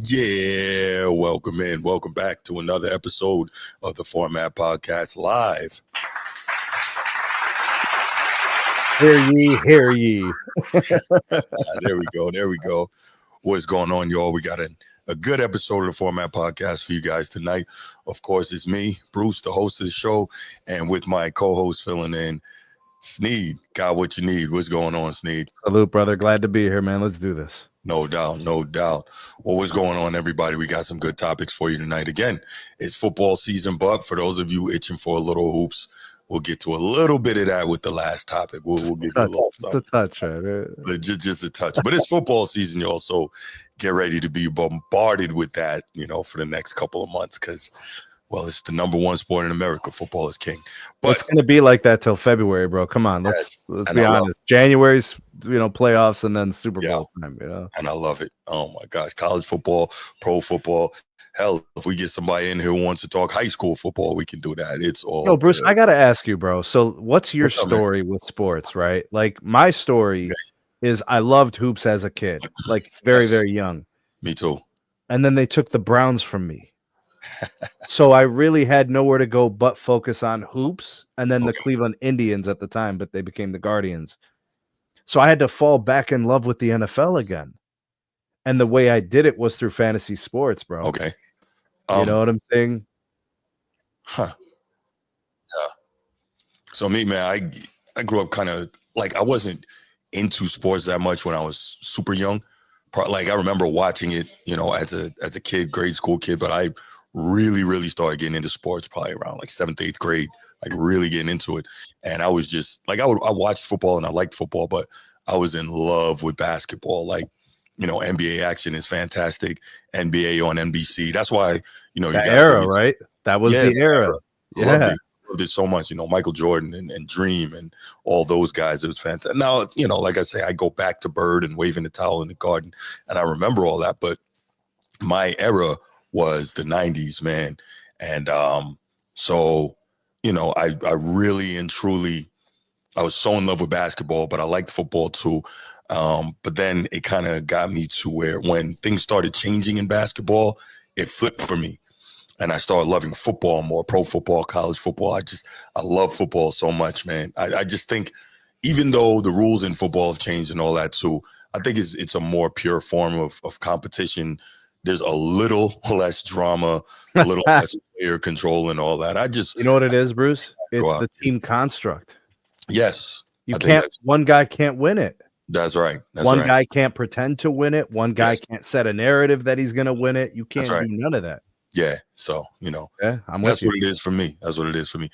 Yeah. Welcome in. Welcome back to another episode of the Format Podcast Live. Hear ye. There we go. There we go. What's going on, y'all? We got a good episode of the Format Podcast for you guys tonight. Of course, it's me, Bruce, the host of the show, and with my co-host filling in, Sneed. Got what you need. What's going on, Sneed? Salute, brother. Glad to be here, man. Let's do this. No doubt, no doubt. Well, what's going on, everybody? We got some good topics for you tonight. Again, it's football season, but for those of you itching for a little hoops, we'll get to a little bit of that with the last topic. We'll give you a little something. Just a touch, right? Just a touch. But it's football season, y'all, so get ready to be bombarded with that, for the next couple of months because, well, it's the number one sport in America. Football is king. But it's going to be like that till February, bro. Come on, let's be honest. January's, playoffs and then Super Bowl time, And I love it. Oh, my gosh. College football, pro football. Hell, if we get somebody in here who wants to talk high school football, we can do that. It's all Yo, Bruce, good. I got to ask you, bro. So what's your story with sports, right? Like my story is I loved hoops as a kid, like very, very young. Me too. And then they took the Browns from me. So I really had nowhere to go but focus on hoops and then the Cleveland Indians at the time, but they became the Guardians. So I had to fall back in love with the NFL again. And the way I did it was through fantasy sports, bro. Okay. You know what I'm saying? Huh. Yeah. So me, man, I grew up kind of like I wasn't into sports that much when I was super young. Like I remember watching it, as a kid, grade school kid, but I really started getting into sports probably around like 7th, 8th grade, like really getting into it. And I was just like, I watched football and I liked football, but I was in love with basketball. Like, NBA action is fantastic. NBA on NBC. That's why, you guys era, right? That was the era. Yeah. Loved it so much, Michael Jordan and Dream and all those guys. It was fantastic. Now, like I say, I go back to Bird and waving the towel in the garden, and I remember all that. But my era was the 90s, man. And so, I really and truly, I was so in love with basketball, but I liked football too. But then it kind of got me to where when things started changing in basketball, it flipped for me. And I started loving football more, pro football, college football. I love football so much, man. I just think even though the rules in football have changed and all that too, I think it's a more pure form of competition. There's a little less drama, a little less player control and all that. You know what it is, Bruce? It's the team construct. Yes. One guy can't win it. That's right. One guy can't pretend to win it. One guy can't set a narrative that he's going to win it. You can't do none of that. Yeah. So, that's what it is for me. That's what it is for me.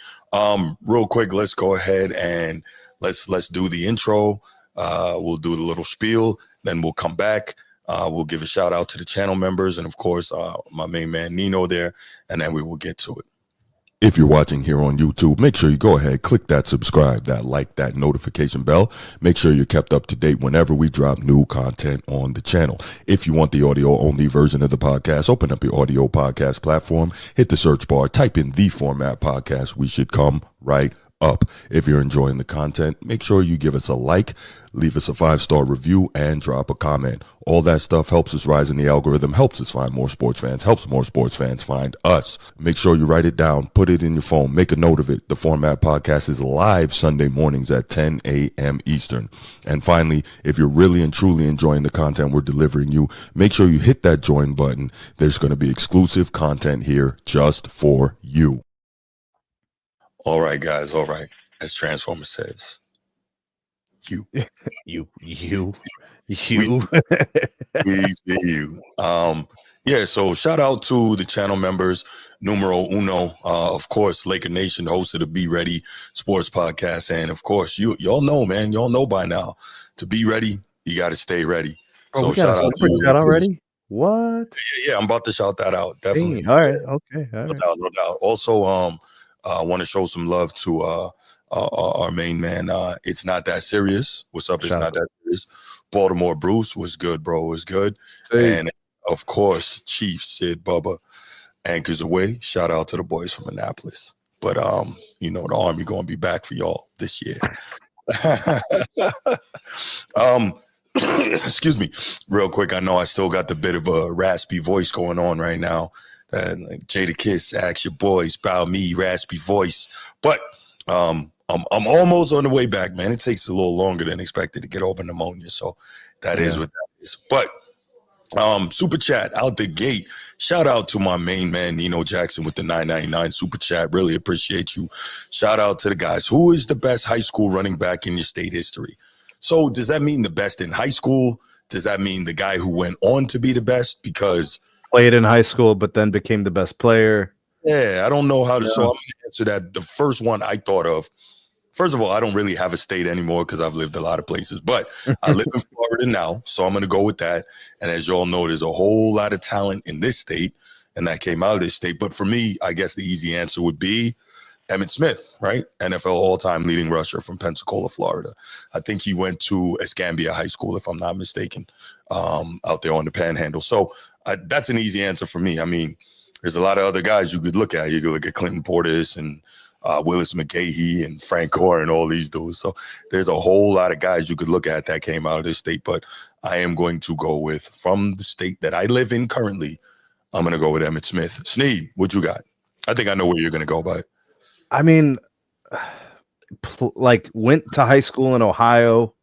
Real quick, let's go ahead and let's do the intro. We'll do the little spiel, then we'll come back. We'll give a shout out to the channel members and of course, my main man Nino there, and then we will get to it. If you're watching here on YouTube, make sure you go ahead, click that subscribe, that like, that notification bell. Make sure you're kept up to date whenever we drop new content on the channel. If you want the audio only version of the podcast, open up your audio podcast platform, hit the search bar, type in the Format Podcast. We should come right up. If you're enjoying the content, make sure you give us a like, leave us a 5-star review, and drop a comment. All that stuff helps us rise in the algorithm, helps us find more sports fans, helps more sports fans find us. Make sure you write it down, put it in your phone, make a note of it. The Format Podcast is live Sunday mornings at 10 a.m. Eastern. And finally, if you're really and truly enjoying the content we're delivering you, make sure you hit that join button. There's going to be exclusive content here just for you. All right, guys. All right. As Transformer says, you. We see you. So shout out to the channel members, numero uno. Of course, Laker Nation, host of the Be Ready Sports Podcast. And of course, y'all know, man. Y'all know by now. To be ready, you got to stay ready. So shout out to you. Already? What? Yeah, I'm about to shout that out. Definitely. Dang, all right. Okay. All right. No doubt. Also, I want to show some love to our main man. It's not that serious. What's up? It's not that serious. Baltimore Bruce was good, bro. Was good. Hey. And of course, Chief Sid Bubba anchors away. Shout out to the boys from Annapolis. But the Army gonna be back for y'all this year. excuse me, real quick. I know I still got the bit of a raspy voice going on right now. Like Jada Kiss, ask your boys about me, raspy voice. But I'm almost on the way back, man. It takes a little longer than expected to get over pneumonia, so that is what that is. But super chat out the gate. Shout out to my main man Nino Jackson with the $9.99 super chat. Really appreciate you. Shout out to the guys. Who is the best high school running back in your state history? So does that mean the best in high school? Does that mean the guy who went on to be the best? Because played in high school, but then became the best player. Yeah, I don't know how to. So I'm going to answer that. The first one I thought of. First of all, I don't really have a state anymore because I've lived a lot of places, but I live in Florida now, so I'm going to go with that. And as you all know, there's a whole lot of talent in this state, and that came out of this state. But for me, I guess the easy answer would be Emmitt Smith, right? NFL all-time leading rusher from Pensacola, Florida. I think he went to Escambia High School, if I'm not mistaken, out there on the Panhandle. So that's an easy answer for me. I mean, there's a lot of other guys you could look at. You could look at Clinton Portis and Willis McGahee and Frank Gore and all these dudes. So there's a whole lot of guys you could look at that came out of this state. But I am going to go with, from the state that I live in currently, I'm going to go with Emmitt Smith. Sneed, what you got? I think I know where you're going to go by. I mean, like went to high school in Ohio.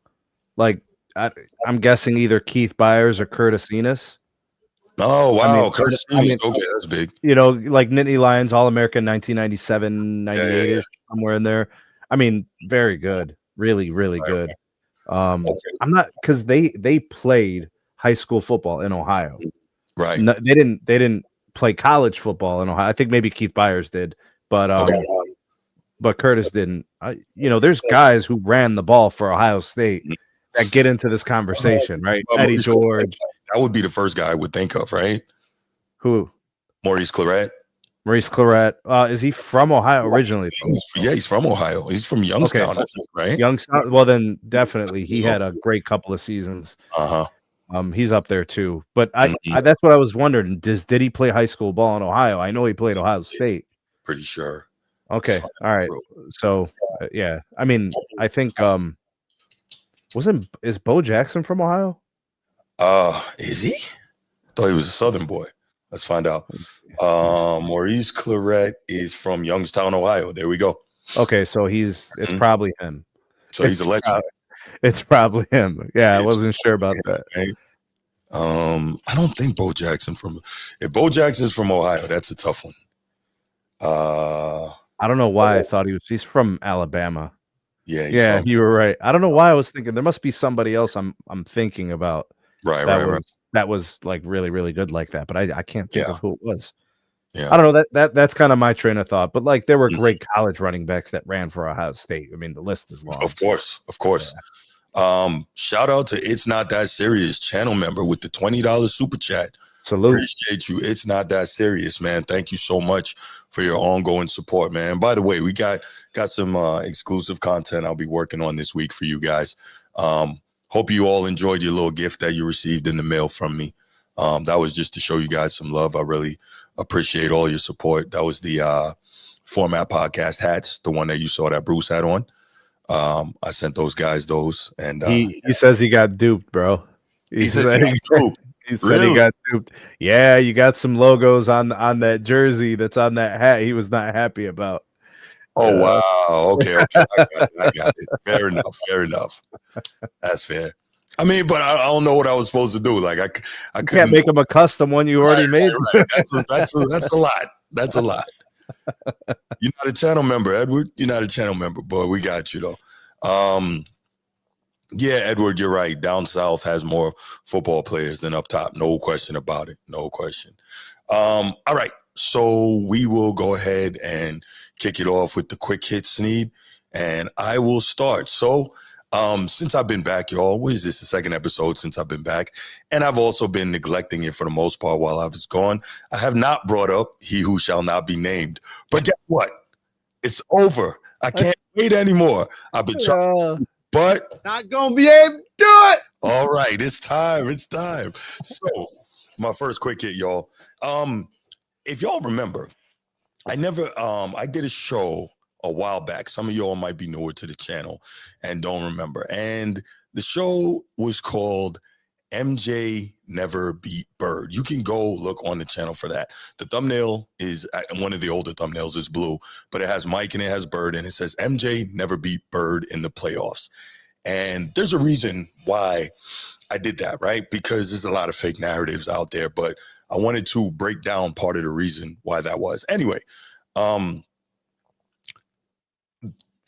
Like I'm guessing either Keith Byers or Curtis Enos. Oh, wow. Curtis Enos. Okay, that's big. You know, like Nittany Lions, All-American 1997, 98, somewhere in there. I mean, very good. Really, really good. I'm not, because they played high school football in Ohio. Right. No, they didn't play college football in Ohio. I think maybe Keith Byers did, but Curtis didn't. There's guys who ran the ball for Ohio State that get into this conversation, right? Eddie George. That would be the first guy I would think of, right? Who? Maurice Clarett. Maurice Clarett. Is he from Ohio originally? Yeah, he's from Ohio. He's from Youngstown, I think, right? Youngstown. Well, then definitely he had a great couple of seasons. He's up there too. But I that's what I was wondering. Did he play high school ball in Ohio? I know he played Ohio State. Pretty sure. Okay. All right. So yeah. I mean, I think is Bo Jackson from Ohio? Is he? Thought he was a Southern boy. Let's find out. Maurice Clarett is from Youngstown, Ohio. There we go. Okay, so it's probably him. So he's a legend. It's probably him. Yeah, I wasn't sure about that. Right? I don't think Bo Jackson if Bo Jackson's from Ohio, that's a tough one. I don't know why I thought he's from Alabama. Yeah, you were right. I don't know why I was thinking there must be somebody else I'm thinking about. Right. That was like really, really good like that, but I can't think of who it was. Yeah. I don't know. That's kind of my train of thought. But like there were great college running backs that ran for Ohio State. I mean, the list is long. Of course. Yeah. Shout out to It's Not That Serious channel member with the $20 super chat. Salute. Appreciate you. It's Not That Serious, man. Thank you so much for your ongoing support, man. By the way, we got some exclusive content I'll be working on this week for you guys. Hope you all enjoyed your little gift that you received in the mail from me. That was just to show you guys some love. I really appreciate all your support. That was the Format Podcast hats, the one that you saw that Bruce had on. I sent those guys those, and he says he got duped, bro. He said he got duped. He said he got duped. Yeah, you got some logos on that jersey that's on that hat. He was not happy about. Oh wow! Okay. I got it. Fair enough. That's fair. I mean, but I don't know what I was supposed to do. Like I can't make them a custom one you already made. Right. That's a lot. That's a lot. You're not a channel member, Edward. You're not a channel member, but we got you though. Yeah, Edward, you're right. Down south has more football players than up top. No question about it. No question. All right. So we will go ahead and kick it off with the quick hit, Sneed, and I will start. So since I've been back, y'all, what is this, the second episode since I've been back? And I've also been neglecting it for the most part while I was gone. I have not brought up He Who Shall Not Be Named. But guess what? It's over. I can't wait anymore. I've been trying, but not going to be able to do it. All right, it's time. It's time. So my first quick hit, y'all. If y'all remember, I did a show a while back. Some of y'all might be newer to the channel and don't remember. And The show was called MJ Never Beat Bird. You can go look on the channel for that. The thumbnail is one of the older thumbnails is blue, but it has Mike and it has Bird, and it says MJ Never Beat Bird in the playoffs. And there's a reason why I did that, right? Because there's a lot of fake narratives out there, but I wanted to break down part of the reason why that was. Anyway,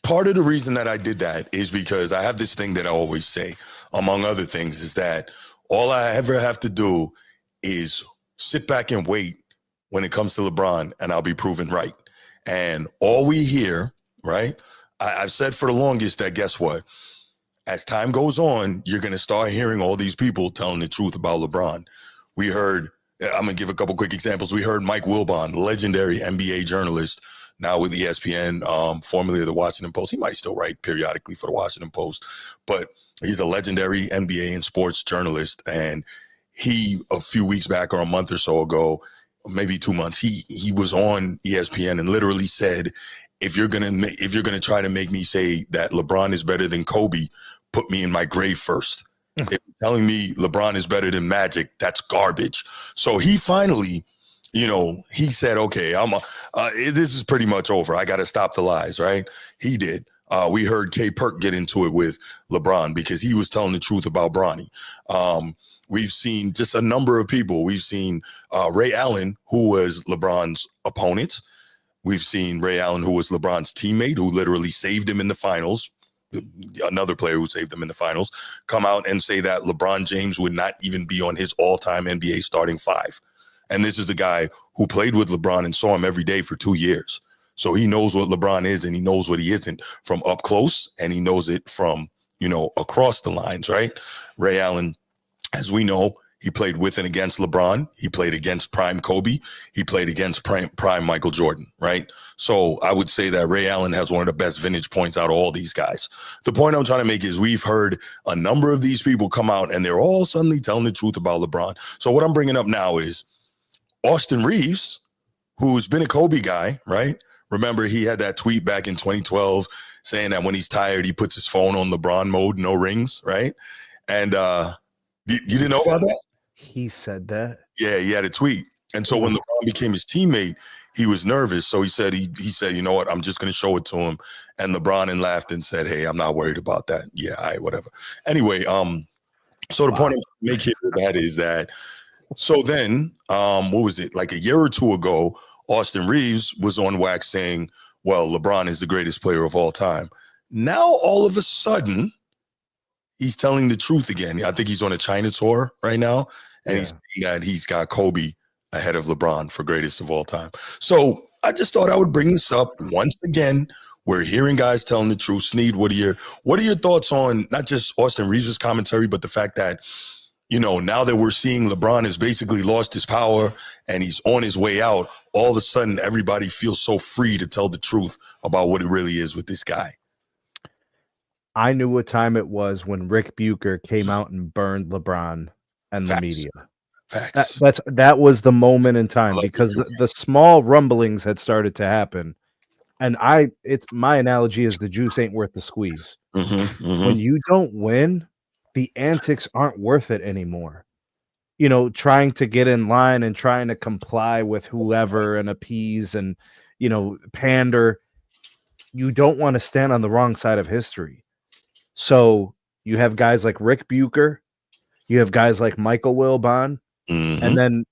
part of the reason that I did that is because I have this thing that I always say, among other things, is that all I ever have to do is sit back and wait when it comes to LeBron, and I'll be proven right. And all we hear, right? I've said for the longest that, guess what? As time goes on, you're going to start hearing all these people telling the truth about LeBron. We heard, I'm going to give a couple quick examples. We heard Mike Wilbon, legendary NBA journalist, now with ESPN, formerly of the Washington Post. He might still write periodically for the Washington Post, but he's a legendary NBA and sports journalist. And he, a few weeks back or a month or so ago, maybe 2 months, he was on ESPN and literally said, if you're gonna try to make me say that LeBron is better than Kobe, put me in my grave first. If you're telling me LeBron is better than Magic, that's garbage. So he finally, he said, okay, this is pretty much over. I got to stop the lies, right? He did. We heard K Perk get into it with LeBron because he was telling the truth about Bronny. We've seen just a number of people. We've seen Ray Allen, who was LeBron's opponent. We've seen Ray Allen, who was LeBron's teammate, who literally saved him in the finals. Another player who saved him in the finals, come out and say that LeBron James would not even be on his all-time NBA starting five. And this is a guy who played with LeBron and saw him every day for 2 years. So he knows what LeBron is and he knows what he isn't from up close, and he knows it from, across the lines, right? Ray Allen, as we know, he played with and against LeBron. He played against prime Kobe. He played against prime Michael Jordan, right? So I would say that Ray Allen has one of the best vintage points out of all these guys. The point I'm trying to make is we've heard a number of these people come out and they're all suddenly telling the truth about LeBron. So what I'm bringing up now is Austin Reeves, who's been a Kobe guy, right? Remember, he had that tweet back in 2012 saying that when he's tired, he puts his phone on LeBron mode, no rings, right? And you didn't know about that? He said that. Yeah, he had a tweet. And so when LeBron became his teammate, he was nervous. So he said, you know what, I'm just going to show it to him. And LeBron laughed and said, hey, I'm not worried about that. Yeah, all right, whatever. Anyway, so the point I'm making with that is that, so then, what was it? Like a year or two ago, Austin Reeves was on wax saying, well, LeBron is the greatest player of all time. Now, all of a sudden, he's telling the truth again. I think he's on a China tour right now, and he's saying that he's got Kobe ahead of LeBron for greatest of all time. So I just thought I would bring this up once again. We're hearing guys telling the truth. Sneed, what are your thoughts on not just Austin Reeves' commentary, but the fact that, now that we're seeing LeBron has basically lost his power and he's on his way out, all of a sudden everybody feels so free to tell the truth about what it really is with this guy. I knew what time it was when Rick Bucher came out and burned LeBron and the media. Facts. That was the moment in time because the small rumblings had started to happen. And my analogy is the juice ain't worth the squeeze. When you don't win, the antics aren't worth it anymore. Trying to get in line and trying to comply with whoever and appease and, pander. You don't want to stand on the wrong side of history. So you have guys like Rick Bucher, you have guys like Michael Wilbon, and then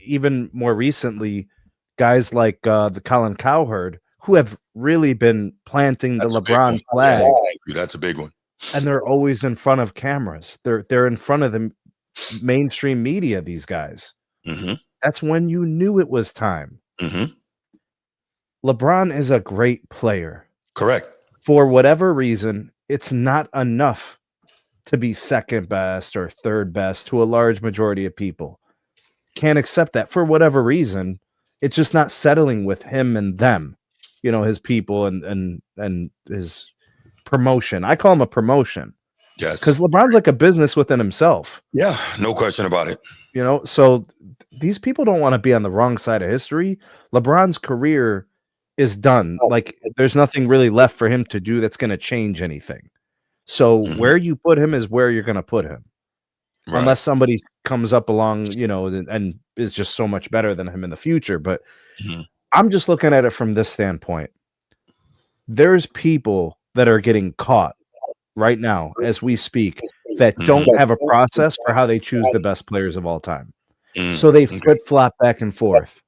even more recently, guys like the Colin Cowherd, who have really been planting the LeBron flag. That's a big one. And they're always in front of cameras. They're in front of the mainstream media, these guys. That's when you knew it was time. LeBron is a great player. Correct. For whatever reason, it's not enough to be second best or third best to a large majority of people. Can't accept that for whatever reason. It's just not settling with him and them, his people and his promotion. I call him a promotion. Yes. Because LeBron's like a business within himself. Yeah, no question about it. So these people don't want to be on the wrong side of history. LeBron's career is done. Like there's nothing really left for him to do that's going to change anything. So Mhm. where you put him is where you're going to put him. Right. Unless somebody comes up along, and is just so much better than him in the future. But Mhm. I'm just looking at it from this standpoint. There's people that are getting caught right now as we speak that don't have a process for how they choose the best players of all time. So they Okay. flip-flop back and forth.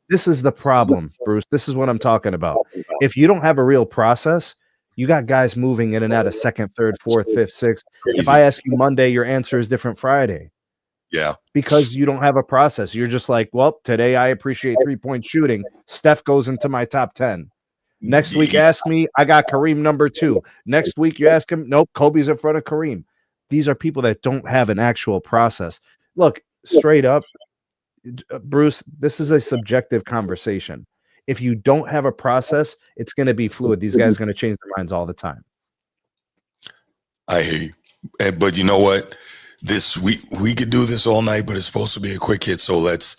This is the problem, Bruce. This is what I'm talking about. If you don't have a real process, you got guys moving in and out of second, third, fourth, fifth, sixth. If I Crazy. ask you Monday, your answer is different Friday Yeah. because you don't have a process. You're just like, well, today I appreciate 3-point shooting. Steph goes into my top 10. Next week, Yeah. ask me, I got Kareem number 2. Next week, you ask him, nope, Kobe's in front of Kareem. These are people that don't have an actual process. Look, straight up, Bruce, this is a subjective conversation. If you don't have a process, it's going to be fluid. These guys are going to change their minds all the time. I hear you. But you know what? We could do this all night, but it's supposed to be a quick hit. So let's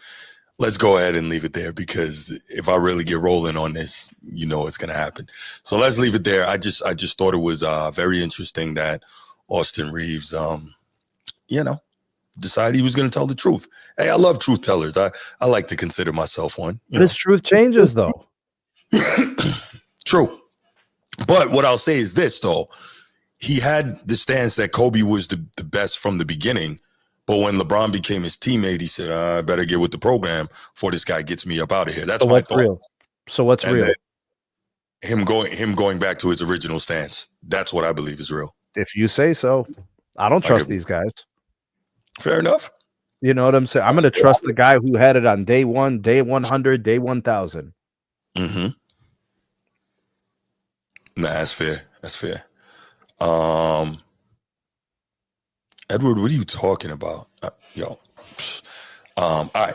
go ahead and leave it there, because if I really get rolling on this, it's going to happen. So let's leave it there. I just thought it was very interesting that Austin Reeves, decided he was going to tell the truth. Hey, I love truth tellers. I like to consider myself one. This truth changes, though. True. But what I'll say is this, though. He had the stance that Kobe was the best from the beginning. But when LeBron became his teammate, he said, I better get with the program before this guy gets me up out of here. That's my thought. Real. So what's And real? Him going back to his original stance. That's what I believe is real. If you say so. I don't trust these guys. Fair enough. You know what I'm saying? I'm going to trust the guy who had it on day 1, day 100, day 1,000. Mm-hmm. Nah, that's fair. That's fair. Edward, what are you talking about? All right.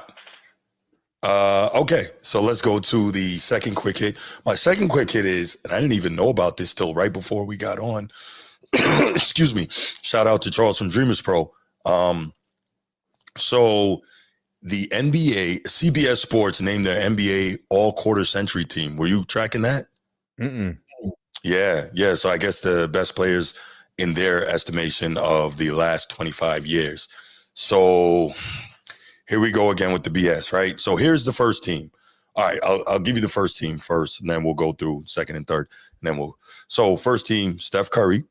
Okay, so let's go to the second quick hit. My second quick hit is, and I didn't even know about this till right before we got on. Excuse me. Shout out to Charles from Dreamers Pro. So the NBA, CBS Sports named their NBA all quarter century team. Were you tracking that? Mm-mm. Yeah. So I guess the best players in their estimation of the last 25 years. So here we go again with the BS, right? So here's the first team. All right, I'll give you the first team first, and then we'll go through second and third. And then so first team, Steph Curry,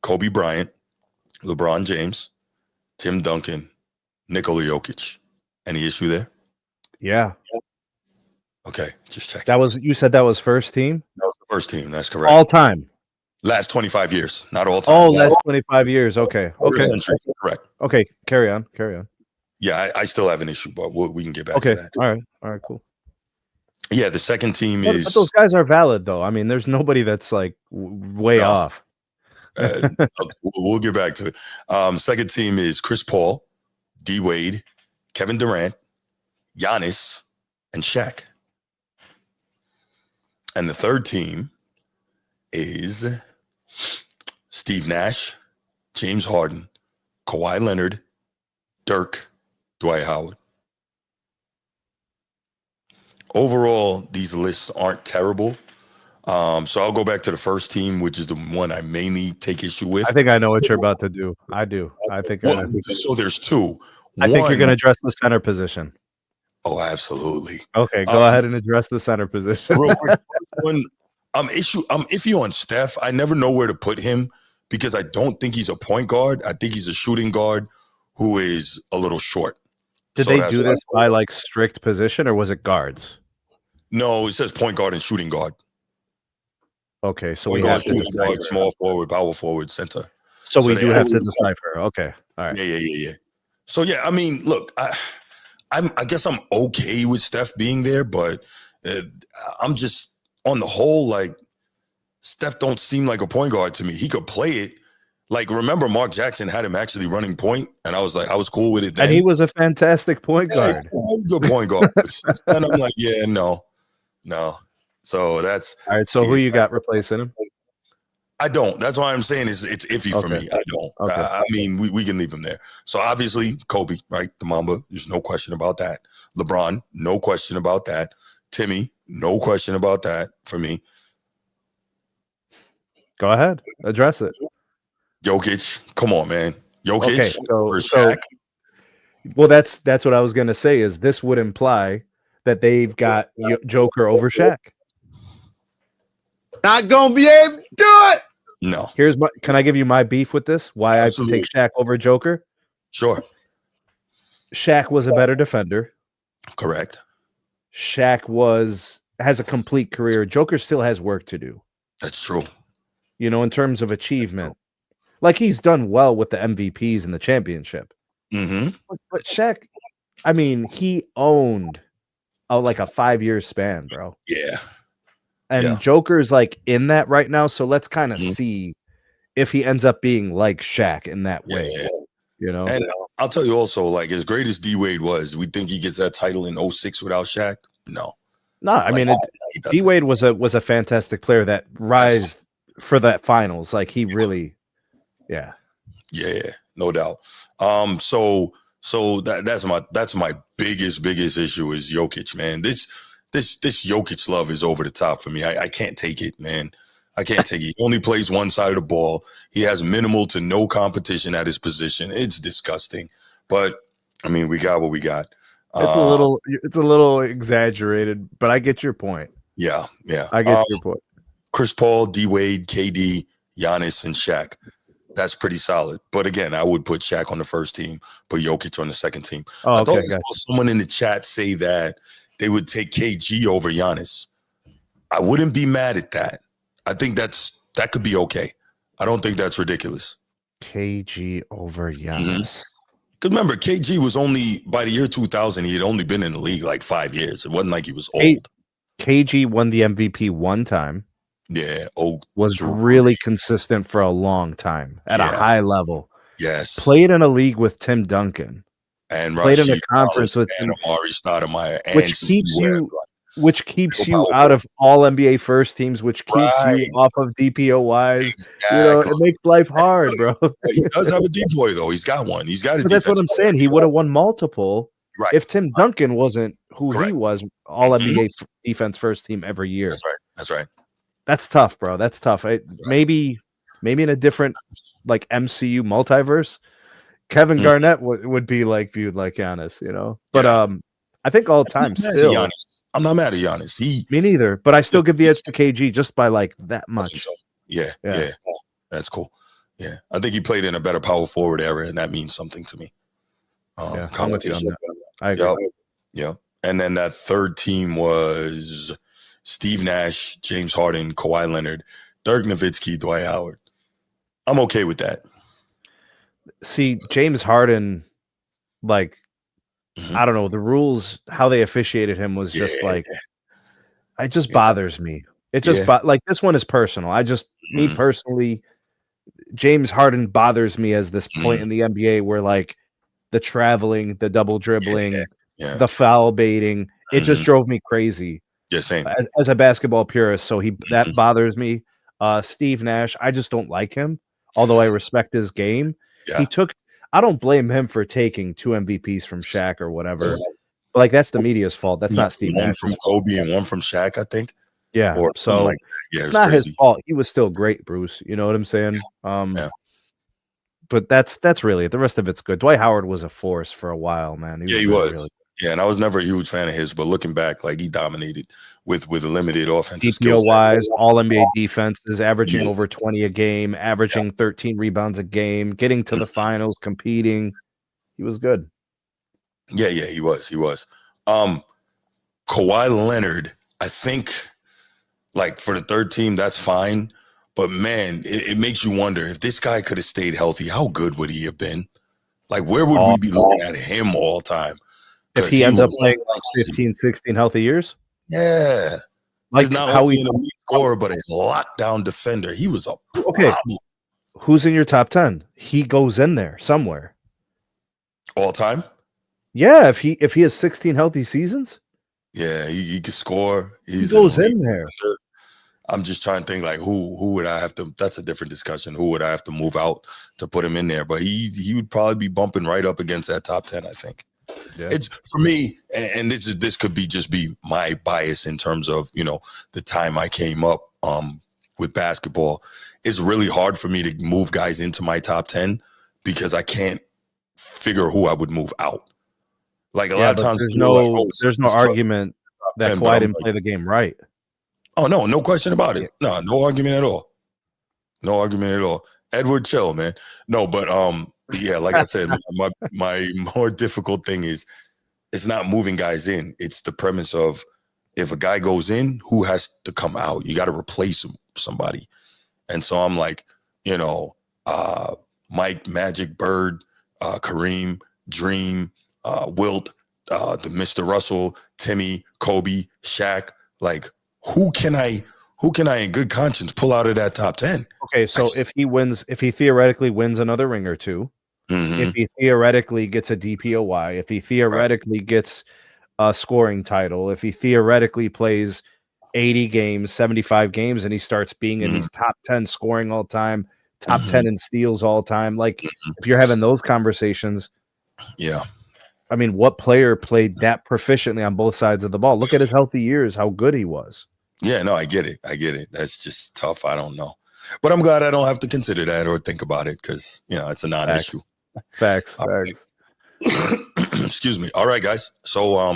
Kobe Bryant, LeBron James, Tim Duncan, Nikola Jokic. Any issue there? Yeah. Okay, just checking. You said that was first team? That was the first team. That's correct. All time. Last 25 years, not all time. Oh, last 25 years. Okay. Century, correct. Okay, carry on. Yeah, I still have an issue, but we can get back to that. All right, cool. Yeah, the second team is... But those guys are valid, though. I mean, there's nobody that's like way off. We'll get back to it. Second team is Chris Paul, D Wade, Kevin Durant, Giannis, and Shaq. And the third team is Steve Nash, James Harden, Kawhi Leonard, Dirk, Dwight Howard. Overall, these lists aren't terrible. So I'll go back to the first team, which is the one I mainly take issue with. I think I know what you're about to do. I do. I think. So there's two. I think you're going to address the center position. Oh, absolutely. Okay, go ahead and address the center position. Real quick, I'm iffy on Steph. I never know where to put him because I don't think he's a point guard. I think he's a shooting guard who is a little short. Did they do this by like strict position or was it guards? No, it says point guard and shooting guard. Okay, so point we have to decipher. Small forward, power forward, center. So we do have to decipher. Okay, all right. Yeah. So yeah, I mean, look, I guess I'm okay with Steph being there, but I'm just on the whole like Steph don't seem like a point guard to me. He could play it. Like, remember Mark Jackson had him actually running point, and I was cool with it then. And he was a fantastic point guard. Good point guard. And I'm like, yeah, no. So that's all right. So who you got replacing him? I don't. That's why I'm saying it's iffy for me. I don't. Okay. I mean, we can leave him there. So obviously Kobe, right? The Mamba. There's no question about that. LeBron, no question about that. Timmy, no question about that for me. Go ahead. Address it. Jokic. Come on, man. Jokic Okay, over so Shaq. well, that's what I was gonna say. Is this would imply that they've got Joker over Shaq? Not gonna be able to do it. No. Can I give you my beef with this? Why Absolutely. I take Shaq over Joker? Sure. Shaq was a better defender. Correct. Shaq has a complete career. Joker still has work to do. That's true. You know, in terms of achievement. Like he's done well with the MVPs and the championship. Mm-hmm. But Shaq, I mean, he owned like a 5-year span, bro. Yeah. And Yeah. Joker's like in that right now. So let's kind of Mhm. see if he ends up being like Shaq in that way. Yeah. You know? And I'll tell you also, like, as great as D Wade was, we think he gets that title in 06 without Shaq? No. No, I mean, he D doesn't. Wade was a fantastic player that rised for that finals. Like he really, yeah. Yeah, no doubt. So that's my biggest issue is Jokic, man. This Jokic love is over the top for me. I can't take it, man. I can't take it. He only plays one side of the ball. He has minimal to no competition at his position. It's disgusting. But I mean, we got what we got. It's a little exaggerated, but I get your point. Yeah. I get your point. Chris Paul, D Wade, KD, Giannis, and Shaq. That's pretty solid. But again, I would put Shaq on the first team, put Jokic on the second team. Oh, I thought okay, I saw someone in the chat say that they would take KG over Giannis. I wouldn't be mad at that. I think that could be okay. I don't think that's ridiculous. KG over Giannis. Because remember, KG was only, by the year 2000, he had only been in the league like 5 years. It wasn't like he was old. KG won the MVP one time. Yeah. Was really consistent for a long time at a high level. Yes. Played in a league with Tim Duncan. And played Rasheed in a conference Wallace with and Amari Stoudemire. Which keeps you out of all NBA first teams, which keeps you off of DPOYs. Exactly. You know, it makes life hard, bro. He does have a DPOY though. He's got one. He's got a. But that's what I'm saying. He would have won multiple if Tim Duncan wasn't who he was. All NBA defense first team every year. That's right. That's tough, bro. That's tough. Maybe in a different like MCU multiverse, Kevin Garnett would be like viewed like Giannis, you know. But I think all time still. I'm not mad at Giannis. Me neither. But I still give the edge to KG just by like that much. So. Yeah. That's cool. Yeah, I think he played in a better power forward era, and that means something to me. Competition. I agree. Yeah. And then that third team was Steve Nash, James Harden, Kawhi Leonard, Dirk Nowitzki, Dwight Howard. I'm okay with that. See, James Harden, like, I don't know, the rules, how they officiated him was just like, it just bothers me. It just, like, this one is personal. Me personally, James Harden bothers me as this point in the NBA where, like, the traveling, the double dribbling, the foul baiting, it just drove me crazy. Yeah, same. As a basketball purist, so that bothers me. Steve Nash, I just don't like him, although I respect his game. Yeah. I don't blame him for taking 2 MVPs from Shaq or whatever. But like that's the media's fault. That's not Steve Nash. One from Kobe and one from Shaq, I think. Yeah. Or so like it's not his fault. He was still great, Bruce. You know what I'm saying? But that's really it. The rest of it's good. Dwight Howard was a force for a while, man. He was. Really yeah, and I was never a huge fan of his, but looking back, like he dominated with a limited offensive skill set. DPO-wise, all NBA defenses, averaging over 20 a game, averaging 13 rebounds a game, getting to the finals, competing. He was good. Yeah, he was. Kawhi Leonard, I think, like for the third team, that's fine. But man, it makes you wonder if this guy could have stayed healthy, how good would he have been? Like, where would we be looking at him all the time? If he ends up playing like 15, 16 healthy years? Yeah. Like not how he an elite scorer, but a lockdown defender. He was a problem. Okay. Who's in your top 10? He goes in there somewhere. All time? Yeah, if he has 16 healthy seasons. Yeah, he can score. He goes in there. Defender. I'm just trying to think like who would I have to, that's a different discussion. Who would I have to move out to put him in there? But he would probably be bumping right up against that top 10, I think. Yeah. It's for me, and this could be my bias in terms of, you know, the time I came up with basketball. it's really hard for me to move guys into my top 10 because I can't figure who I would move out. Like a lot of times, there's people are like, no oh, there's no argument that 10, but Kawhi I'm didn't like, play the game right. oh no question about it. No argument at all. No argument at all. Edward, chill, man. No, but yeah, like I said, my more difficult thing is it's not moving guys in. It's the premise of if a guy goes in, who has to come out? You got to replace somebody. And so I'm like, you know, Mike, Magic, Bird, Kareem, Dream, Wilt, the Mr. Russell, Timmy, Kobe, Shaq. Like, who can I in good conscience pull out of that top 10? Okay, so if he theoretically wins another ring or two, if he theoretically gets a DPOY, if he theoretically gets a scoring title, if he theoretically plays 80 games, 75 games, and he starts being in these top 10 scoring all time, top 10 in steals all time, like if you're having those conversations, yeah. I mean, what player played that proficiently on both sides of the ball? Look at his healthy years, how good he was. Yeah, no, I get it. That's just tough. I don't know. But I'm glad I don't have to consider that or think about it because, you know, it's a non-issue. Facts. Excuse me. All right, guys. So,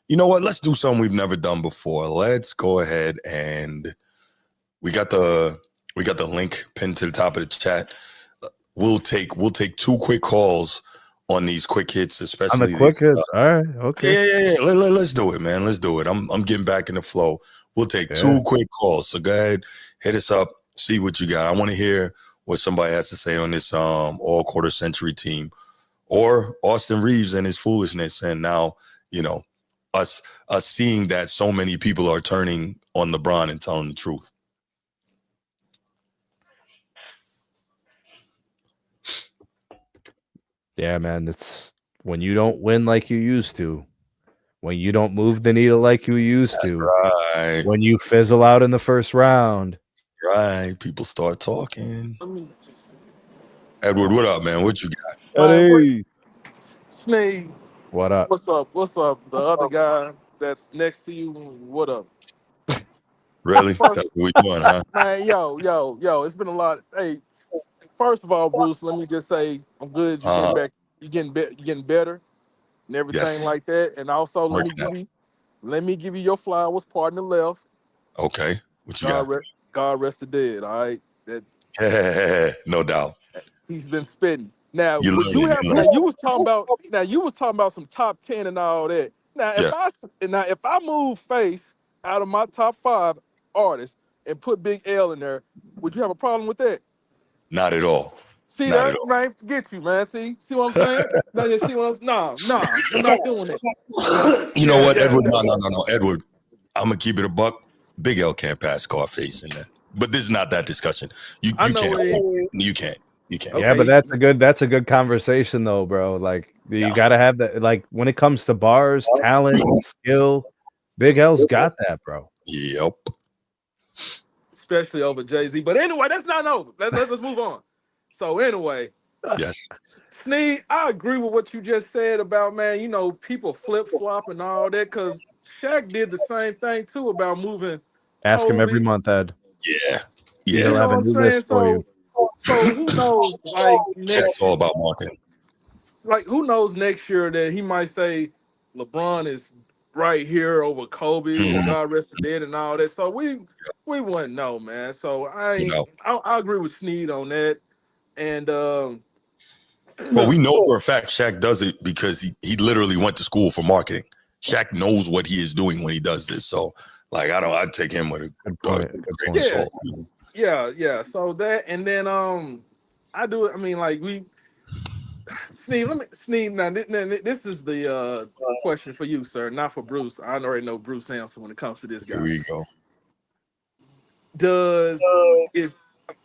you know what? Let's do something we've never done before. Let's go ahead and we got the link pinned to the top of the chat. We'll take 2 quick calls on these quick hits, especially on the quick hits. All right, okay. Yeah. Let's do it, man. Let's do it. I'm getting back in the flow. We'll take 2 quick calls. So go ahead, hit us up, see what you got. I want to hear what somebody has to say on this all quarter century team, or Austin Reeves and his foolishness. And now, you know, us seeing that so many people are turning on LeBron and telling the truth. Yeah, man, it's when you don't win like you used to, when you don't move the needle like you used to, right. When you fizzle out in the first round. Right. People start talking. Edward, what up, man? What you got? Hey. Sneed, What up? what's up? What's up? The other guy that's next to you, what up? Really? That's what we doing, huh? Man, yo, it's been a lot. Hey, first of all, Bruce, let me just say I'm good. You're getting back. You're getting better, and everything like that. And also, let me give you your flowers. Partner left. Okay. What you got? God rest the dead. All right. That no doubt. he's been spitting. Now, You was talking about some top 10 and all that. Now, if I move Face out of my top 5 artists and put Big L in there, would you have a problem with that? Not at all. See Not that, man? Forget you, man. See what I'm saying? Now you see what I'm Nah, I'm not doing it. You know what, Edward? No. Edward, I'm gonna keep it a buck. Big L can't pass Scarface in that. But this is not that discussion. You can't. You can't. Okay. Yeah, but that's a good conversation though, bro. Like you gotta have that. Like when it comes to bars, talent, skill, Big L's got that, bro. Yep. Especially over Jay-Z. But anyway, that's not over. Let's move on. So anyway, yes, Sneed, I agree with what you just said about, man, you know, people flip-flop and all that, because Shaq did the same thing too about moving. Ask him every month, Ed. Yeah. He'll have a new list for you. So who knows? Like Shaq's all about marketing. Like who knows next year that he might say LeBron is right here over Kobe and God rest the dead and all that. So we wouldn't know, man. So I agree with Sneed on that. And well, we know for a fact Shaq does it because he literally went to school for marketing. Shaq knows what he is doing when he does this. So like I'd take him with a great assault. Yeah. So that, and then I do it. I mean, like Sneed. Now this is the question for you, sir, not for Bruce. I already know Bruce's answer when it comes to this guy. Here we go.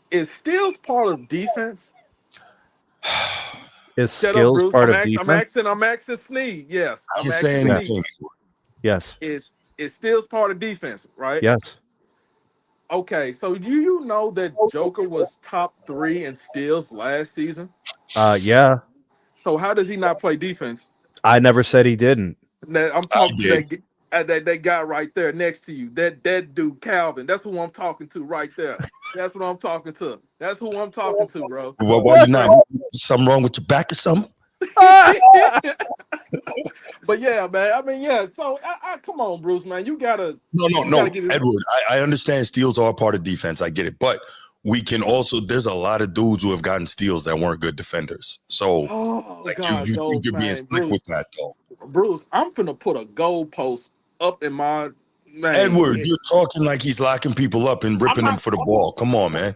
Is steals part of defense? Is skills part of defense? I'm asking Sneed. Yes. I'm saying anything. Yes. Is steals part of defense, right? Yes. Okay, so do you know that Joker was top 3 in steals last season? Yeah. So how does he not play defense? I never said he didn't. I'm talking. And that guy right there next to you, that dude Calvin. That's who I'm talking to right there. That's what I'm talking to. That's who I'm talking to, bro. Why you not? Something wrong with your back or something? But yeah, man. I mean, yeah. So I come on, Bruce, man. You gotta No, get it. Edward. I understand steals are a part of defense. I get it, but we can also. There's a lot of dudes who have gotten steals that weren't good defenders. So, like God, you're being man, slick Bruce, with that though. Bruce, I'm finna put a goalpost up in my man. Edward, you're talking like he's locking people up and ripping them for the ball. Come on, man.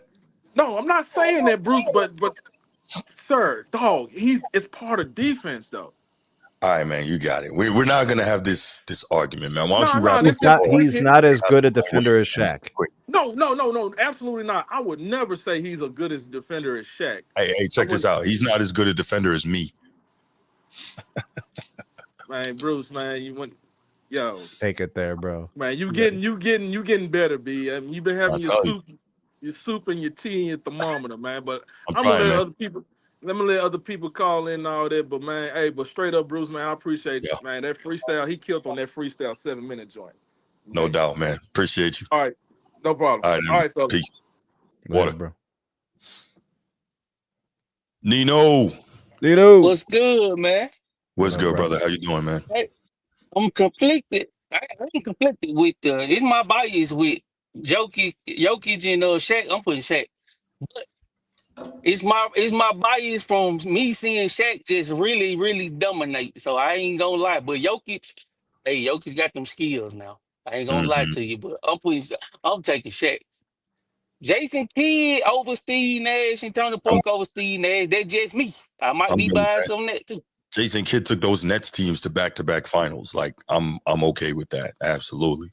No, I'm not saying that, Bruce, but sir, dog, it's part of defense though. All right, man, you got it. We're not gonna have this argument, man. Why don't you No, wrap this this up? He's not as good a defender as Shaq. No, absolutely not. I would never say he's as good as defender as Shaq. Hey, check this out. He's not as good a defender as me. Man, Bruce, man, yo, take it there, bro. Man, you getting better, B. I mean, you've been having your soup and your tea and your thermometer, man. But I'm gonna let other people. Let me let other people call in and all that, but man, hey, but straight up, Bruce, man, I appreciate it, man. That freestyle, he killed on that freestyle 7-minute joint. Man. No doubt, man. Appreciate you. All right, no problem. All right, fellas. Peace. Water, bro. Nino. What's good, man? What's good, brother? How you doing, man? Hey, I'm conflicted. I ain't conflicted with it's my bias with Jokic and Shaq. I'm putting Shaq, but it's my bias from me seeing Shaq just really, really dominate. So I ain't gonna lie. But Jokic got them skills now. I ain't gonna lie to you, but I'm taking Shaq. Jason Kidd over Steve Nash and Tony Park over Steve Nash. That's just me. I might be biased on that too. Jason Kidd took those Nets teams to back-to-back finals. Like I'm okay with that. Absolutely.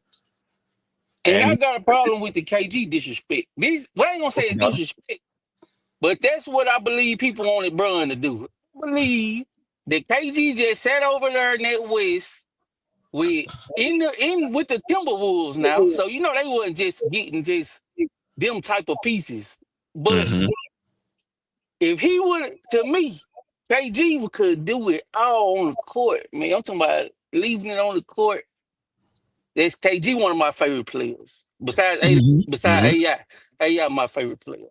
And I got a problem with the KG disrespect. I ain't gonna say disrespect, but that's what I believe people wanted Bron to do. I believe that KG just sat over there in that West with the Timberwolves now. So they wasn't just getting just them type of pieces. But if he would, to me, KG could do it all on the court, man. I'm talking about leaving it on the court. That's KG, one of my favorite players. Besides AI. AI, my favorite player.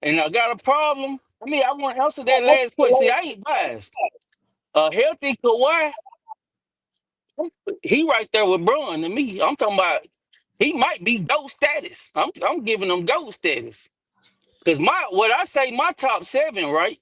And I got a problem. I mean, I want to answer that last question. See, I ain't biased. A healthy Kawhi, he right there with Bron to me. I'm talking about he might be GOAT status. I'm giving him GOAT status. Because my top 7, right?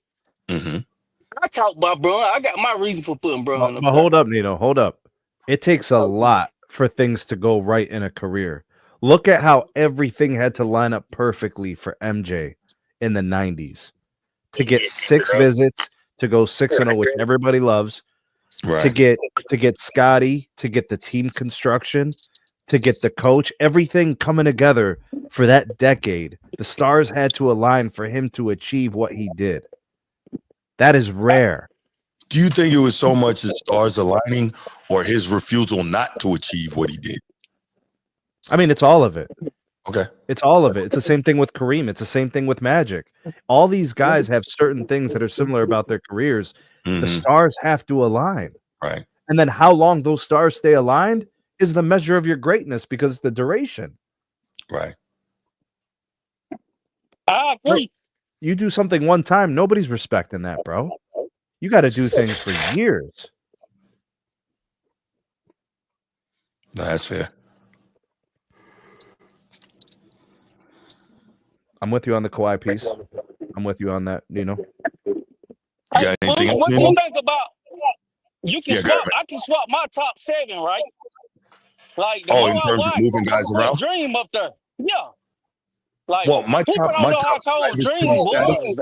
I talk about Bron. I got my reason for putting Bron. But hold up, Nino. Hold up. It takes a lot for things to go right in a career. Look at how everything had to line up perfectly for MJ in the 90s to get 6 visits, to go 6-0, which everybody loves, to get Scotty, to get the team construction, to get the coach, everything coming together for that decade. The stars had to align for him to achieve what he did. That is rare. Do you think it was so much the stars aligning or his refusal not to achieve what he did? I mean, it's all of it. Okay. It's all of it. It's the same thing with Kareem. It's the same thing with Magic. All these guys have certain things that are similar about their careers. The stars have to align. Right. And then how long those stars stay aligned is the measure of your greatness because it's the duration. Right. I agree. You do something one time, nobody's respecting that, bro. You got to do things for years. That's fair. I'm with you on the Kawhi piece. I'm with you on that, Nino. You got anything else? What do you think about? You can swap. I can swap my top 7, right? Like in terms of moving guys around. Dream up there, yeah. Like, my top 5 is pretty static.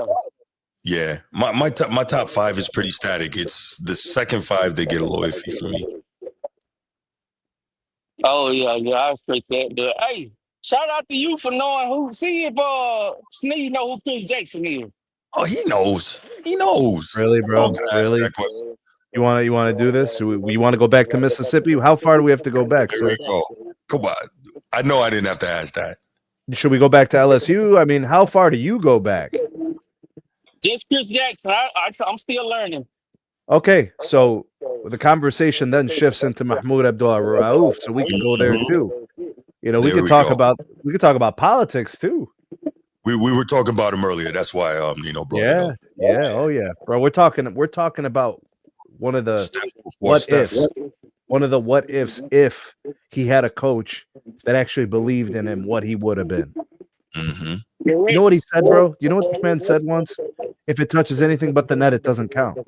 Yeah, my top 5 is pretty static. It's the second 5 that get a little iffy for me. Oh yeah, I respect that. But hey, shout out to you for knowing who. See if Sneed know who Chris Jackson is. Oh, he knows. He knows. Really, bro? Really? You want to do this? We want to go back to Mississippi? How far do we have to go back? There we go. Come on. I know I didn't have to ask that. Should we go back to LSU? I mean, how far do you go back? Just Chris Jackson. I'm still learning. Okay, so the conversation then shifts into Mahmoud Abdul Rauf, so we can go there too. You know, we There could we talk go. about politics too. We were talking about him earlier. That's why Nino brought it Yeah, up. yeah, oh yeah, bro. We're talking about one of the Steph before what Steph. ifs, one of the what ifs if he had a coach that actually believed in him, what he would have been. Mm-hmm. You know what he said, bro? You know what this man said once? If it touches anything but the net, it doesn't count.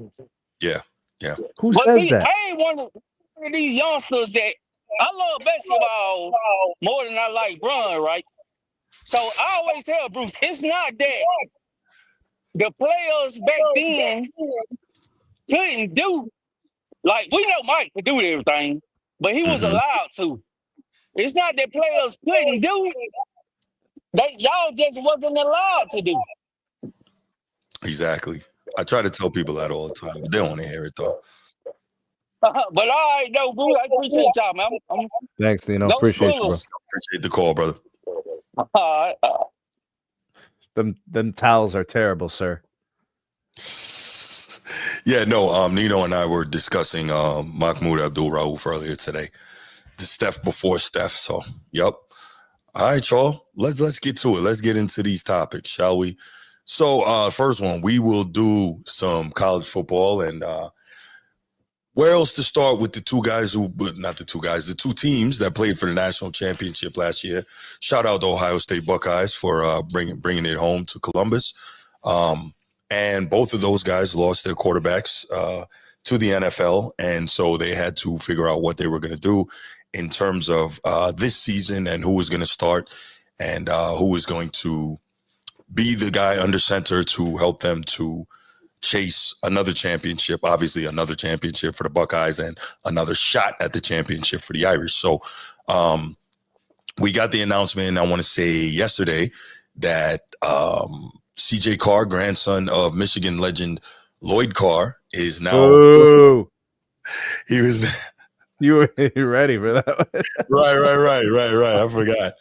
Yeah, yeah. Who But says see, that? I ain't one of these youngsters that I love basketball more than I like Bron, right? So I always tell Bruce, it's not that the players back then couldn't do, like, we know Mike could do everything, but he was Mm-hmm. allowed to. It's not that players couldn't do, y'all just wasn't allowed to do. Exactly. I try to tell people that all the time, but they don't want to hear it though. But all right, no, Bruce, I appreciate y'all, man. Thanks, Nino. No Appreciate you, bro. spoilers. Appreciate the call, brother. All right. Them towels are terrible, sir. Yeah, no, Nino and I were discussing Mahmoud Abdul Rauf earlier today. The Steph before Steph. So, yep. All right, y'all. Let's get to it. Let's get into these topics, shall we? So, first one, we will do some college football, and where else to start with the two teams that played for the national championship last year. Shout out to Ohio State Buckeyes for bringing it home to Columbus. And both of those guys lost their quarterbacks to the NFL, and so they had to figure out what they were going to do in terms of this season and who was going to start and who was going to be the guy under center to help them to chase another championship, obviously another championship for the Buckeyes and another shot at the championship for the Irish. So we got the announcement, I want to say yesterday, that CJ Carr, grandson of Michigan legend Lloyd Carr, is now Ooh. he was You were ready for that one. right. I forgot.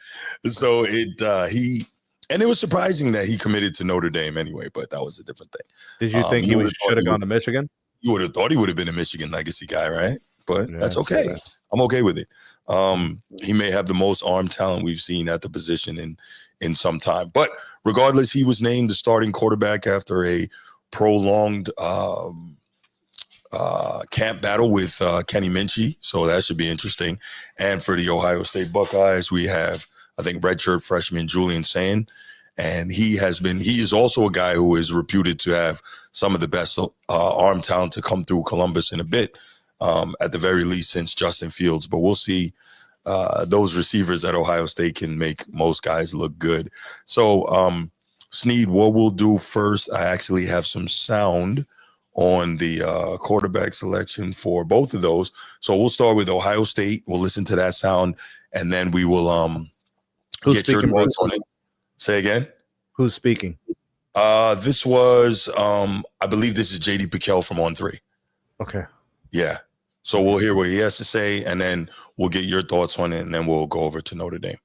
So it was surprising that he committed to Notre Dame anyway, but that was a different thing. Did you think he should have gone to Michigan? You would have thought he would have been a Michigan legacy guy, right? But Yeah, that's okay. I'm okay with it. He may have the most arm talent we've seen at the position in some time. But regardless, he was named the starting quarterback after a prolonged camp battle with Kenny Minchie. So that should be interesting. And for the Ohio State Buckeyes, we have, I think, redshirt freshman Julian Sayin. And he is also a guy who is reputed to have some of the best arm talent to come through Columbus in a bit, at the very least since Justin Fields. But we'll see. Those receivers at Ohio State can make most guys look good. So, Sneed, what we'll do first, I actually have some sound on the quarterback selection for both of those. So we'll start with Ohio State. We'll listen to that sound, and then we will get your thoughts on it. Say again? Who's speaking? This was, I believe this is JD Piquel from On 3. Okay. Yeah. So we'll hear what he has to say, and then we'll get your thoughts on it, and then we'll go over to Notre Dame.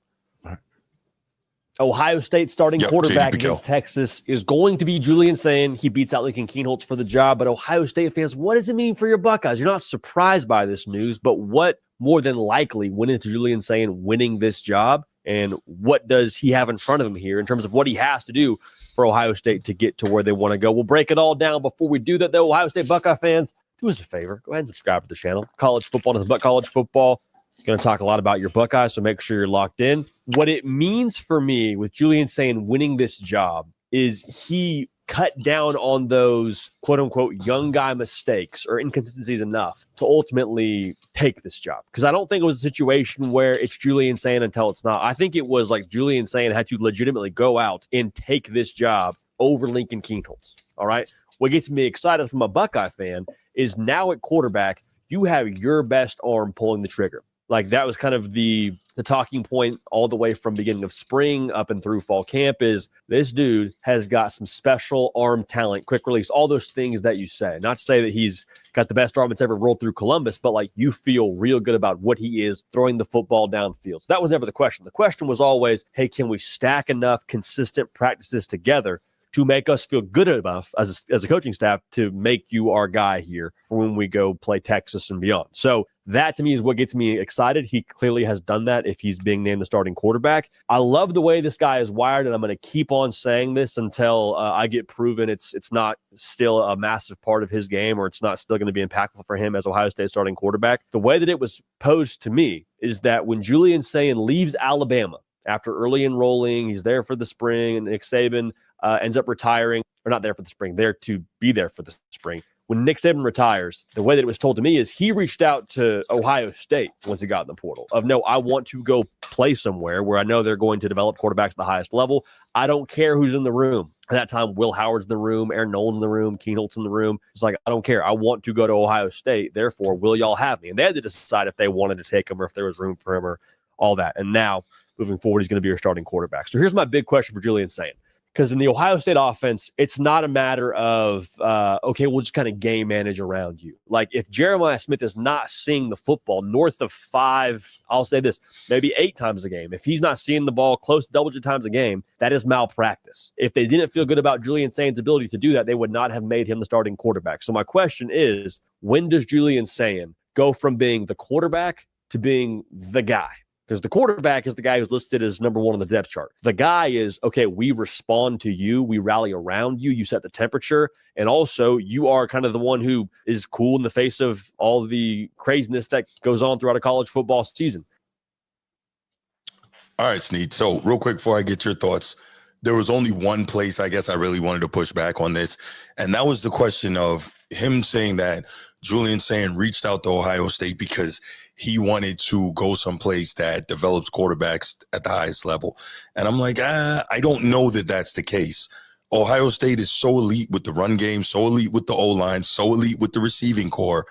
Ohio State starting quarterback against Texas is going to be Julian Sayin. He beats out Lincoln Keenholz for the job. But Ohio State fans, what does it mean for your Buckeyes? You're not surprised by this news, but what more than likely went into Julian Sayin winning this job? And what does he have in front of him here in terms of what he has to do for Ohio State to get to where they want to go? We'll break it all down. Before we do that, though, Ohio State Buckeye fans, do us a favor. Go ahead and subscribe to the channel. College football, nothing but college football. Going to talk a lot about your Buckeyes, so make sure you're locked in. What it means for me with Julian Sayin winning this job is he cut down on those quote-unquote young guy mistakes or inconsistencies enough to ultimately take this job. Because I don't think it was a situation where it's Julian Sayin until it's not. I think it was like Julian Sayin had to legitimately go out and take this job over Lincoln Keenholz. All right? What gets me excited from a Buckeye fan is now at quarterback, you have your best arm pulling the trigger. Like that was kind of the talking point all the way from beginning of spring up and through fall camp is this dude has got some special arm talent, quick release, all those things that you say. Not to say that he's got the best arm that's ever rolled through Columbus, but like you feel real good about what he is throwing the football downfield. So that was never the question. The question was always, hey, can we stack enough consistent practices together to make us feel good enough as a coaching staff to make you our guy here for when we go play Texas and beyond. So that to me is what gets me excited. He clearly has done that if he's being named the starting quarterback. I love the way this guy is wired, and I'm going to keep on saying this until I get proven it's not still a massive part of his game, or it's not still going to be impactful for him as Ohio State starting quarterback. The way that it was posed to me is that when Julian Sayin leaves Alabama after early enrolling, he's there for the spring, and Nick Saban ends up retiring, or not there for the spring, there to be there for the spring. When Nick Saban retires, the way that it was told to me is he reached out to Ohio State once he got in the portal of, no, I want to go play somewhere where I know they're going to develop quarterbacks at the highest level. I don't care who's in the room. At that time, Will Howard's in the room, Aaron Nolan's in the room, Keenholt's in the room. It's like, I don't care. I want to go to Ohio State. Therefore, will y'all have me? And they had to decide if they wanted to take him or if there was room for him or all that. And now, moving forward, he's going to be your starting quarterback. So here's my big question for Julian Sayin. Because in the Ohio State offense, it's not a matter of, okay, we'll just kind of game manage around you. Like if Jeremiah Smith is not seeing the football north of 5, I'll say this, maybe 8 times a game. If he's not seeing the ball close to double-digit times a game, that is malpractice. If they didn't feel good about Julian Sayin's ability to do that, they would not have made him the starting quarterback. So my question is, when does Julian Sayin go from being the quarterback to being the guy? Because the quarterback is the guy who's listed as number 1 on the depth chart. The guy is, okay, we respond to you. We rally around you. You set the temperature. And also, you are kind of the one who is cool in the face of all the craziness that goes on throughout a college football season. All right, Sneed. So real quick before I get your thoughts, there was only one place I guess I really wanted to push back on this. And that was the question of him saying that Julian Sayin reached out to Ohio State because he wanted to go someplace that develops quarterbacks at the highest level. And I'm like, I don't know that that's the case. Ohio State is so elite with the run game, so elite with the O-line, so elite with the receiving core.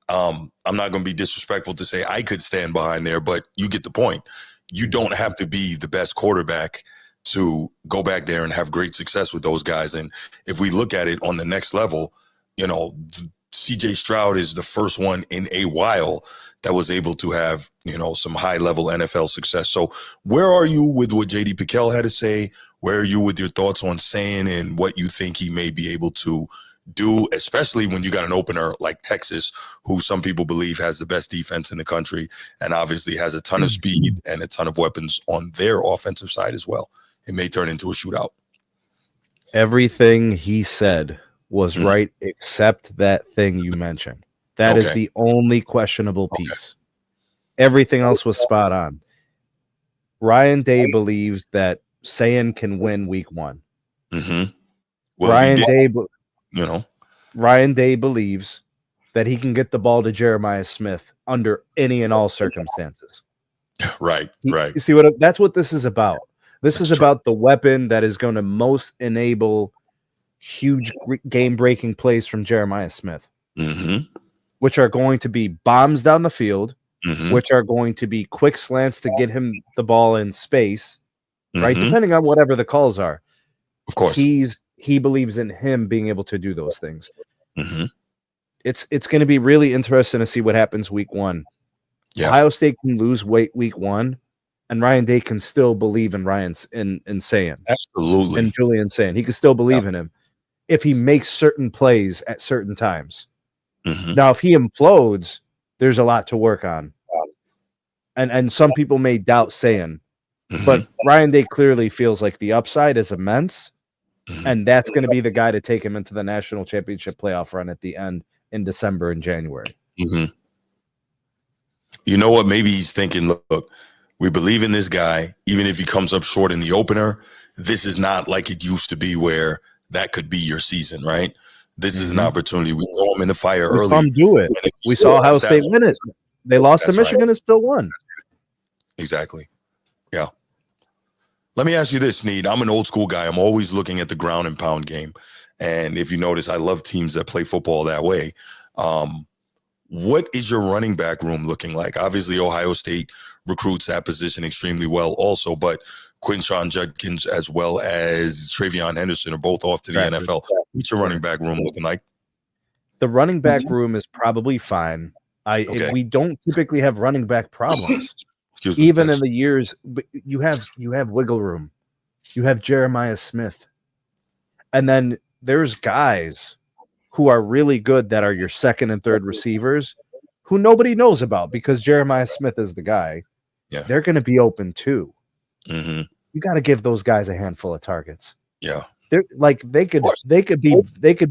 I'm not going to be disrespectful to say I could stand behind there, but you get the point. You don't have to be the best quarterback to go back there and have great success with those guys. And if we look at it on the next level, you know, CJ Stroud is the first one in a while that was able to have, you know, some high level NFL success. So where are you with what JD Piquel had to say? Where are you with your thoughts on Sayin and what you think he may be able to do, especially when you got an opener like Texas, who some people believe has the best defense in the country and obviously has a ton of speed and a ton of weapons on their offensive side as well. It may turn into a shootout. Everything he said was right, except that thing you mentioned. That is the only questionable piece. Everything else was spot on. Ryan Day believes that Sayin can win week 1. Well, Ryan Day believes that he can get the ball to Jeremiah Smith under any and all circumstances. Right. You see that's what this is about. This is about the weapon that is going to most enable huge game-breaking plays from Jeremiah Smith, which are going to be bombs down the field, which are going to be quick slants to get him the ball in space, right? Depending on whatever the calls are. Of course. He believes in him being able to do those things. It's going to be really interesting to see what happens week 1. Yeah. Ohio State can lose weight week 1, and Ryan Day can still believe in Sayin. Absolutely. And Julian Sayin. He can still believe in him if he makes certain plays at certain times. Now, if he implodes, there's a lot to work on. And some people may doubt Sayin. But Ryan Day clearly feels like the upside is immense. And that's going to be the guy to take him into the national championship playoff run at the end in December and January. You know what? Maybe he's thinking, look, we believe in this guy. Even if he comes up short in the opener, this is not like it used to be where that could be your season, right? This is an opportunity. We throw him in the fire early. Come do it. We saw Ohio State win it. They lost to Michigan and still won. Exactly. Yeah. Let me ask you this, Sneed. I'm an old school guy. I'm always looking at the ground and pound game. And if you notice, I love teams that play football that way. What is your running back room looking like? Obviously, Ohio State recruits that position extremely well also, but Quinshon Judkins as well as Travion Henderson are both off to the NFL. What's your running back room looking like? The running back room is probably fine. We don't typically have running back problems. Even in the years, but you have wiggle room. You have Jeremiah Smith. And then there's guys who are really good that are your second and third receivers who nobody knows about because Jeremiah Smith is the guy. Yeah. They're going to be open too. Mm-hmm. You got to give those guys a handful of targets. Yeah. They're like they could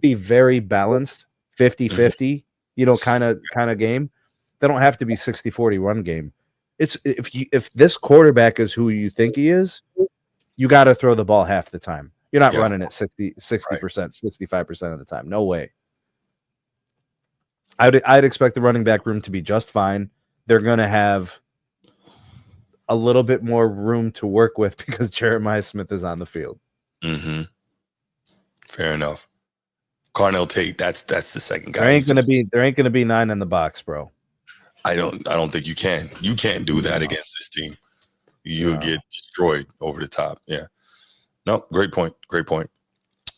be very balanced, 50-50, kind of game. They don't have to be 60-40 run game. It's if this quarterback is who you think he is, you got to throw the ball half the time. You're not running it 60%, 65% of the time. No way. I'd expect the running back room to be just fine. They're going to have a little bit more room to work with because Jeremiah Smith is on the field. Mm-hmm. Fair enough. Carnell Tate, that's the second guy. There ain't gonna be 9 in the box, bro. I don't think you can. You can't do that against this team. You'll get destroyed over the top. Yeah. No, great point. Great point.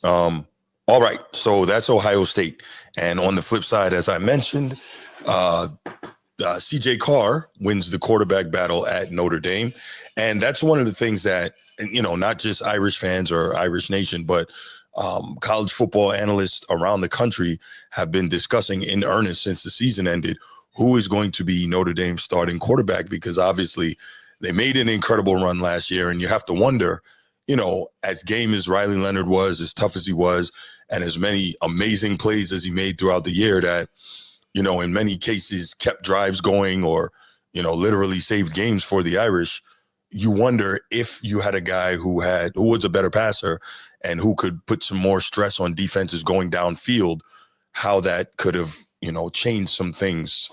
All right. So that's Ohio State. And on the flip side, as I mentioned, CJ Carr wins the quarterback battle at Notre Dame. And that's one of the things that, not just Irish fans or Irish Nation, but college football analysts around the country have been discussing in earnest since the season ended, who is going to be Notre Dame's starting quarterback, because obviously they made an incredible run last year. And you have to wonder, as game as Riley Leonard was, as tough as he was, and as many amazing plays as he made throughout the year that, in many cases kept drives going or, literally saved games for the Irish, you wonder if you had a guy who was a better passer and who could put some more stress on defenses going downfield, how that could have, changed some things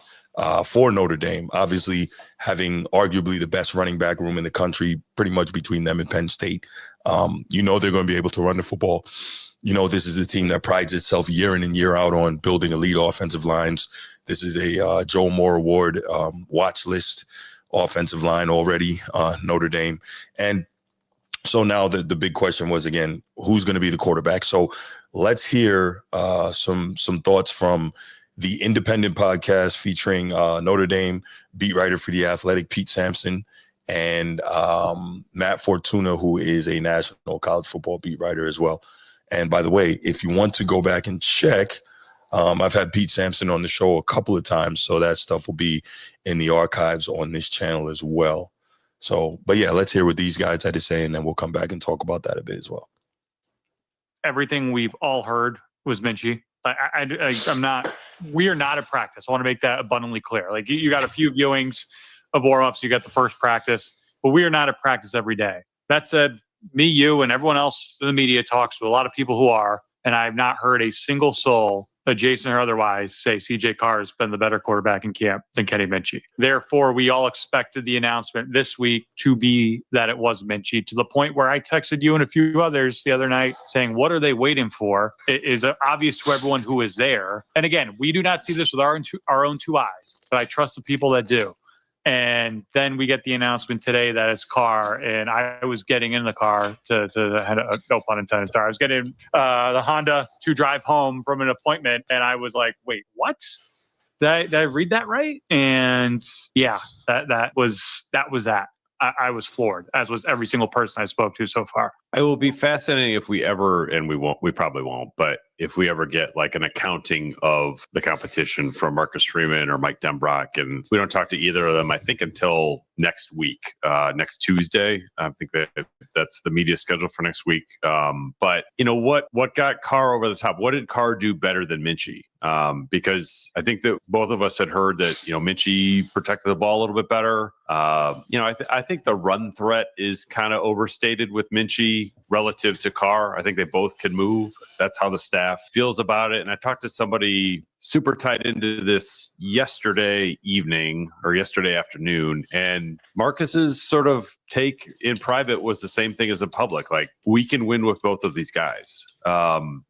for Notre Dame. Obviously, having arguably the best running back room in the country, pretty much between them and Penn State, they're going to be able to run the football. This is a team that prides itself year in and year out on building elite offensive lines. This is a Joe Moore Award watch list offensive line already, Notre Dame. And so now the big question was, again, who's going to be the quarterback? So let's hear some thoughts from the Independent podcast featuring Notre Dame beat writer for The Athletic, Pete Sampson, and Matt Fortuna, who is a national college football beat writer as well. And by the way, if you want to go back and check, I've had Pete Sampson on the show a couple of times, so that stuff will be in the archives on this channel as well. So, but yeah, let's hear what these guys had to say, and then we'll come back and talk about that a bit as well. Everything we've all heard was Minchie. We are not at practice. I want to make that abundantly clear. Like you got a few viewings of warm-ups, you got the first practice, but we are not at practice every day. That said, me, you, and everyone else in the media talks to a lot of people who are, and I have not heard a single soul, adjacent or otherwise, say CJ Carr has been the better quarterback in camp than Kenny Minchie. Therefore, we all expected the announcement this week to be that it was Minchie, to the point where I texted you and a few others the other night saying, what are they waiting for? It is obvious to everyone who is there. And again, we do not see this with our own two eyes, but I trust the people that do. And then we get the announcement today that it's Carr, and I was getting in the car to no pun intended. Sorry, I was getting the Honda to drive home from an appointment, and I was like, "Wait, what? Did I read that right?" And yeah, that was that. I was floored, as was every single person I spoke to so far. It will be fascinating if we ever, and we probably won't, but if we ever get like an accounting of the competition from Marcus Freeman or Mike Denbrock, and we don't talk to either of them, I think, until next week, next Tuesday. I think that's the media schedule for next week. But what got Carr over the top? What did Carr do better than Minchie? Because I think that both of us had heard that, Minchie protected the ball a little bit better. I think the run threat is kind of overstated with Minchie relative to Carr. I think they both can move. That's how the staff feels about it. And I talked to somebody super tied into this yesterday evening or yesterday afternoon, and Marcus's sort of take in private was the same thing as in public. Like, we can win with both of these guys.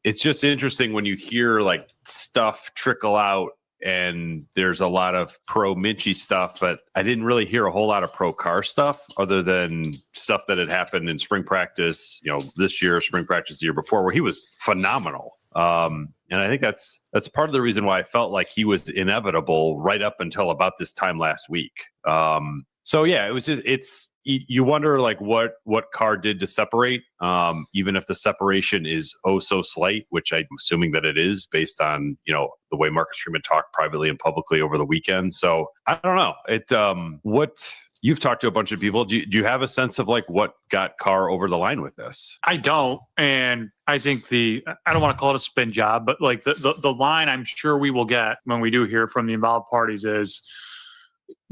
It's just interesting when you hear like stuff trickle out, and there's a lot of pro Minchie stuff, but I didn't really hear a whole lot of pro Carr stuff other than stuff that had happened in spring practice, this year, spring practice the year before, where he was phenomenal. And I think that's part of the reason why I felt like he was inevitable right up until about this time last week. So yeah, it's you wonder like what Carr did to separate, even if the separation is oh so slight, which I'm assuming that it is based on, you know, the way Marcus Freeman talked privately and publicly over the weekend. So I don't know. What you've talked to a bunch of people. Do you have a sense of like what got Carr over the line with this? I don't. And I think I don't want to call it a spin job, but like the line I'm sure we will get when we do hear from the involved parties is,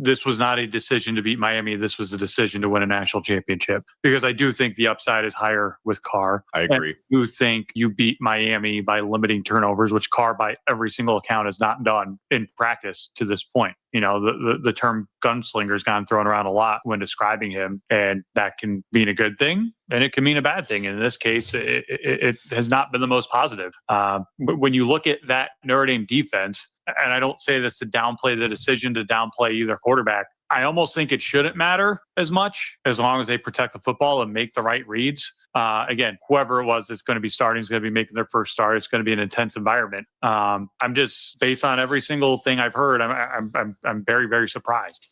this was not a decision to beat Miami. This was a decision to win a national championship, because I do think the upside is higher with Carr. I agree. I do think you beat Miami by limiting turnovers, which Carr by every single account has not done in practice to this point. You know, the term gunslinger has gotten thrown around a lot when describing him, and that can mean a good thing and it can mean a bad thing. In this case, it has not been the most positive. But when you look at that Notre Dame defense, and I don't say this to downplay the decision to downplay either quarterback, I almost think it shouldn't matter as much as long as they protect the football and make the right reads. Again, whoever it was that's going to be starting is going to be making their first start. It's going to be an intense environment. I'm just, based on every single thing I've heard, I'm very, very surprised.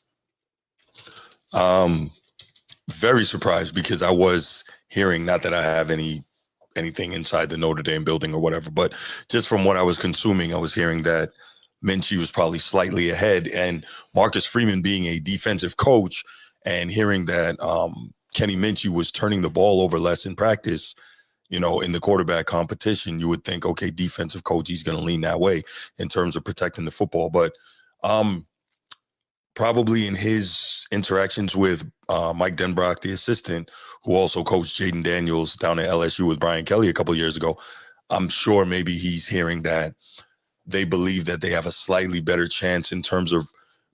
Very surprised, because I was hearing, not that I have anything inside the Notre Dame building or whatever, but just from what I was consuming, I was hearing that Minchie was probably slightly ahead, and Marcus Freeman being a defensive coach and hearing that Kenny Minchie was turning the ball over less in practice, you know, in the quarterback competition, you would think, okay, defensive coach, he's going to lean that way in terms of protecting the football. But probably in his interactions with Mike Denbrock, the assistant, who also coached Jaden Daniels down at LSU with Brian Kelly a couple of years ago, I'm sure maybe he's hearing that they believe that they have a slightly better chance in terms of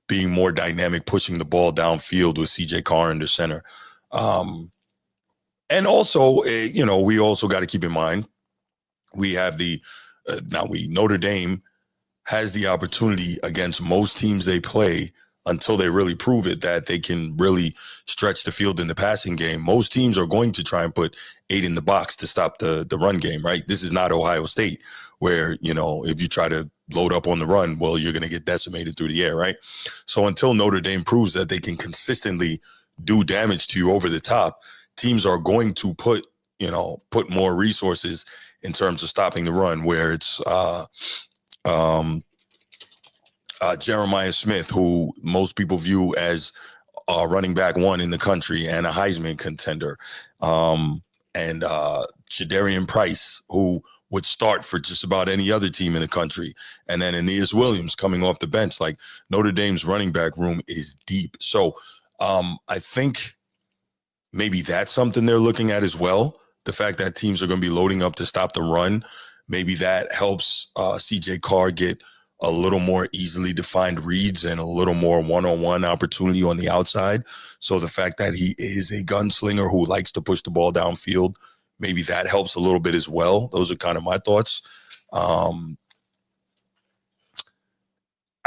being more dynamic, pushing the ball downfield with CJ Carr under center. And also, you know, we also got to keep in mind, we have Notre Dame has the opportunity against most teams they play, until they really prove it, that they can really stretch the field in the passing game. Most teams are going to try and put 8 in the box to stop the run game, right? This is not Ohio State, where, you know, if you try to load up on the run, well, you're going to get decimated through the air, right? So until Notre Dame proves that they can consistently do damage to you over the top, teams are going to put more resources in terms of stopping the run, where it's Jeremiah Smith, who most people view as running back 1 in the country and a Heisman contender, and Shadarian Price, who would start for just about any other team in the country, and then Aeneas Williams coming off the bench. Like, Notre Dame's running back room is deep. So I think maybe that's something they're looking at as well. The fact that teams are going to be loading up to stop the run, maybe that helps CJ Carr get a little more easily defined reads and a little more one-on-one opportunity on the outside. So the fact that he is a gunslinger who likes to push the ball downfield, maybe that helps a little bit as well. Those are kind of my thoughts. I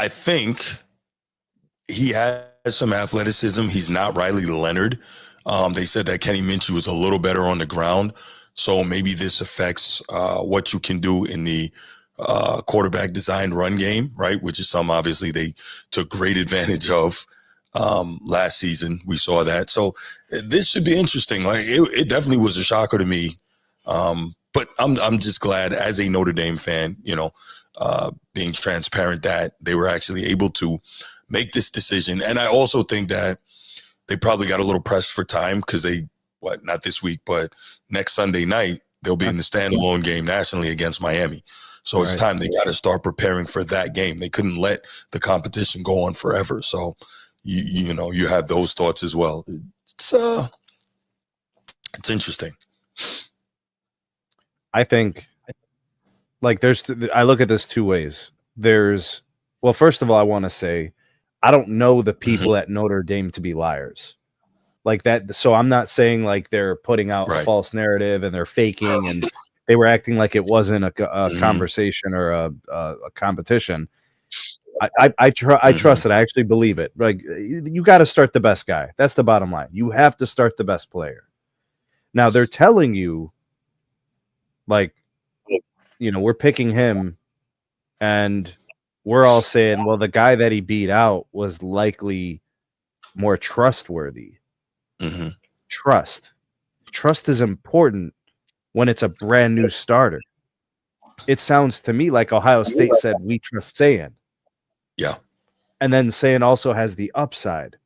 think he has some athleticism. He's not Riley Leonard. They said that Kenny Minchie was a little better on the ground. So maybe this affects what you can do in the quarterback designed run game, right? Which is something obviously they took great advantage of last season. We saw that. So this should be interesting. Like, it definitely was a shocker to me. But I'm just glad, as a Notre Dame fan, you know, being transparent, that they were actually able to make this decision. And I also think that they probably got a little pressed for time, because not this week, but next Sunday night, they'll be in the standalone game nationally against Miami. So it's time they got to start preparing for that game. They couldn't let the competition go on forever. So, you know, you have those thoughts as well. It's interesting. I think, like, I look at this 2 ways. Well, first of all, I want to say, I don't know the people at Notre Dame to be liars like that. So I'm not saying like they're putting out a false narrative and they're faking and they were acting like it wasn't a conversation or a competition. I trust it. I actually believe it. Like, you got to start the best guy. That's the bottom line. You have to start the best player. Now they're telling you, like, you know, we're picking him, and we're all saying, well, the guy that he beat out was likely more trustworthy. Mm-hmm. Trust is important when it's a brand new starter. It sounds to me like Ohio State said, we trust Sayan. Yeah. And then Sayan also has the upside.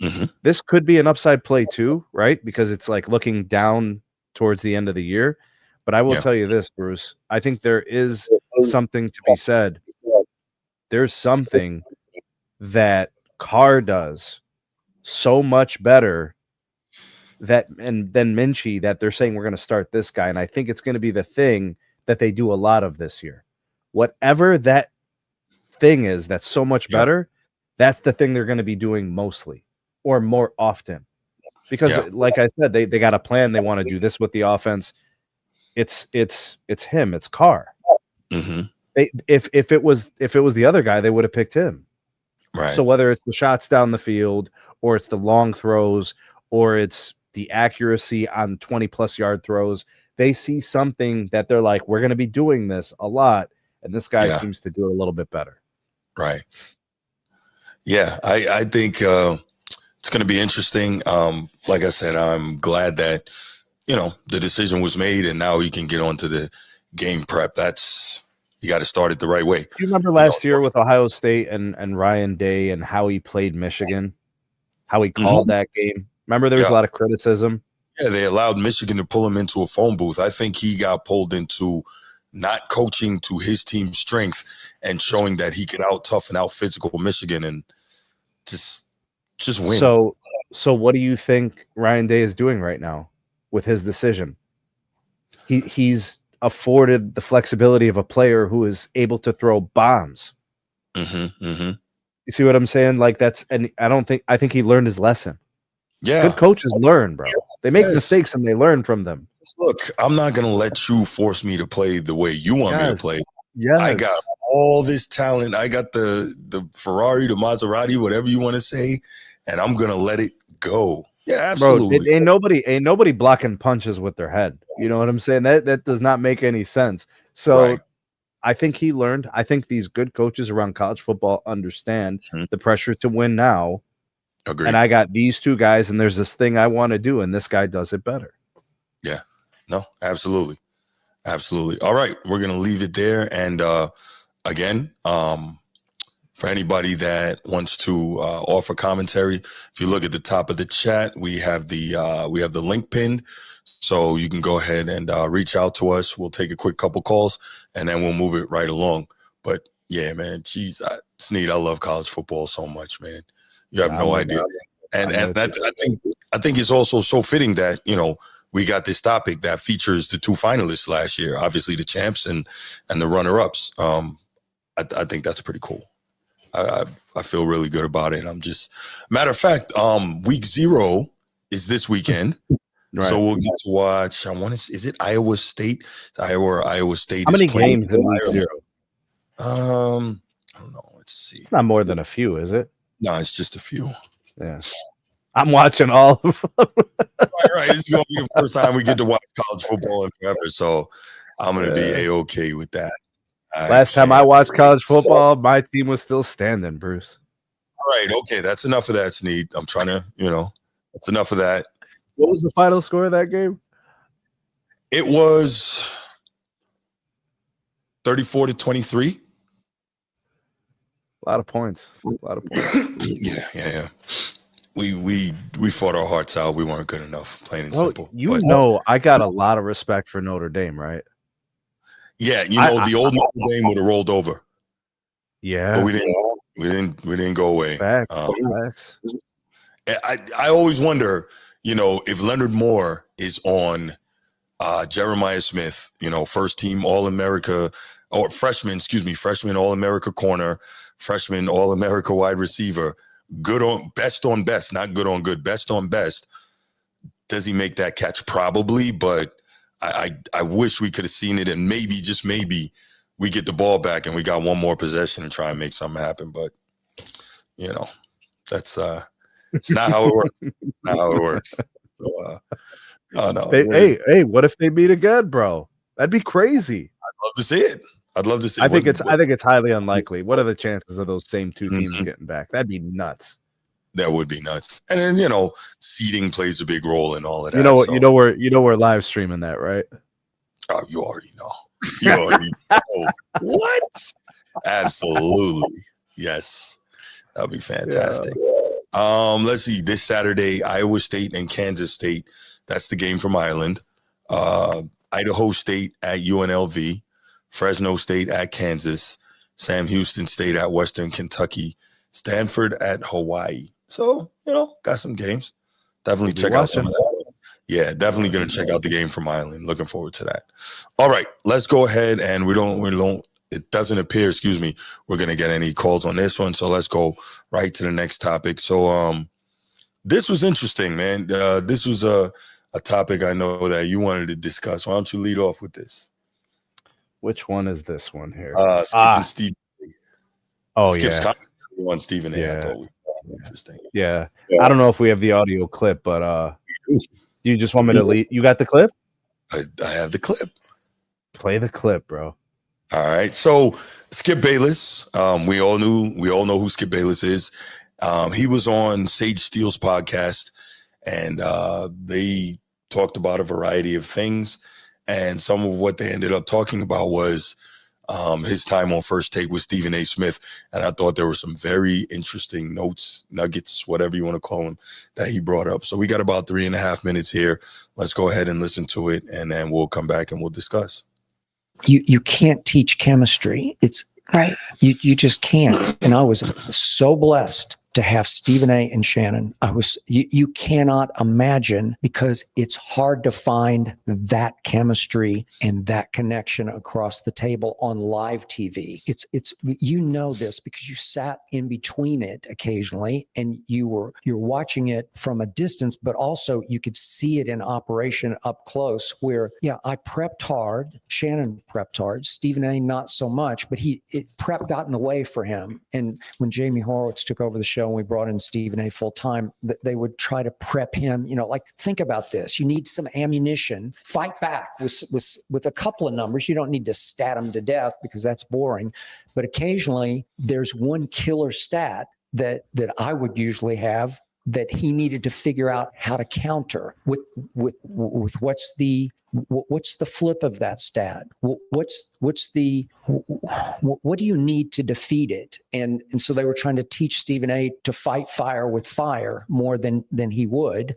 Mm-hmm. This could be an upside play too, right? Because it's like looking down towards the end of the year. But I will tell you this, Bruce. I think there is something to be said. There's something that Carr does so much better than Minchie that they're saying we're going to start this guy. And I think it's going to be the thing that they do a lot of this year. Whatever that thing is that's so much better, that's the thing they're going to be doing mostly or more often. Because like I said, they got a plan. They want to do this with the offense. It's him. It's Carr. Mm-hmm. If it was the other guy, they would have picked him. Right. So whether it's the shots down the field or it's the long throws or it's the accuracy on 20+ yard throws, they see something that they're like, we're going to be doing this a lot. And this guy seems to do it a little bit better. Right. Yeah. I think it's going to be interesting. Like I said, I'm glad that, the decision was made and now you can get on to the game prep. You got to start it the right way. Do you remember last year with Ohio State and Ryan Day and how he played Michigan, how he called that game? Remember there was a lot of criticism? Yeah, they allowed Michigan to pull him into a phone booth. I think he got pulled into not coaching to his team's strength and showing that he could out-tough and out-physical Michigan and just win. So what do you think Ryan Day is doing right now with his decision? He's afforded the flexibility of a player who is able to throw bombs. Mm-hmm, mm-hmm. You see what I'm saying? Like I think he learned his lesson. Yeah. Good coaches learn, bro. They make mistakes and they learn from them. Look, I'm not going to let you force me to play the way you want me to play. Yes. I got all this talent. I got the Ferrari, the Maserati, whatever you want to say, and I'm going to let it go. Yeah, absolutely. Bro, ain't nobody blocking punches with their head. You know what I'm saying? That does not make any sense. So I think he learned. I think these good coaches around college football understand the pressure to win now. Agreed. And I got these two guys, and there's this thing I want to do, and this guy does it better. Yeah. No, absolutely. Absolutely. All right. We're going to leave it there. And again, for anybody that wants to offer commentary, if you look at the top of the chat, we have the link pinned. So you can go ahead and reach out to us. We'll take a quick couple calls and then we'll move it right along. But yeah, man, geez, Sneed, I love college football so much, man. You have no idea. And I think it's also so fitting that, we got this topic that features the two finalists last year, obviously the champs and the runner-ups. I think that's pretty cool. I feel really good about it. Matter of fact, week 0 is this weekend. Right. So we'll get to watch. Is it Iowa State? It's Iowa State. How many games in week 0? I don't know. Let's see. It's not more than a few, is it? No, it's just a few. Yeah. I'm watching all of them. Right. It's going to be the first time we get to watch college football in forever. So I'm going to be A-okay with that. Last time I watched college football, my team was still standing, Bruce. All right. Okay. That's enough of that, Sneed. I'm trying to, that's enough of that. What was the final score of that game? It was 34-23. A lot of points. Yeah. We fought our hearts out. We weren't good enough, plain and simple. I got a lot of respect for Notre Dame, right? Yeah, the old Notre Dame would have rolled over. Yeah, but we didn't go away. Facts. I always wonder, if Leonard Moore is on Jeremiah Smith, first team All-America or freshman All-America corner, freshman All-America wide receiver, best on best, not good on good, best on best. Does he make that catch? Probably, but I wish we could have seen it, and maybe, just maybe, we get the ball back and we got one more possession and try and make something happen. But that's it's not how it works. Not how it works. So, oh no. Hey, what if they meet again, bro? That'd be crazy. I'd love to see it. I think it's highly unlikely. What are the chances of those same two teams getting back? That'd be nuts. That would be nuts. And then, seating plays a big role in all of that. We're live streaming that, right? Oh, you already know. You already know. What? Absolutely. Yes. That'll be fantastic. Yeah. Let's see. This Saturday, Iowa State and Kansas State. That's the game from Ireland. Idaho State at UNLV. Fresno State at Kansas. Sam Houston State at Western Kentucky. Stanford at Hawaii. So, got some games. Definitely check out some of that. Yeah, definitely going to check out the game from Ireland. Looking forward to that. All right, let's go ahead, and it doesn't appear, we're going to get any calls on this one. So let's go right to the next topic. So this was interesting, man. This was a topic I know that you wanted to discuss. Why don't you lead off with this? Which one is this one here? Skip and Steve. Oh, Skip's yeah. On Stephen A. Yeah. I thought was interesting. Yeah. I don't know if we have the audio clip, but do you just want me to lead? You got the clip? I have the clip. Play the clip, bro. All right. So Skip Bayless, we all know who Skip Bayless is. He was on Sage Steele's podcast, and they talked about a variety of things. And some of what they ended up talking about was his time on First Take with Stephen A. Smith. And I thought there were some very interesting nuggets, whatever you want to call them, that he brought up. So we got about 3.5 minutes here. Let's go ahead and listen to it, and then we'll come back and we'll discuss. You can't teach chemistry. It's right. You just can't. And I was so blessed to have Stephen A. and Shannon. You cannot imagine, because it's hard to find that chemistry and that connection across the table on live TV. It's this because you sat in between it occasionally, and you're watching it from a distance, but also you could see it in operation up close. Where I prepped hard, Shannon prepped hard, Stephen A. not so much, but prep got in the way for him. And when Jamie Horowitz took over the show and we brought in Stephen A. full time, they would try to prep him, think about this. You need some ammunition, fight back with a couple of numbers. You don't need to stat them to death because that's boring. But occasionally there's one killer stat that I would usually have that he needed to figure out how to counter with what's the flip of that stat? What do you need to defeat it? And so they were trying to teach Stephen A. to fight fire with fire more than he would.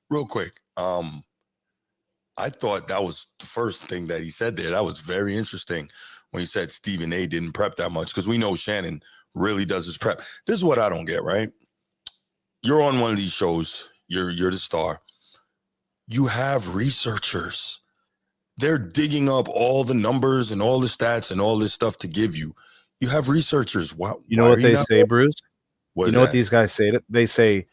Real quick, I thought that was the first thing that he said there. That was very interesting when he said Stephen A. didn't prep that much, because we know Shannon really does his prep. This is what I don't get, right? You're on one of these shows. You're the star. You have researchers. They're digging up all the numbers and all the stats and all this stuff to give you. You have researchers. Why what they say, Bruce? What these guys say? They say,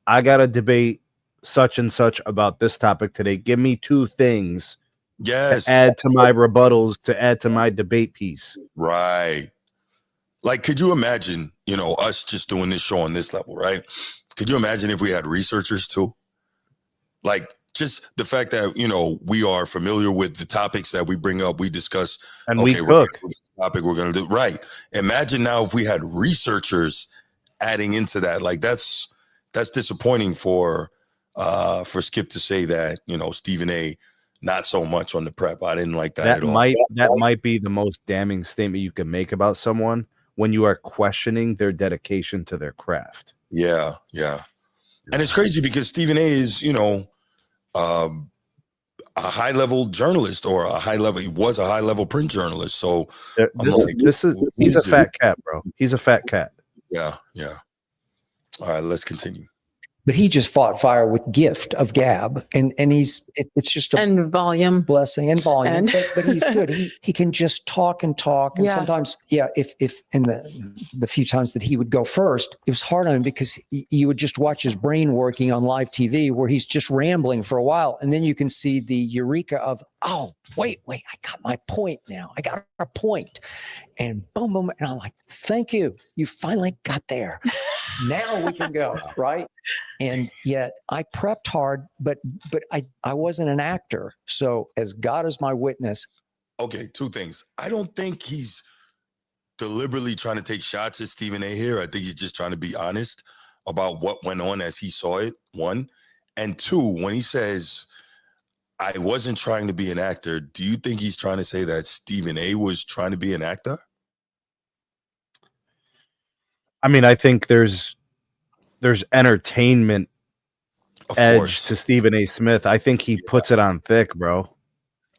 I got to debate such and such about this topic today. Give me 2 things to add to my rebuttals, to add to my debate piece. Right. Like, could you imagine, us just doing this show on this level, right? Could you imagine if we had researchers too? Like, just the fact that, we are familiar with the topics that we bring up, we discuss, and we cook. Topic we're going to do. Right. Imagine now if we had researchers adding into that. Like, that's disappointing for Skip to say that, Stephen A. not so much on the prep. I didn't like that at all. That might be the most damning statement you can make about someone, when you are questioning their dedication to their craft. Yeah. And it's crazy because Stephen A. is, a high-level journalist, or he was a high-level print journalist. So he's a fat cat, bro. He's a fat cat. Yeah. All right, let's continue. But he just fought fire with gift of gab, and it's just and volume, blessing and volume. But he's good. He can just talk and talk. And sometimes, if in the few times that he would go first, it was hard on him because you would just watch his brain working on live TV, where he's just rambling for a while, and then you can see the eureka of, oh, wait, I got my point now. I got a point, and boom, boom, and I'm like, thank you. You finally got there. Now we can go, right? And yet I prepped hard, but I wasn't an actor. So as God is my witness. Okay, 2 things. I don't think he's deliberately trying to take shots at Stephen A. here. I think he's just trying to be honest. about what went on as he saw it, one. And two, when he says, I wasn't trying to be an actor, do you think he's trying to say that Stephen A was trying to be an actor? I mean, I think there's entertainment edge to Stephen A. Smith. I think he puts it on thick, bro.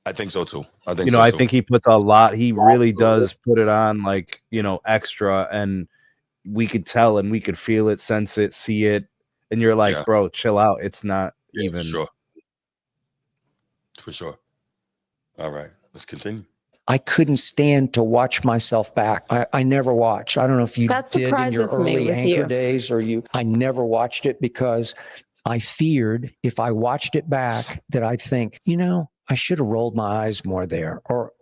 I think so too. I think I think he puts a lot. He really does put it on like, extra, and we could tell and we could feel it, sense it, see it. And you're like, bro, chill out. It's not even. For sure. All right, let's continue. I couldn't stand to watch myself back. I never watched. I don't know if you That did in your surprises me early with anchor you. days or you. I never watched it because I feared if I watched it back that I'd think, I should have rolled my eyes more there, or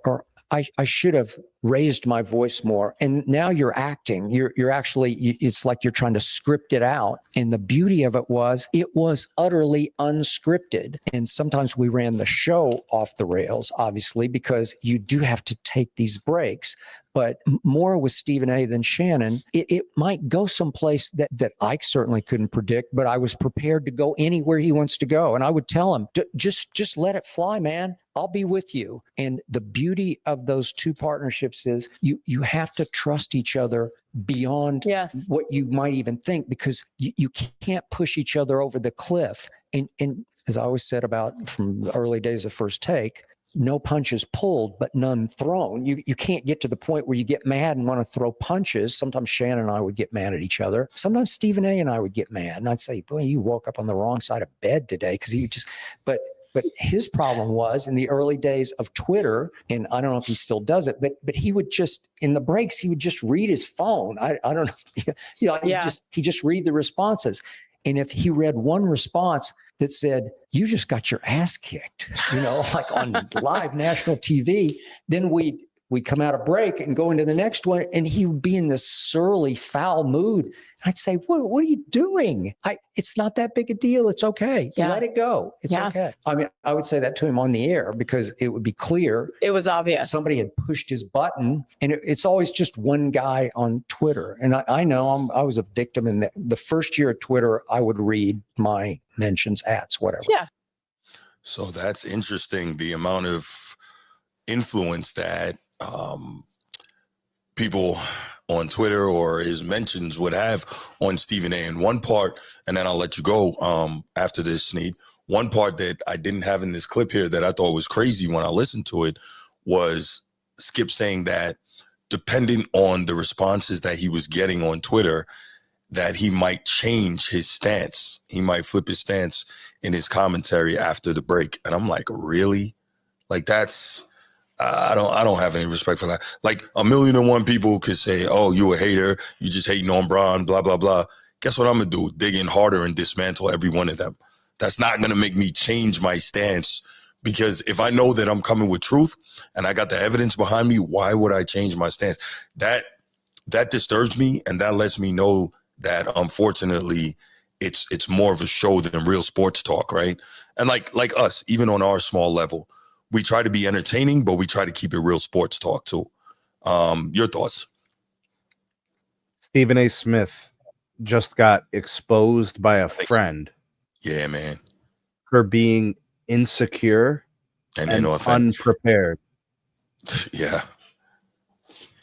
I should have raised my voice more. And now you're acting. You're actually, it's like you're trying to script it out. And the beauty of it was utterly unscripted. And sometimes we ran the show off the rails, obviously, because you do have to take these breaks. But more with Stephen A. than Shannon, it might go someplace that I certainly couldn't predict, but I was prepared to go anywhere he wants to go. And I would tell him, just let it fly, man. I'll be with you. And the beauty of those two partnerships is you have to trust each other beyond what you might even think, because you can't push each other over the cliff. And as I always said about from the early days of First Take, no punches pulled, but none thrown. You can't get to the point where you get mad and want to throw punches. Sometimes Shannon and I would get mad at each other. Sometimes Stephen A. and I would get mad. And I'd say, boy, you woke up on the wrong side of bed today. Because but his problem was in the early days of Twitter, and I don't know if he still does it, but he would just, in the breaks, he would just read his phone. I don't know. He just read the responses. And if he read one response that said, you just got your ass kicked, like on live national TV, then we'd come out of break and go into the next one, and he would be in this surly, foul mood. I'd say, what are you doing? It's not that big a deal. It's okay. Let it go. It's okay. I mean, I would say that to him on the air because it would be clear. It was obvious. Somebody had pushed his button, and it's always just one guy on Twitter. And I know I was a victim in the first year of Twitter. I would read my mentions, ats, whatever. Yeah. So that's interesting. The amount of influence that people on Twitter or his mentions would have on Stephen A. And one part, and then I'll let you go after this, Sneed. One part that I didn't have in this clip here that I thought was crazy when I listened to it was Skip saying that depending on the responses that he was getting on Twitter, that he might change his stance. He might flip his stance in his commentary after the break. And I'm like, really? Like that's... I don't have any respect for that. Like 1,000,001 people could say, oh, you a hater. You just hating on Bron, blah, blah, blah. Guess what I'm going to do? Dig in harder and dismantle every one of them. That's not going to make me change my stance, because if I know that I'm coming with truth and I got the evidence behind me, why would I change my stance? That disturbs me, and that lets me know that unfortunately it's more of a show than real sports talk, right? And like us, even on our small level, we try to be entertaining, but we try to keep it real sports talk too. Your thoughts? Stephen A. Smith just got exposed by a friend. Yeah, man. For being insecure and unprepared. Yeah.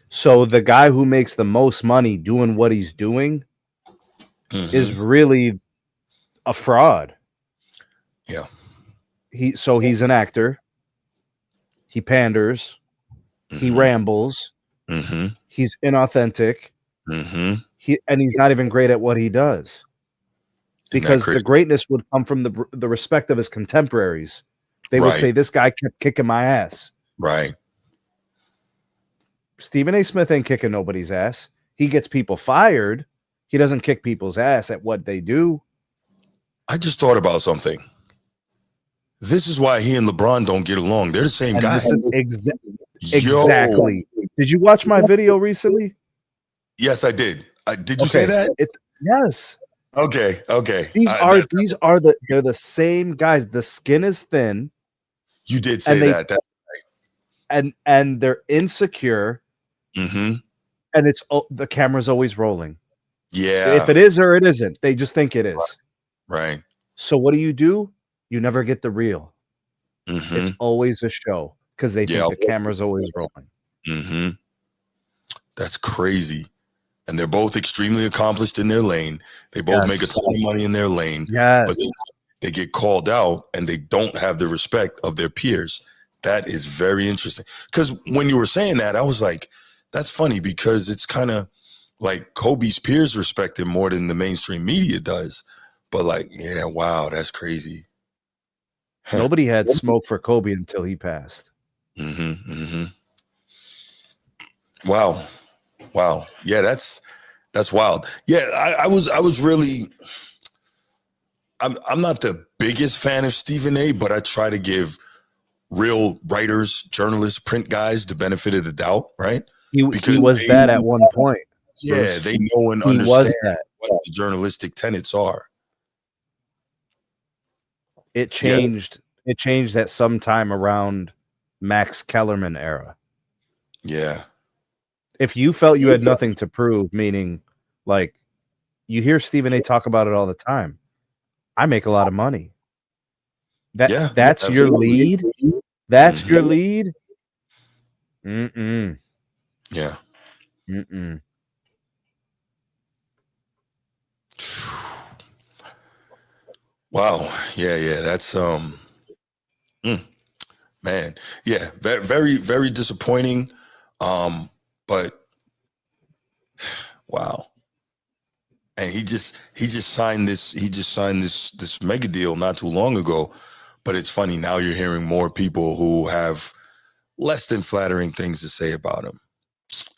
So the guy who makes the most money doing what he's doing is really a fraud. Yeah. He's an actor. He panders. He rambles. He's inauthentic. He's not even great at what he does. Because the greatness would come from the respect of his contemporaries. They would say, this guy kept kicking my ass. Right. Stephen A. Smith ain't kicking nobody's ass. He gets people fired. He doesn't kick people's ass at what they do. I just thought about something. This is why he and LeBron don't get along. They're the same guy. Exactly. Did you watch my video recently? Yes, I did. Did you say that? Yes. Okay. They're the same guys. The skin is thin. You did say that. That's right. And they're insecure. And the camera's always rolling. Yeah. If it is or it isn't, they just think it is. Right. So what do? You never get the real. Mm-hmm. It's always a show because they think the camera's always rolling. Mm-hmm. That's crazy. And they're both extremely accomplished in their lane. They both make a ton of money in their lane. Yeah. But they get called out and they don't have the respect of their peers. That is very interesting. Because when you were saying that, I was like, that's funny because it's kind of like Kobe's peers respect him more than the mainstream media does. But like, yeah, wow, that's crazy. Nobody had smoke for Kobe until he passed. Mm-hmm, mm-hmm. Wow. Yeah, that's wild. Yeah, I was really. I'm not the biggest fan of Stephen A, but I try to give real writers, journalists, print guys the benefit of the doubt, right? He was that at one point. Yeah, they know and understand what the journalistic tenets are. It changed. It changed at some time around Max Kellerman era. Yeah. If you felt you had nothing to prove, meaning like you hear Stephen A talk about it all the time. I make a lot of money. That's your lead. That's your lead. Mm-mm. Yeah. Mm-mm. Wow. Yeah. That's man. Yeah. Very, very, very disappointing. But wow. And he just signed this mega deal not too long ago. But it's funny, now you're hearing more people who have less than flattering things to say about him.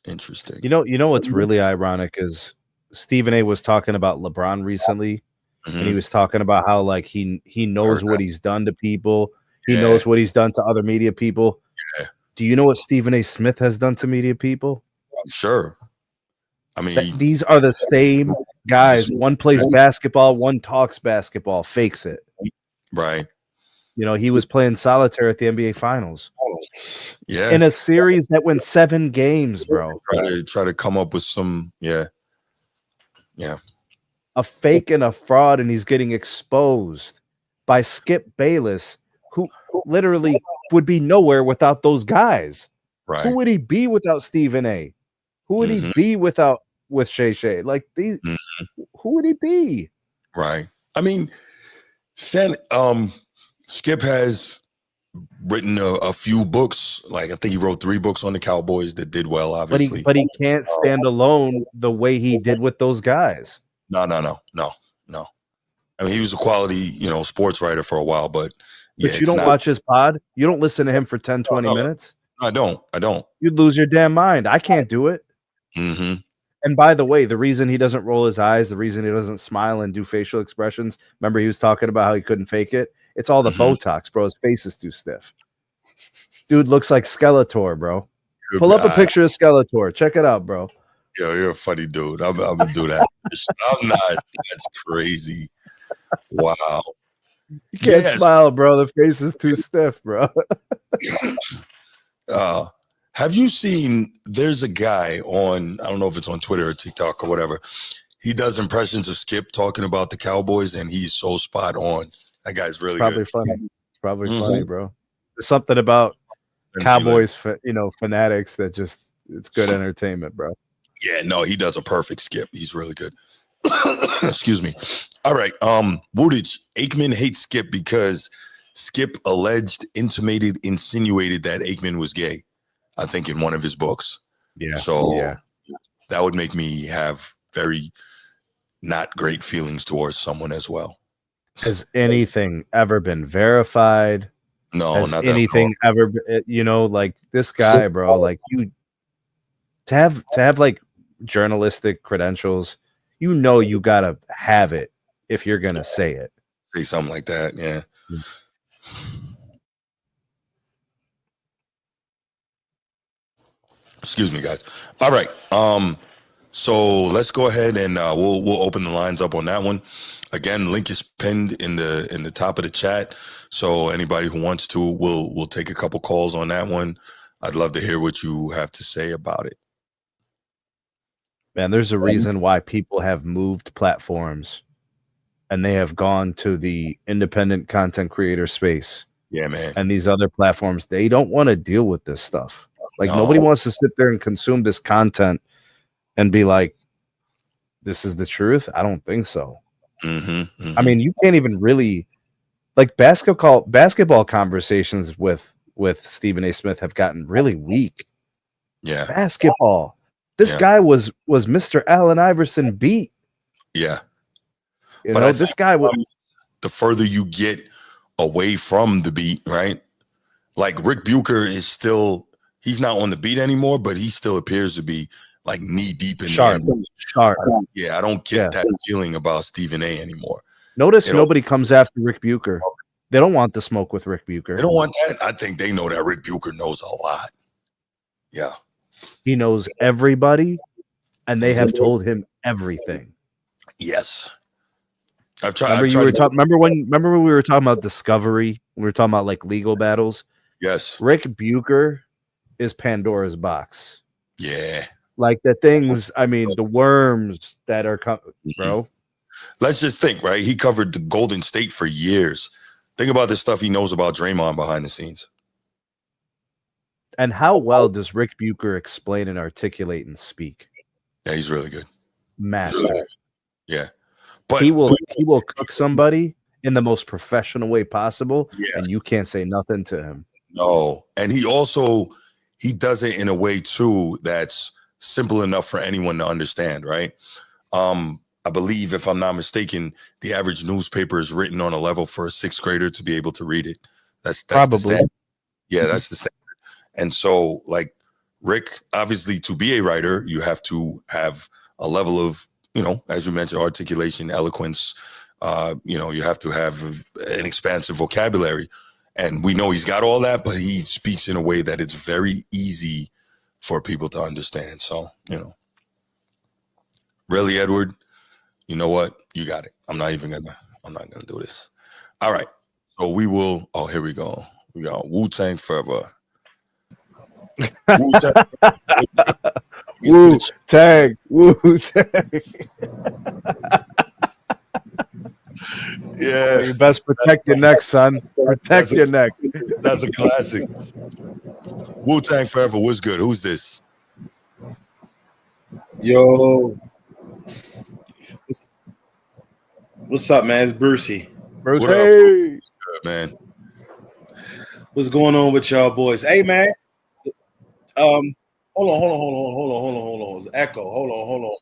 Interesting. You know what's really ironic is Stephen A was talking about LeBron recently, and he was talking about how like he knows what he's done to people. He knows what he's done to other media people. Yeah. Do you know what Stephen A. Smith has done to media people? I'm sure. I mean, these are the same guys. One plays basketball, one talks basketball, fakes it. Right. You know, he was playing solitaire at the NBA Finals. Yeah. In a series that went 7 games, bro. Try to come up with some, yeah. A fake and a fraud, and he's getting exposed by Skip Bayless, who literally would be nowhere without those guys. Right. Who would he be without Stephen A? Who would he be with Shay Shay? Like these, who would he be? Right. I mean, Skip has written a few books. Like I think he wrote 3 books on the Cowboys that did well, obviously. But he can't stand alone the way he did with those guys. No. I mean, he was a quality, sports writer for a while, but yeah. But you don't watch his pod? You don't listen to him for 10, 20 minutes? I don't. You'd lose your damn mind. I can't do it. Mm-hmm. And by the way, the reason he doesn't roll his eyes, the reason he doesn't smile and do facial expressions, remember he was talking about how he couldn't fake it? It's all the Botox, bro. His face is too stiff. Dude looks like Skeletor, bro. Pull up a picture of Skeletor. Check it out, bro. Yo, you're a funny dude. I'm going to do that. I'm not. That's crazy. Wow. You can't smile, bro. The face is too stiff, bro. Have you seen, there's a guy on, I don't know if it's on Twitter or TikTok or whatever. He does impressions of Skip talking about the Cowboys, and he's so spot on. That guy's really probably good. Funny. It's probably funny, bro. There's something about Cowboys, fanatics that just, it's good entertainment, bro. Yeah, no, he does a perfect Skip. He's really good. Excuse me. All right. Woodage, Aikman hates Skip because Skip insinuated that Aikman was gay, I think, in one of his books. Yeah. So that would make me have very not great feelings towards someone as well. Has anything ever been verified? No, Has not anything ever, like this guy, bro, like you to have like journalistic credentials, you gotta have it if you're gonna say it. Say something like that, yeah. Excuse me, guys. All right. So let's go ahead and we'll open the lines up on that one. Again, link is pinned in the top of the chat. So anybody who wants to, we'll take a couple calls on that one. I'd love to hear what you have to say about it. Man, there's a reason why people have moved platforms and they have gone to the independent content creator space. Yeah, man. And these other platforms, they don't want to deal with this stuff. Like No. nobody wants to sit there and consume this content and be like, this is the truth. I don't think so. I mean, you can't even really like basketball conversations with Stephen A. Smith have gotten really weak. Yeah. Basketball. This guy was Mr. Allen Iverson beat. Yeah. You know, this guy was the further you get away from the beat, right? Like Rick Bucher is still, he's not on the beat anymore, but he still appears to be like knee deep in sharp. I don't get that feeling about Stephen A anymore. Notice nobody comes after Rick Bucher. They don't want the smoke with Rick Bucher. They don't want that. I think they know that Rick Bucher knows a lot. Yeah. He knows everybody, and they have told him everything. Yes. I've tried. Remember when we were talking about Discovery? We were talking about like legal battles. Yes. Rick Bucher is Pandora's box. Yeah. Like the things, I mean, the worms that are coming, bro. Let's just think, right? He covered the Golden State for years. Think about the stuff he knows about Draymond behind the scenes. And how well does Rick Bucher explain and articulate and speak? Yeah, he's really good. Master. Yeah. But he will cook somebody in the most professional way possible, and you can't say nothing to him. No. And he does it in a way too that's simple enough for anyone to understand, right? I believe, if I'm not mistaken, the average newspaper is written on a level for a sixth grader to be able to read it. That's probably the standard. Yeah, that's the standard. And so, like Rick, obviously, to be a writer, you have to have a level of, you know, as you mentioned, articulation, eloquence. You know, you have to have an expansive vocabulary. And we know he's got all that, but he speaks in a way that it's very easy for people to understand. So, you know, really, Edward, you know what? You got it. I'm not gonna do this. All right. So we will. Oh, here we go. We got Wu-Tang Forever. Wu-Tang. Yeah. You best protect your neck, son. Protect your neck. That's a classic. Wu-Tang Forever. What's good? Who's this? Yo. What's up, man? It's Brucey. Brucey. What up? Good, man. What's going on with y'all boys? Hey, man. Hold on. It's echo. Hold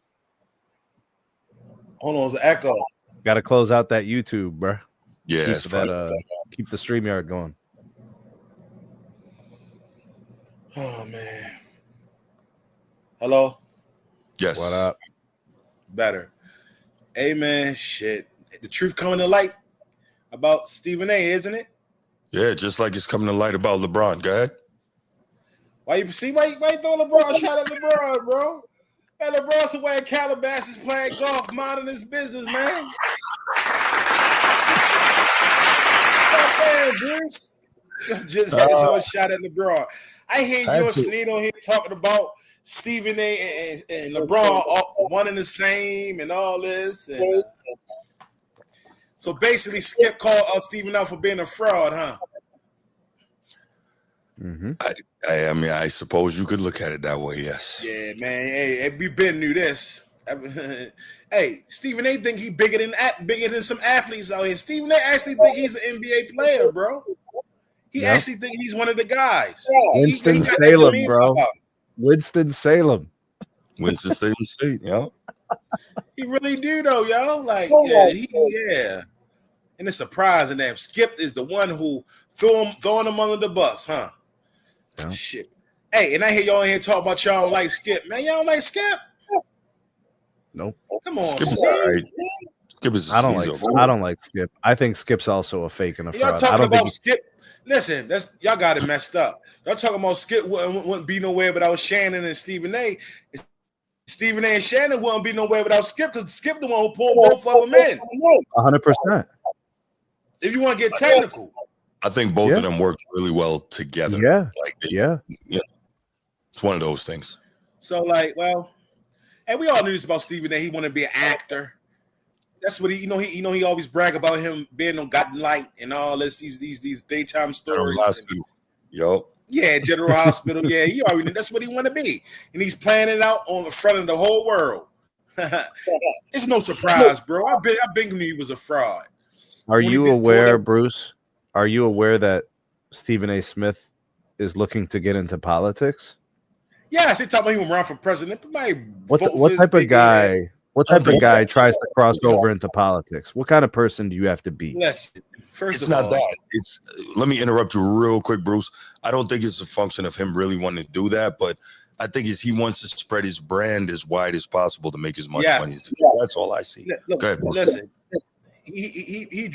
on. It's echo. Got to close out that YouTube, bro. Yeah, keep the StreamYard going. Oh man. Hello. Yes. What up? Better. Hey man, shit. The truth coming to light about Stephen A, isn't it? Yeah, just like it's coming to light about LeBron. Go ahead. Why you throw LeBron shot at LeBron, bro? Hey, LeBron's away in Calabasas playing golf, minding his business, man. Bruce. Just had to throw a shot at LeBron. I hear you and Sneed on here talking about Stephen A and LeBron all one and the same and all this. And, so basically, Skip called Stephen out for being a fraud, huh? Mm-hmm. I mean, I suppose you could look at it that way, yes. Yeah, man. Hey, we been knew this. Hey, Stephen A think he bigger than some athletes out here. Stephen A actually think he's an NBA player, bro. He actually think he's one of the guys. Winston-Salem, bro. Winston-Salem. Winston-Salem State, yeah. He really do though, y'all. Like, yeah. And it's surprising that Skip is the one who throwing him under the bus, huh? Yeah. Shit. Hey, and I hear y'all in here talk about y'all don't like Skip. Man, y'all don't like Skip? Nope. Come on, Skip is I don't like Skip. I think Skip's also a fake and a fraud. Y'all talking about Skip. Listen, y'all got it messed up. Y'all talking about Skip wouldn't be nowhere without Shannon and Stephen A. Stephen A. and Shannon wouldn't be nowhere without Skip because Skip the one who pulled both of them in. 100%. If you want to get technical. I think both of them worked really well together. Yeah. It's one of those things. So, like, well, And we all knew this about Stephen A. He wanted to be an actor. That's what he always brag about him being on Got Light and all this, these daytime stories. Yo. Yeah, General Hospital. Yeah, he already knew that's what he wanted to be. And he's playing it out on the front of the whole world. It's no surprise, bro. I've been knew he was a fraud. Are you aware, Bruce? Are you aware that Stephen A. Smith is looking to get into politics? Yes, he talking about he will run for president. What type of guy? What type of guy tries to cross over into politics? What kind of person do you have to be? Listen, it's not that. It's let me interrupt you real quick, Bruce. I don't think it's a function of him really wanting to do that, but I think he wants to spread his brand as wide as possible to make as much money as that's all I see. Look, go ahead, Bruce. Listen, he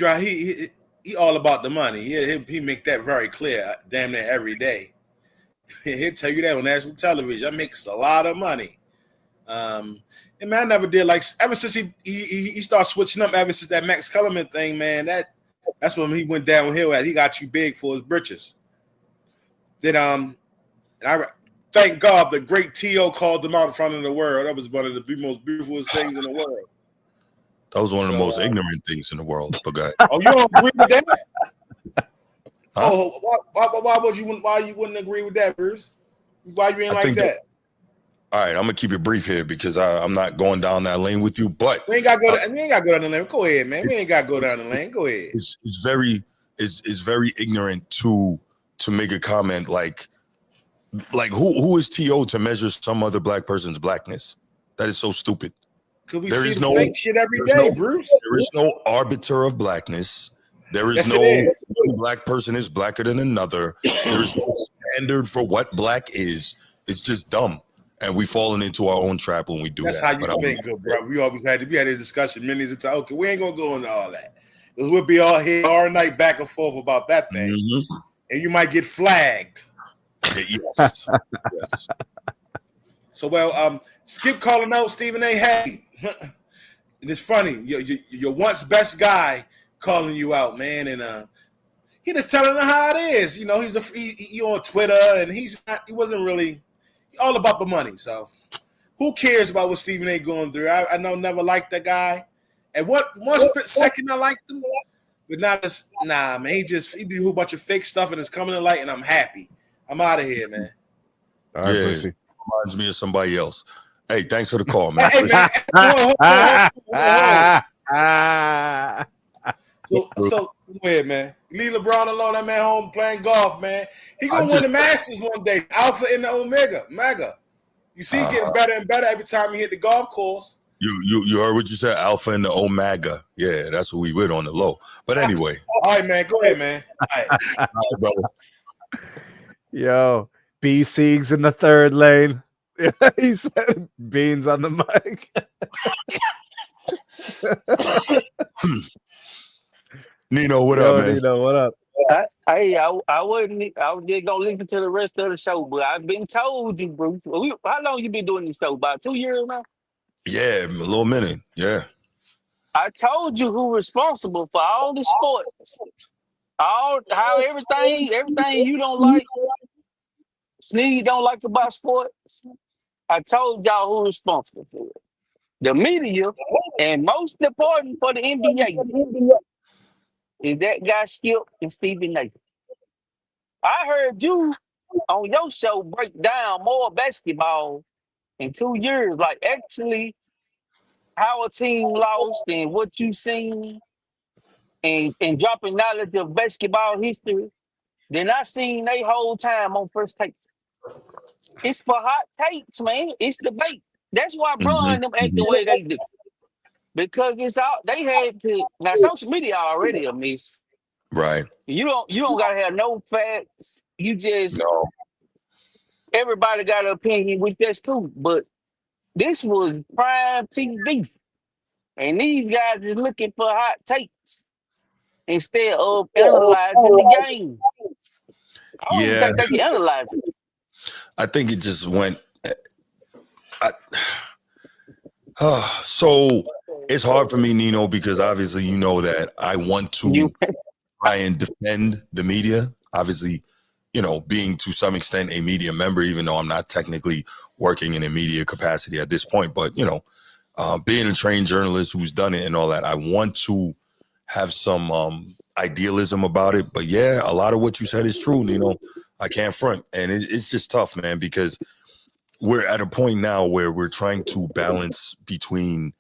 all about the money. He make that very clear damn near every day. He'll tell you that on national television. That makes a lot of money. And man, I never did ever since he started switching up ever since that Max Kellerman thing, man. That's when he went downhill. He got too big for his britches. Then and I thank God the great T.O. called him out in front of the world. That was one of the most beautiful things in the world. That was one of the most ignorant things in the world. But go ahead. Oh, you don't agree with that? Huh? Oh, why you wouldn't agree with that, Bruce? Why you ain't like that? All right, I'm gonna keep it brief here because I'm not going down that lane with you. But we ain't gotta go. We ain't gotta go down the lane. Go ahead, man. We ain't gotta go down the lane. Go ahead. It's very ignorant to make a comment like who is T.O. to measure some other black person's blackness? That is so stupid. Could we see the fake shit every day, Bruce? There is no arbiter of blackness. There is one black person is blacker than another. There is no standard for what black is. It's just dumb. And we've fallen into our own trap when we do That's that. That's how you think, good, bro. We had a discussion many times. Okay, we ain't gonna go into all that. Because we'll be all here all night back and forth about that thing. Mm-hmm. And you might get flagged. Yes. Yes. So Skip calling out Stephen A. Hey. It's funny. Your once best guy calling you out, man, and he just telling them how it is. You know, he's on Twitter, and he wasn't really all about the money. So who cares about what Stephen A. going through? I know never liked that guy. And one second I liked him, but nah, man. He do a whole bunch of fake stuff, and it's coming to light, and I'm happy. I'm out of here, man. All right, reminds me of somebody else. Hey, thanks for the call, man. Hey, man. So go ahead, man. Leave LeBron alone. That man home playing golf, man. He gonna win the Masters one day. Alpha and the Omega, mega. You see, getting better and better every time he hit the golf course. You heard what you said, Alpha and the Omega. Yeah, that's what we with on the low. But anyway, all right, man. Go ahead, man. All right, brother. Yo, B Siegs in the third lane. He said beans on the mic. Nino, what up, man? Nino, what up? I was just gonna listen to the rest of the show, but I've been told you, Bruce. How long you been doing this show? About 2 years now? Yeah, a little minute. Yeah. I told you who responsible for all the sports. Everything you don't like. Sneed don't like about sports. I told y'all who responsible for it. The media, and most important for the NBA, is that guy Skip and Stephen A. I heard you on your show break down more basketball in 2 years, like actually how a team lost and what you seen and dropping knowledge of basketball history than I seen they whole time on First Take. It's for hot takes, man. It's debate. That's why Bron them act the way they do. Because it's out. They had to now. Social media already a mess. Right. You don't gotta have no facts. You just everybody got an opinion, which that's cool. But this was prime TV, and these guys are looking for hot takes instead of analyzing the game. I don't think they can analyze it. I think it just went. So it's hard for me, Nino, because obviously you know that I want to try and defend the media. Obviously, being to some extent a media member, even though I'm not technically working in a media capacity at this point, but being a trained journalist who's done it and all that, I want to have some idealism about it. But yeah, a lot of what you said is true, Nino. I can't front. And it's just tough, man, because we're at a point now where we're trying to balance between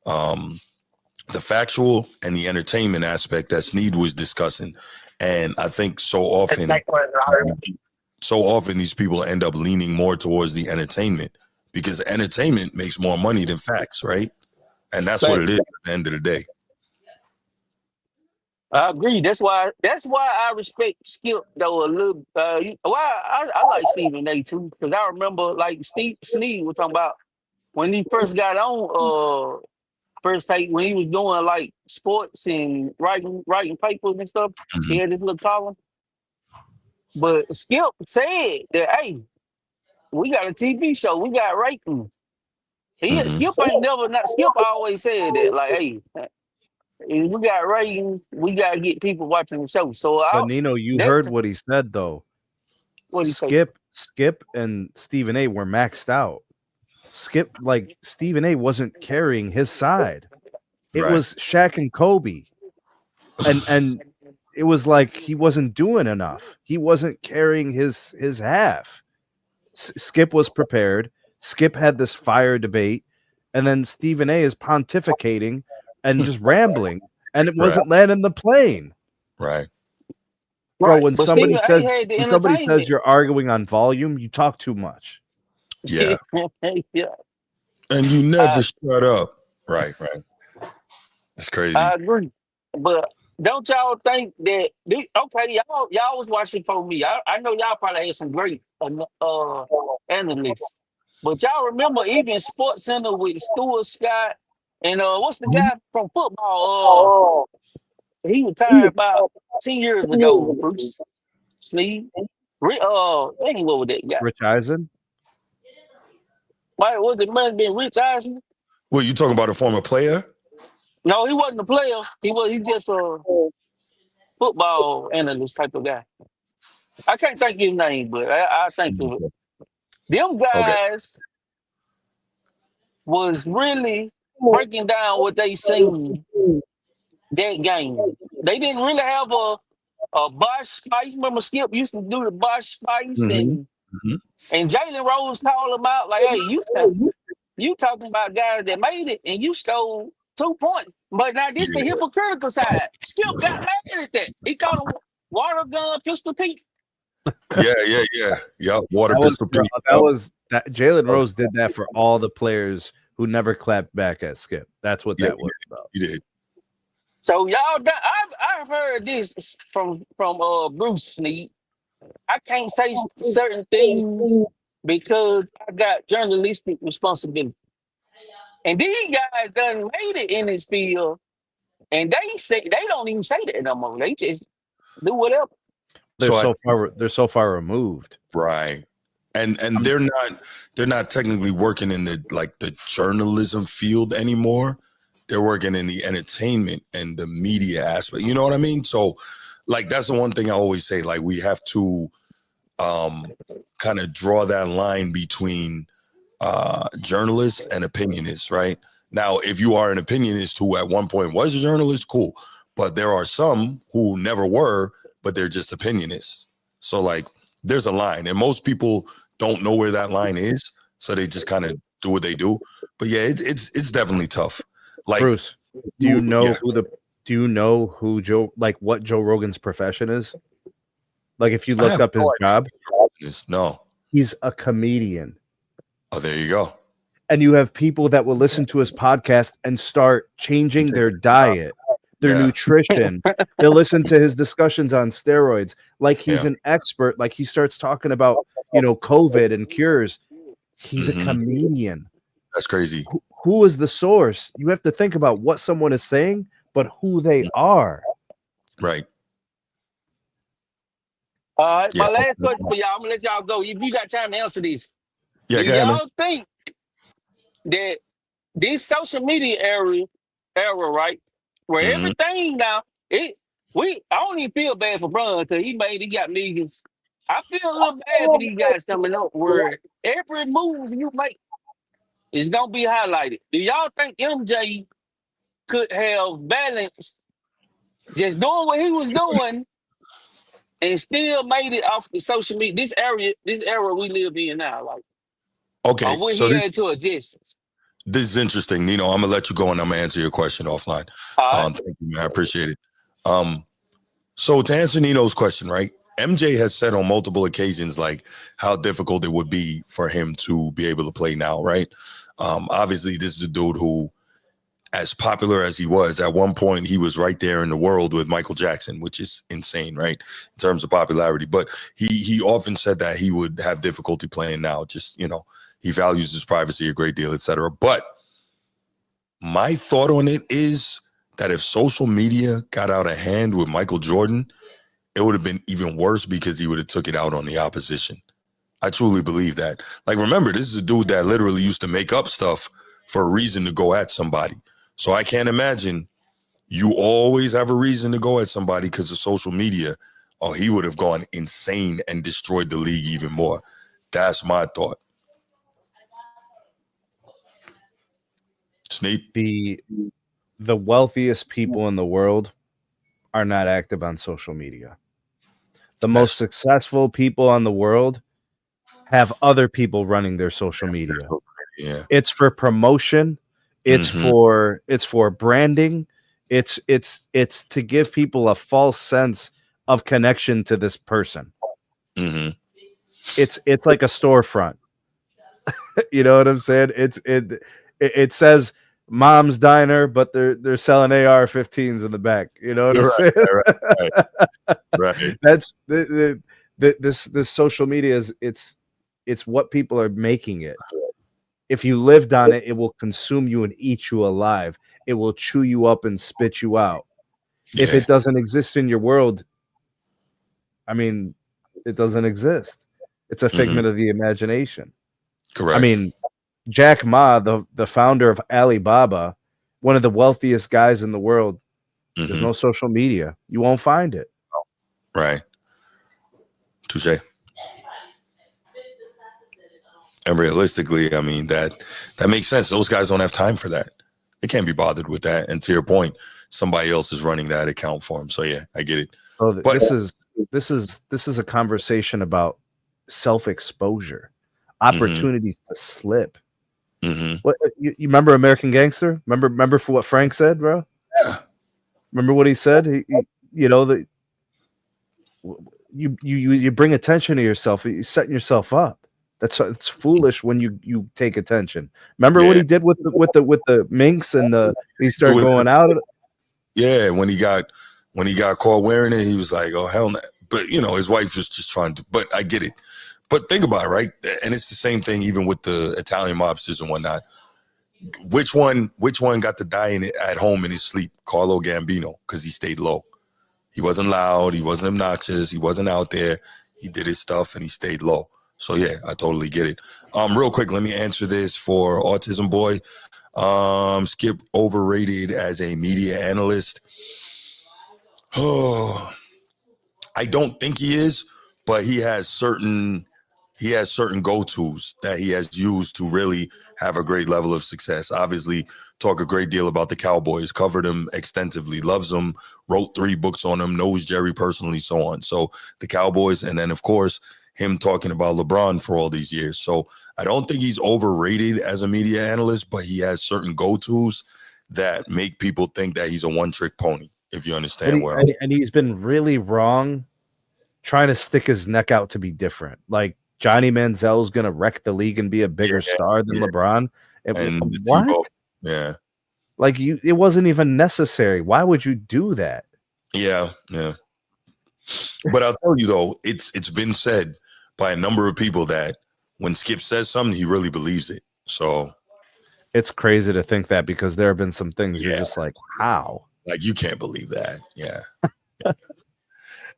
the factual and the entertainment aspect that Sneed was discussing. And I think so often these people end up leaning more towards the entertainment, because entertainment makes more money than facts, right? And that's what it is at the end of the day. I agree. That's why I respect Skip though a little. I like Stephen A too, because I remember like Sneed was talking about when he first got on. First take when he was doing like sports and writing papers and stuff. He had this little column. But Skip said that, hey, we got a TV show, we got ratings. Skip always said that, like, hey, we got ratings, we gotta get people watching the show. So but Nino, you heard what he said though. What he say? Skip and Stephen A were maxed out. Skip, like Stephen A wasn't carrying his side. It was Shaq and Kobe. And it was like he wasn't doing enough. He wasn't carrying his half. Skip was prepared. Skip had this fire debate, and then Stephen A is pontificating and just rambling, and it wasn't landing the plane. Right. Bro, when somebody says you're arguing on volume, you talk too much. Yeah. Yeah. And you never shut up. Right. That's crazy. I agree. But don't y'all think that y'all was watching for me. I know y'all probably had some great analysts. But y'all remember even Sports Center with Stuart Scott and what's the guy from football? He retired about 10 years ago, Bruce Sneed. What was that guy? Rich Eisen? Why was it might have been Rich Eisen? Well, you talking about a former player? No, he wasn't a player. He just a football analyst type of guy. I can't think his name, but I think of it. Them guys was really breaking down what they seen that game. They didn't really have a Bosch Spice. Remember Skip used to do the Bosch Spice and Jalen Rose called him out like, hey, you talking about guys that made it and you stole 2 points. But now this the hypocritical side. Skip got mad at that. He called him water gun, pistol Pete. Yeah. Water pistol Pete. That Jalen Rose did that for all the players who never clapped back at Skip. That's what that was about. He did. So y'all, I've heard this from Bruce Sneed. I can't say certain things because I got journalistic responsibility. And these guys done made it in this field, and they don't even say that no more. They just do whatever. They're so far removed, right? And they're not technically working in the journalism field anymore. They're working in the entertainment and the media aspect. You know what I mean? So, like, that's the one thing I always say. Like, we have to kind of draw that line between journalists and opinionists, right? Now, if you are an opinionist who at one point was a journalist, cool. But there are some who never were, but they're just opinionists. So, like, there's a line, and most people don't know where that line is, so they just kind of do what they do. But yeah, it's definitely tough. Like, Bruce, do you know what Joe Rogan's profession is? Like, if you look up his job, no, he's a comedian. Oh, there you go. And you have people that will listen to his podcast and start changing their diet, their nutrition. They'll listen to his discussions on steroids. Like he's an expert. Like he starts talking about, COVID and cures. He's a comedian. That's crazy. Who is the source? You have to think about what someone is saying, but who they are. Right. All right. My last question for y'all. I'm going to let y'all go. If you got time to answer these. Yeah, do y'all think that this social media era, right, where everything now, I don't even feel bad for Bron because he got millions. I feel a little bad for these guys coming up where every move you make is gonna be highlighted. Do y'all think MJ could have balanced just doing what he was doing and still made it off the social media? This era we live in now, like, Okay, what so he had to adjust. this is interesting. Nino, I'm gonna let you go and I'm gonna answer your question offline. All right. Thank you, man. I appreciate it. So to answer Nino's question, right? MJ has said on multiple occasions like how difficult it would be for him to be able to play now, right? Obviously, this is a dude who, as popular as he was, at one point he was right there in the world with Michael Jackson, which is insane, right? In terms of popularity. But he often said that he would have difficulty playing now. Just, he values his privacy a great deal, etc. But my thought on it is that if social media got out of hand with Michael Jordan, it would have been even worse because he would have took it out on the opposition. I truly believe that. Like, remember, this is a dude that literally used to make up stuff for a reason to go at somebody. So I can't imagine you always have a reason to go at somebody because of social media. Oh, he would have gone insane and destroyed the league even more. That's my thought. Sneed? The wealthiest people in the world are not active on social media. The most successful people in the world have other people running their social media. Yeah. It's for promotion. It's for branding. It's to give people a false sense of connection to this person. Mm-hmm. It's like a storefront. You know what I'm saying? It says Mom's Diner, but they're selling AR-15s in the back. You know what I'm saying? Right. That's this social media is it's what people are making it. If you lived on it, it will consume you and eat you alive. It will chew you up and spit you out. Yeah. If it doesn't exist in your world, I mean, it doesn't exist. It's a figment of the imagination. Correct. I mean, Jack Ma, the founder of Alibaba, one of the wealthiest guys in the world, there's no social media. You won't find it. Right. Touché. And realistically, I mean, that makes sense. Those guys don't have time for that. They can't be bothered with that. And to your point, somebody else is running that account for them. So yeah, I get it. Oh, but this is a conversation about self-exposure, opportunities to slip. What you remember American Gangster? Remember for what Frank said, bro? Yeah. Remember what he said? That you bring attention to yourself. You're setting yourself up. It's foolish when you take attention. Remember what he did with the minks and he started going out. Yeah, when he got caught wearing it, he was like, "Oh hell no!" But his wife was just trying to. But I get it. But think about it, right? And it's the same thing even with the Italian mobsters and whatnot. Which one got to die at home in his sleep? Carlo Gambino, because he stayed low. He wasn't loud. He wasn't obnoxious. He wasn't out there. He did his stuff and he stayed low. So yeah, I totally get it. Real quick, let me answer this for Autism Boy. Skip overrated as a media analyst. Oh, I don't think he is, but he has certain go-tos that he has used to really have a great level of success. Obviously, talk a great deal about the Cowboys, covered them extensively, loves them, wrote 3 books on them, knows Jerry personally, so on. So the Cowboys, and then of course, him talking about LeBron for all these years. So I don't think he's overrated as a media analyst, but he has certain go-tos that make people think that he's a one-trick pony, if you understand where I'm. And he's been really wrong trying to stick his neck out to be different. Like Johnny Manziel's going to wreck the league and be a bigger star than LeBron. And what? Tebow, yeah. Like it wasn't even necessary. Why would you do that? Yeah. But I'll tell you though, it's been said by a number of people that when Skip says something, he really believes it. So it's crazy to think that because there have been some things you're just like, how? Like you can't believe that. Yeah.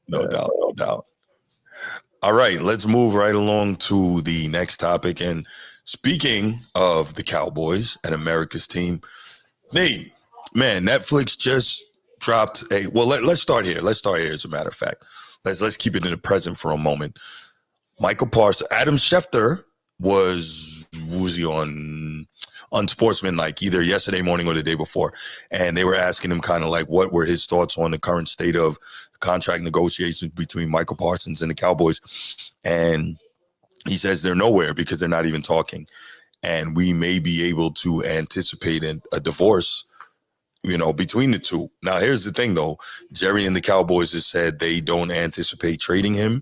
No doubt. All right, let's move right along to the next topic. And speaking of the Cowboys and America's team, Nate, man, Netflix just dropped let's start here. As a matter of fact, let's keep it in the present for a moment. Michael Parsons, Adam Schefter was he on Unsportsmanlike either yesterday morning or the day before, and they were asking him kind of like what were his thoughts on the current state of contract negotiations between Michael Parsons and the Cowboys, and he says they're nowhere because they're not even talking, and we may be able to anticipate a divorce, between the two. Now, here's the thing, though. Jerry and the Cowboys have said they don't anticipate trading him.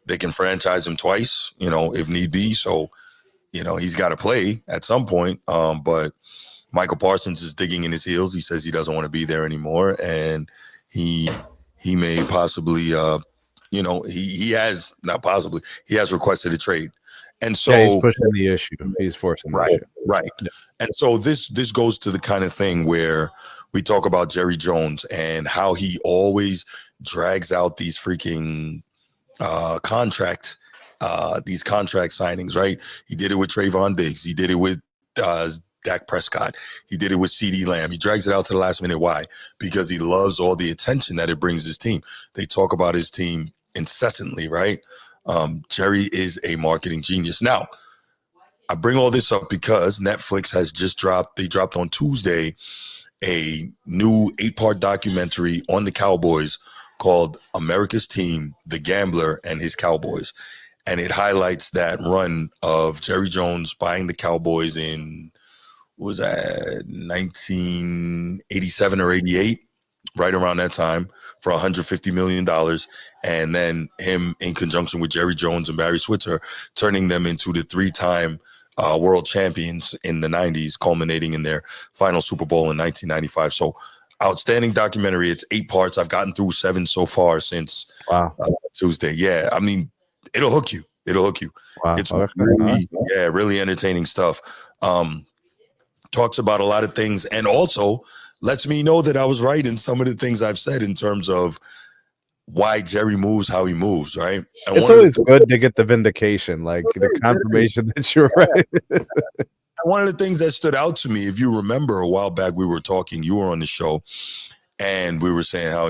They can franchise him twice, if need be. So, he's got to play at some point. But Michael Parsons is digging in his heels. He says he doesn't want to be there anymore. And he may possibly, he has requested a trade. And so he's pushing the issue. He's forcing the issue. Right. Yeah. And so this goes to the kind of thing where we talk about Jerry Jones and how he always drags out these freaking these contract signings, right? He did it with Trayvon Diggs. He did it with Dak Prescott. He did it with CeeDee Lamb. He drags it out to the last minute. Why? Because he loves all the attention that it brings his team. They talk about his team incessantly, right? Jerry is a marketing genius. Now, I bring all this up because Netflix has just dropped on Tuesday a new 8-part documentary on the Cowboys called America's Team, The Gambler and His Cowboys. And it highlights that run of Jerry Jones buying the Cowboys in, 1987 or 88, right around that time, for $150 million. And then him, in conjunction with Jerry Jones and Barry Switzer, turning them into the 3-time world champions in the 90s, culminating in their final Super Bowl in 1995. So outstanding documentary. It's 8 parts. I've gotten through 7 so far since Tuesday. Yeah, I mean, it'll hook you. Wow. It's really entertaining stuff. Talks about a lot of things and also lets me know that I was right in some of the things I've said in terms of why Jerry moves how he moves, right? And it's always good to get the vindication, like the confirmation that you're right. One of the things that stood out to me, if you remember a while back, we were talking, you were on the show, and we were saying how,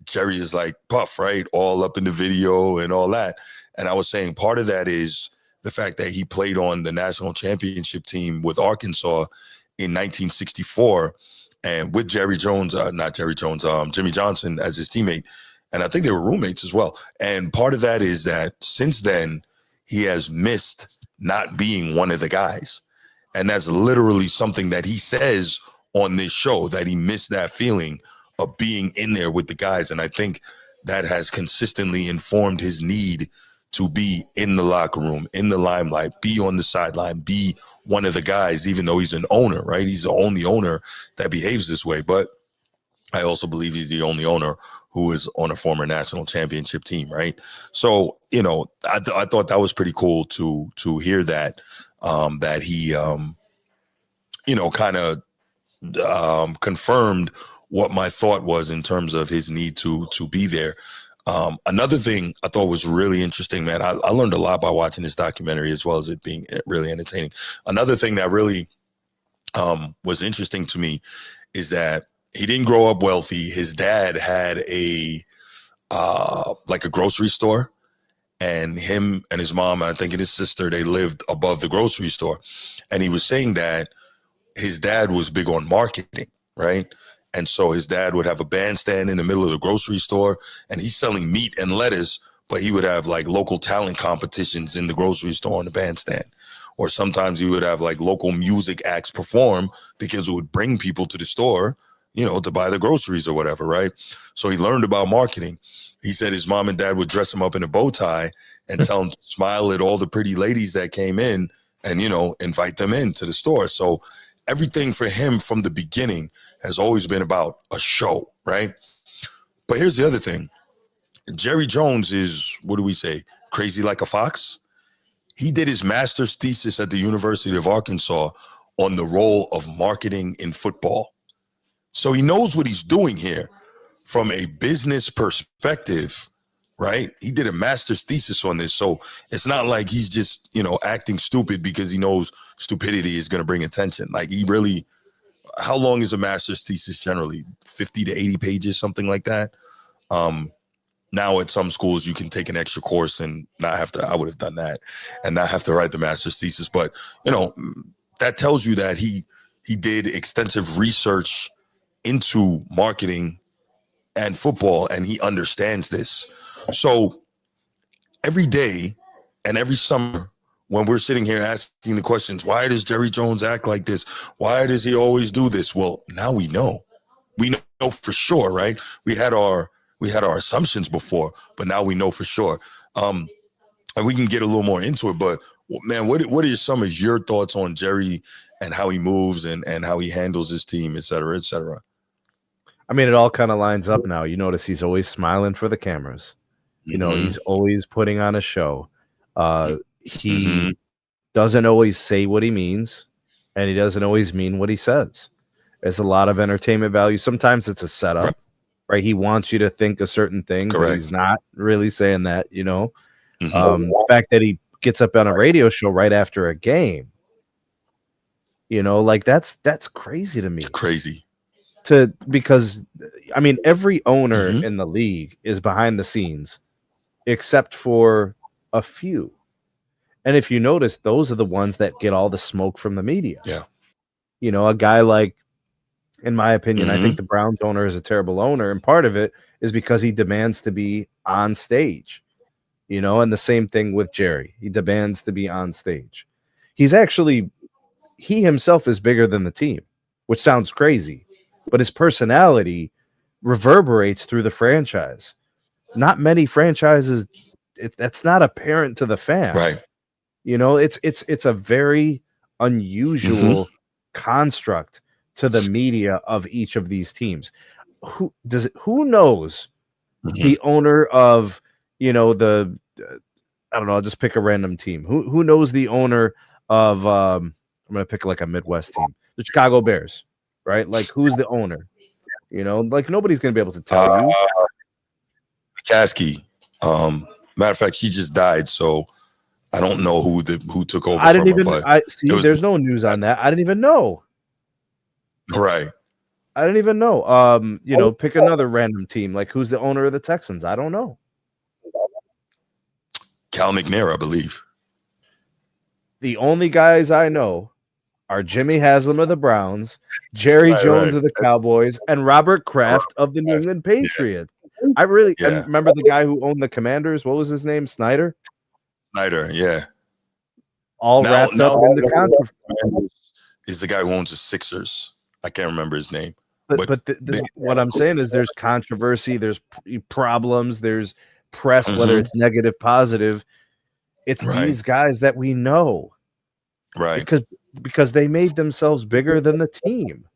Jerry is like Puff, right? All up in the video and all that. And I was saying part of that is the fact that he played on the national championship team with Arkansas in 1964 and with Jimmy Johnson as his teammate. And I think they were roommates as well. And part of that is that since then, he has missed not being one of the guys. And that's literally something that he says on this show, that he missed that feeling of being in there with the guys. And I think that has consistently informed his need to be in the locker room, in the limelight, be on the sideline, be one of the guys, even though he's an owner, right? He's the only owner that behaves this way. But I also believe he's the only owner who is on a former national championship team, right? So, I thought that was pretty cool to hear that, that he, kind of confirmed what my thought was in terms of his need to be there. Another thing I thought was really interesting, man, I learned a lot by watching this documentary as well as it being really entertaining. Another thing that really was interesting to me is that he didn't grow up wealthy. His dad had a grocery store, and him and his mom, I think, and his sister, they lived above the grocery store. And he was saying that his dad was big on marketing, right? And so his dad would have a bandstand in the middle of the grocery store, and he's selling meat and lettuce, but he would have like local talent competitions in the grocery store on the bandstand. Or sometimes he would have like local music acts perform because it would bring people to the store, to buy the groceries or whatever, right? So he learned about marketing. He said his mom and dad would dress him up in a bow tie and tell him to smile at all the pretty ladies that came in and, invite them into the store. So everything for him from the beginning has always been about a show, right? But here's the other thing. Jerry Jones is, what do we say, crazy like a fox? He did his master's thesis at the University of Arkansas on the role of marketing in football. So he knows what he's doing here from a business perspective, right? He did a master's thesis on this. So it's not like he's just, acting stupid because he knows stupidity is going to bring attention. Like he really, how long is a master's thesis generally? 50 to 80 pages, something like that. now at some schools you can take an extra course and not have to. I would have done that and not have to write the master's thesis. But that tells you that he did extensive research into marketing and football, and he understands this. So every day and every summer, when we're sitting here asking the questions, why does Jerry Jones act like this? Why does he always do this? Well, now we know. We know for sure, right? We had our assumptions before, but now we know for sure. And we can get a little more into it. But man, what are some of your thoughts on Jerry and how he moves and how he handles his team, et cetera, et cetera? I mean, it all kind of lines up now. You notice he's always smiling for the cameras. He's always putting on a show. He doesn't always say what he means, and he doesn't always mean what he says. There's a lot of entertainment value. Sometimes it's a setup, right? He wants you to think a certain thing, but he's not really saying that, The fact that he gets up on a radio show right after a game, that's crazy to me. It's crazy. Because I mean, every owner in the league is behind the scenes, except for a few. And if you notice, those are the ones that get all the smoke from the media. Yeah. A guy like, in my opinion, I think the Browns owner is a terrible owner. And part of it is because he demands to be on stage, and the same thing with Jerry. He demands to be on stage. He himself is bigger than the team, which sounds crazy, but his personality reverberates through the franchise. Not many franchises, that's not apparent to the fan. Right. It's a very unusual construct to the media of each of these teams. Who knows the owner of, I don't know, I'll just pick a random team. Who knows the owner of I'm going to pick like a Midwest team, the Chicago Bears, right? Like, who's the owner? Nobody's going to be able to tell you. Kasky. Matter of fact, she just died, so I don't know who took over. There's no news on that. I didn't even know. Right. I didn't even know. Pick another random team. Like, who's the owner of the Texans? I don't know. Cal McNair, I believe. The only guys I know are Jimmy Haslam of the Browns, Jerry Jones of the Cowboys, and Robert Kraft of the New England Patriots. I remember the guy who owned the Commanders. What was his name? Snyder, yeah. All wrapped up in the controversy. Is the guy who owns the Sixers. I can't remember his name. But what I'm saying is there's controversy, there's problems, there's press, whether it's negative, positive. It's these guys that we know. Right. Because they made themselves bigger than the team.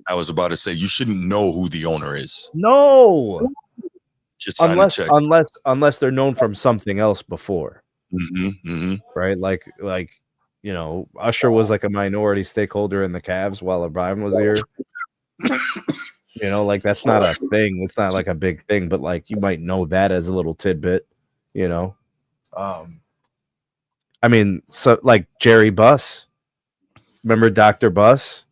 I was about to say, you shouldn't know who the owner is. No. Just unless they're known from something else before. Right? Like Usher was like a minority stakeholder in the Cavs while O'Brien was here. That's not a thing. It's not like a big thing, but like you might know that as a little tidbit, I mean, so like Jerry Buss, remember Dr. Buss?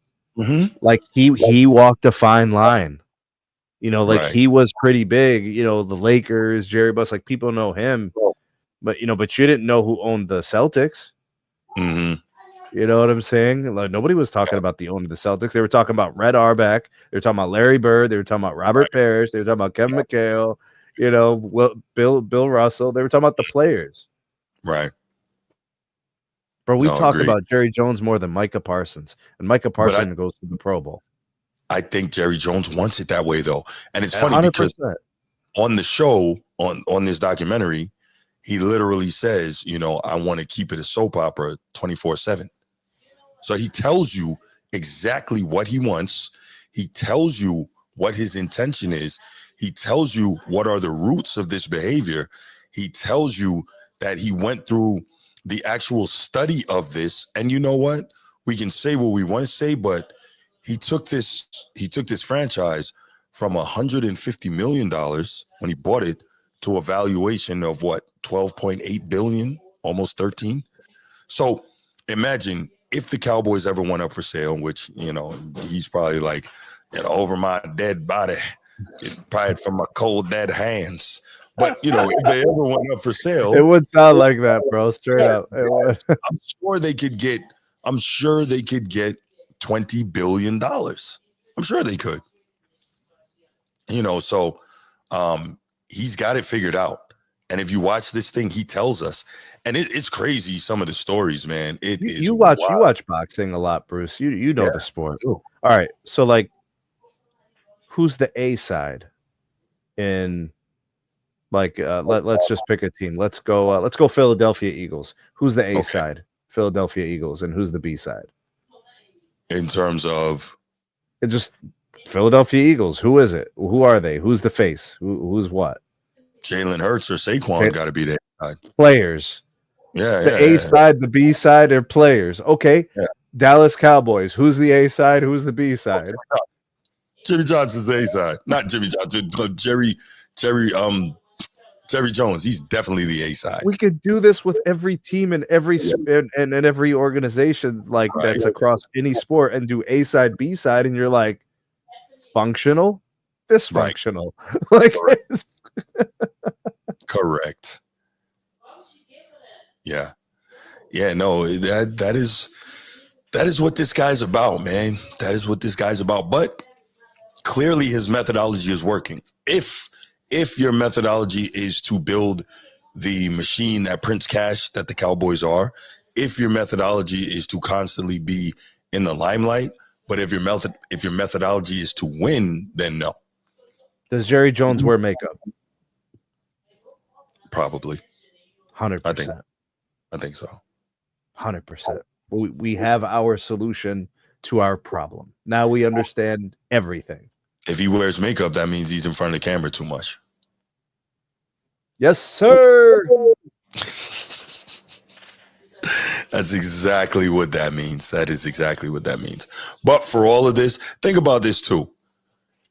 Like he walked a fine line. He was pretty big, the Lakers, Jerry Buss, like people know him, but you didn't know who owned the Celtics. You know what I'm saying? Like, nobody was talking about the owner of the Celtics. They were talking about Red Auerbach. They were talking about Larry Bird. They were talking about Robert Parrish. They were talking about Kevin McHale. Bill Russell. They were talking about the players. Right. But we talk about Jerry Jones more than Micah Parsons, and Micah Parsons goes to the Pro Bowl. I think Jerry Jones wants it that way, though, and it's funny 100%. because on the show, on this documentary, he literally says, I want to keep it a soap opera 24/7. So he tells you exactly what he wants. He tells you what his intention is. He tells you what are the roots of this behavior. He tells you that he went through the actual study of this. And you know what? We can say what we want to say, but he took this franchise from $150 million when he bought it to a valuation of what, 12.8 billion, almost 13. So imagine if the Cowboys ever went up for sale, which, he's probably like, over my dead body, probably from my cold dead hands. But if they ever went up for sale, it would sound like that, bro. Straight up. It would. I'm sure they could get $20 billion. I'm sure they could. So he's got it figured out. And if you watch this thing, he tells us, and it's crazy. Some of the stories, man. You watch boxing a lot, Bruce. You know the sport. All right, so like, who's the A side in like? Let's just pick a team. Let's go Philadelphia Eagles. Who's the A side? Philadelphia Eagles, and who's the B side? In terms of just Philadelphia Eagles. Who is it? Who are they? Who's the face? Who's what? Jalen Hurts or Saquon got to be the A side. Players. The A side, the B side are players. Okay. Yeah. Dallas Cowboys. Who's the A side? Who's the B side? Jimmy Johnson's A side. Not Jimmy Johnson. Jerry Jones. He's definitely the A side. We could do this with every team and every and every organization that's across any sport and do A side, B side, and you're like functional, dysfunctional. Like correct. Yeah. No, that is what this guy's about, man. That is what this guy's about. But clearly his methodology is working. If your methodology is to build the machine that prints cash that the Cowboys are, if your methodology is to constantly be in the limelight, but if your methodology is to win, then no. Does Jerry Jones wear makeup? Probably. 100%. I think so. 100%. We have our solution to our problem. Now we understand everything. If he wears makeup, that means he's in front of the camera too much. Yes, sir. That's exactly what that means. That is exactly what that means. But for all of this, think about this too.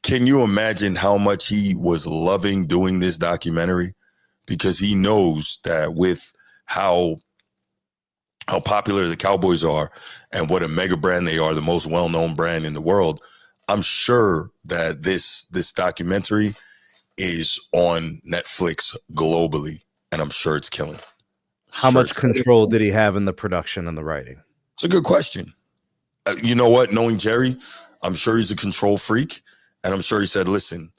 Can you imagine how much he was loving doing this documentary? Because he knows that with how popular the Cowboys are and what a mega brand they are, the most well-known brand in the world, I'm sure that this documentary is on Netflix globally, and I'm sure it's killing. How much control did he have in the production and the writing? It's a good question. You know what? Knowing Jerry, I'm sure he's a control freak, and I'm sure he said, listen,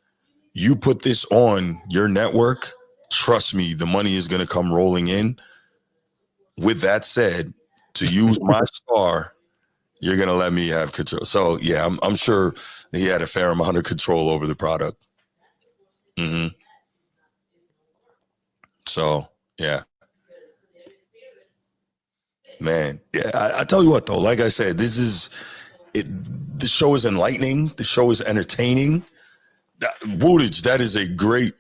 you put this on your network, trust me, the money is going to come rolling in. With that said, to use my star, you're going to let me have control. So, yeah, I'm sure he had a fair amount of control over the product. Mm-hmm. So, yeah. Man, yeah, I tell you what, though, like I said, the show is enlightening. The show is entertaining. Woodage, that is a great,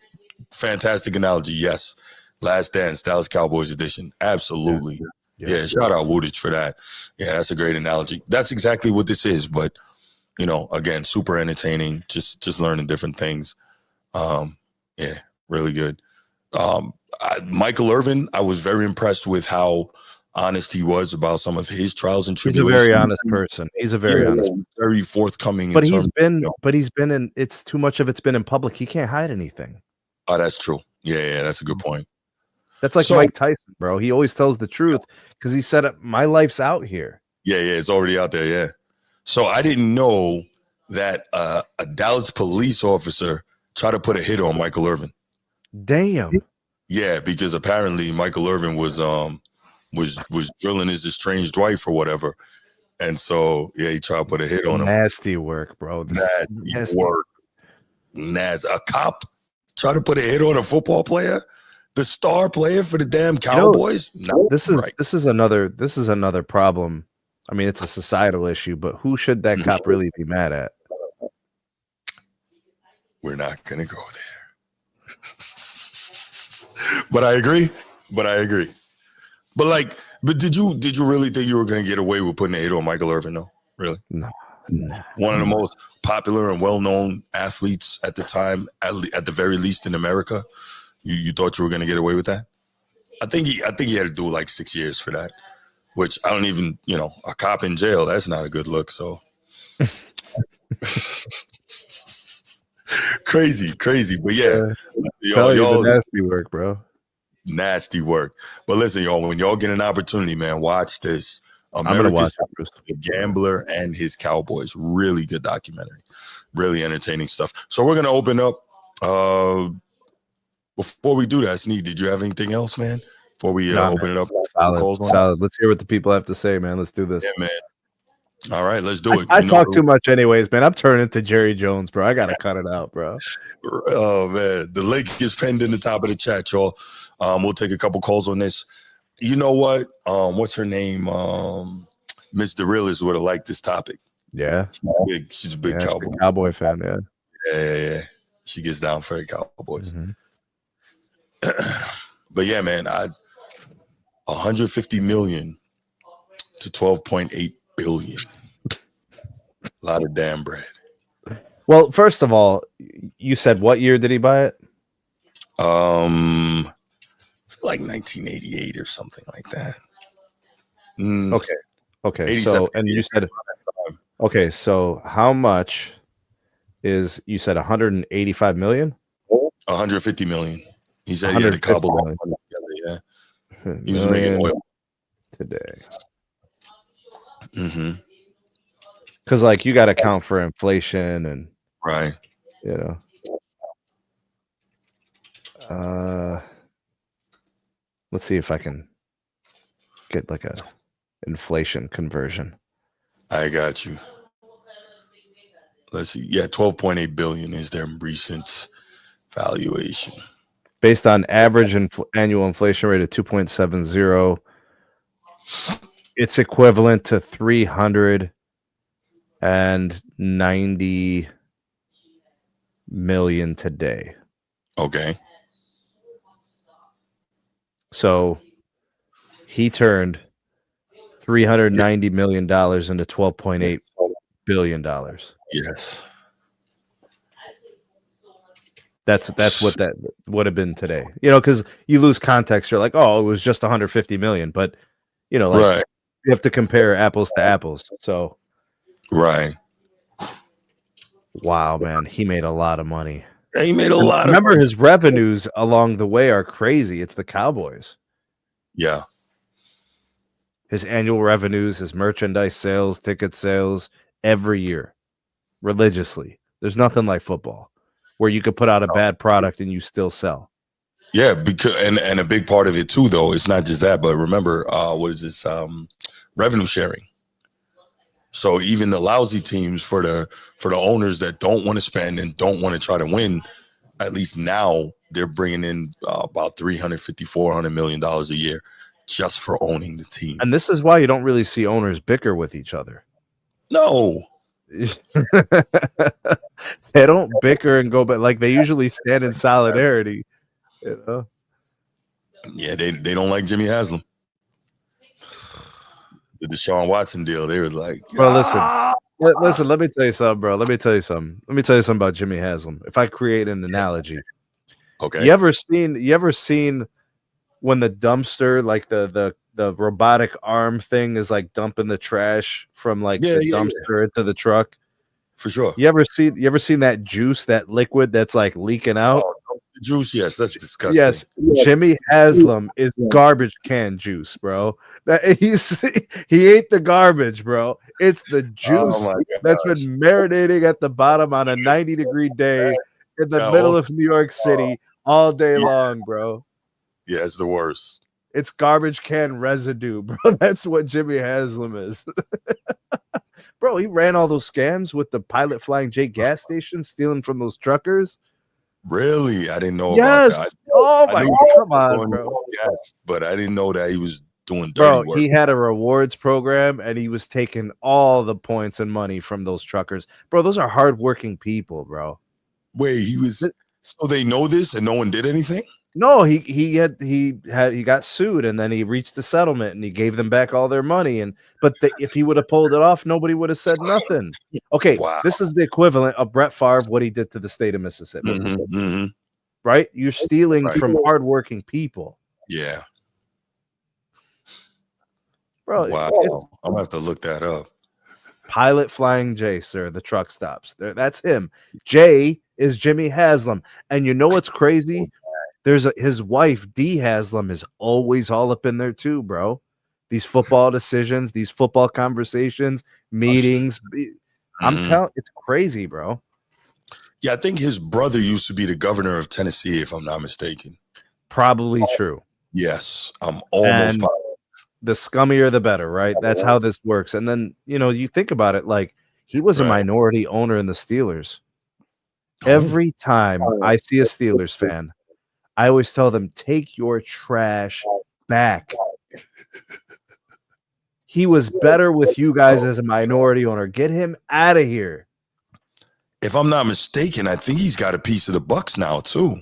fantastic analogy. Yes. Last Dance, Dallas Cowboys edition. Absolutely. Yeah, shout out Woodage for that. Yeah, that's a great analogy. That's exactly what this is. But, again, super entertaining, just learning different things. Yeah, really good. Michael Irvin, I was very impressed with how honest he was about some of his trials and tribulations. He's a very honest person. He's a very honest, very forthcoming. But he's been in. It's too much of it's been in public. He can't hide anything. Oh, that's true. Yeah, that's a good point. That's like Mike Tyson, bro. He always tells the truth because he said, "My life's out here." Yeah, it's already out there. Yeah. So I didn't know that a Dallas police officer tried to put a hit on Michael Irvin. Damn. Yeah, because apparently Michael Irvin was drilling his estranged wife or whatever, and so he tried to put a hit on him. Nasty work, bro. Nasty work. A cop tried to put a hit on a football player, the star player for the damn Cowboys. This is another problem. I mean, it's a societal issue, but who should that cop really be mad at? We're not gonna go there. But I agree. But did you really think you were going to get away with putting a hit on Michael Irvin? No, really? No. One of the most popular and well-known athletes at the time, at the very least in America. You thought you were going to get away with that? I think he had to do like 6 years for that, which I don't even, a cop in jail, that's not a good look. So Crazy. But yeah, Tell you y'all the nasty work, bro. nasty work. But listen, y'all, when y'all get an opportunity, man, watch this. I'm gonna watch America's The Gambler and His Cowboys. Really good documentary. Really entertaining stuff. So we're gonna open up. Before we do that, Sneed, did you have anything else, man? Before we open it up, solid. Let's hear what the people have to say, man. Let's do this. Yeah, man. All right, let's do it. I talk too much, anyways, man. I'm turning into Jerry Jones, bro. I gotta cut it out, bro. Oh man, the link is pinned in the top of the chat, y'all. We'll take a couple calls on this. You know what? What's her name? Miss DeRealist would have liked this topic. Yeah, she's a big Cowboy fan. Yeah. She gets down for the Cowboys. Mm-hmm. But yeah, man, 150 million to 12.8 billion. A lot of damn bread. Well, first of all, you said what year did he buy it? Like 1988 or something like that. Okay. So, and you said, okay, so how much is, you said 185 million? 150 million. He said he had to cobble all money together, yeah. He was making oil today. Mm-hmm. Because, like, you got to account for inflation and, right. You know. Let's see if I can get like a inflation conversion. I got you. Let's see. Yeah, 12.8 billion is their recent valuation. Based on average annual inflation rate of 2.70, it's equivalent to 390 million today. Okay. So he turned $390 million into $12.8 billion. Yes. That's what that would have been today. You know, because you lose context. You're like, oh, it was just 150 million. But, you know, like you have to compare apples to apples. So, right. Wow, man. He made a lot of money. He made a lot of Remember, his revenues along the way are crazy. It's the Cowboys. Yeah. His annual revenues, his merchandise sales, ticket sales every year, religiously. There's nothing like football where you could put out a bad product and you still sell. Yeah, because and a big part of it too, though, it's not just that, but remember, what is this? Revenue sharing. So even the lousy teams, for the owners that don't want to spend and don't want to try to win, at least now they're bringing in about $350-400 million a year just for owning the team. And this is why you don't really see owners bicker with each other. No. They don't bicker and go, but like they usually stand in solidarity. You know? Yeah, they don't like Jimmy Haslam. The Deshaun Watson deal, they were like, bro, listen, let me tell you something, bro. Let me tell you something about Jimmy Haslam. If I create an analogy, okay. You ever seen when the dumpster, like the robotic arm thing is like dumping the trash from like the dumpster into the truck? For sure. You ever seen that juice, that liquid that's like leaking out? Oh, juice, yes, that's disgusting. Yes, Jimmy Haslam is garbage can juice, bro. He ate the garbage, bro. It's the juice that's been marinating at the bottom on a 90-degree day in the middle of New York City all day long, bro. Yeah, it's the worst. It's garbage can residue, bro. That's what Jimmy Haslam is. Bro, he ran all those scams with the Pilot Flying J gas station, stealing from those truckers. Really? I didn't know about that. Oh my God, come on, bro. Yes, but I didn't know that he was doing dirty work. He had a rewards program and he was taking all the points and money from those truckers. Bro, those are hardworking people, bro. Wait, so they know this and no one did anything? No, he got sued and then he reached a settlement and he gave them back all their money. But if he would have pulled it off, nobody would have said nothing. Okay, This is the equivalent of Brett Favre, what he did to the state of Mississippi. Mm-hmm, mm-hmm. Right? You're stealing from hardworking people. Yeah. Bro, wow. I'm gonna have to look that up. Pilot Flying J, sir, the truck stops. That's him. J is Jimmy Haslam. And you know what's crazy? His wife, Dee Haslam, is always all up in there too, bro. These football decisions, these football conversations, meetings. I'm telling, it's crazy, bro. Yeah, I think his brother used to be the governor of Tennessee, if I'm not mistaken. Probably true. Yes, I'm almost positive. The scummier, the better, right? That's how this works. And then, you think about it, like he was a minority owner in the Steelers. Every time I see a Steelers fan, I always tell them, take your trash back. He was better with you guys as a minority owner. Get him out of here. If I'm not mistaken, I think he's got a piece of the Bucks now too.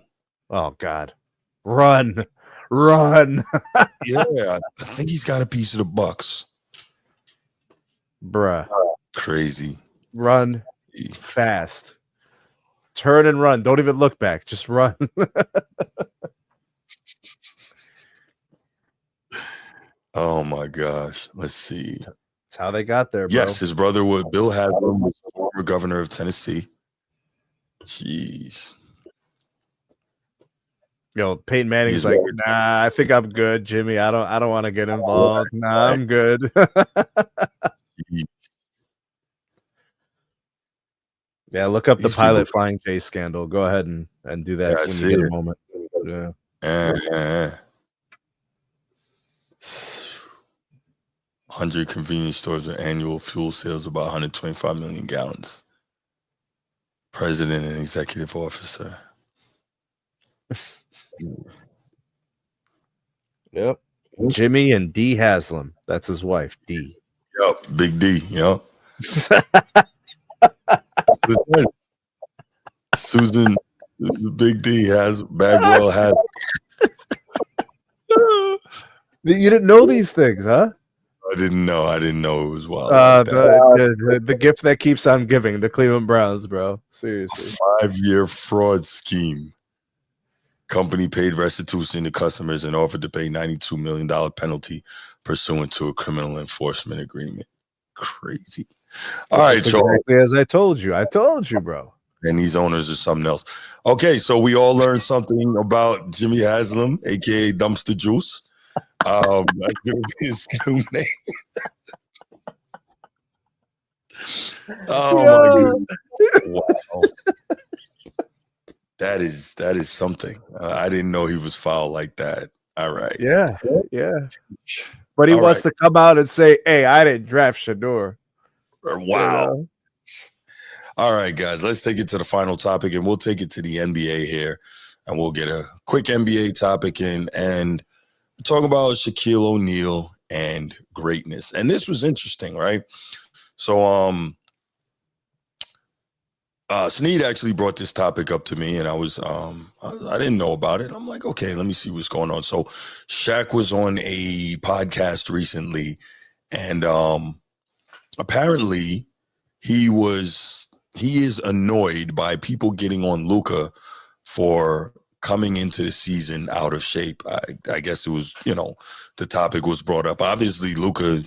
Oh God. Run. Yeah, I think he's got a piece of the Bucks. Bruh. Crazy. Run fast. Turn and run. Don't even look back. Just run. Oh my gosh. Let's see. That's how they got there, bro. Yes, his brother Bill Haslam was former governor of Tennessee. Jeez. Peyton Manning's like, nah, I think I'm good, Jimmy. I don't want to get involved. Nah, I'm good. Yeah, look up the pilot flying J scandal. Go ahead and do that when you get a moment. Yeah. 100 convenience stores with annual fuel sales about 125 million gallons. President and executive officer. Yep. Jimmy and Dee Haslam. That's his wife, Dee. Yep. Big D. Yep. Susan, Big D has Bagwell has. You didn't know these things, huh? I didn't know it was wild. The gift that keeps on giving, the Cleveland Browns, bro. Seriously. 5-year fraud scheme. Company paid restitution to customers and offered to pay $92 million penalty pursuant to a criminal enforcement agreement. Crazy. All right, so exactly as I told you, bro. And these owners are something else. Okay, so we all learned something about Jimmy Haslam, aka Dumpster Juice. That's his new name. Oh my goodness! Wow, that is something. I didn't know he was foul like that. All right. Yeah. But he wants to come out and say, "Hey, I didn't draft Shador." Wow. All right, guys, let's take it to the final topic, and we'll take it to the NBA here, and we'll get a quick NBA topic in and talk about Shaquille O'Neal and greatness. And this was interesting, right? So, Sneed actually brought this topic up to me, and I didn't know about it. I'm like, okay, let me see what's going on. So, Shaq was on a podcast recently, and apparently he is annoyed by people getting on Luka for coming into the season out of shape. I guess it was, the topic was brought up. Obviously, Luka,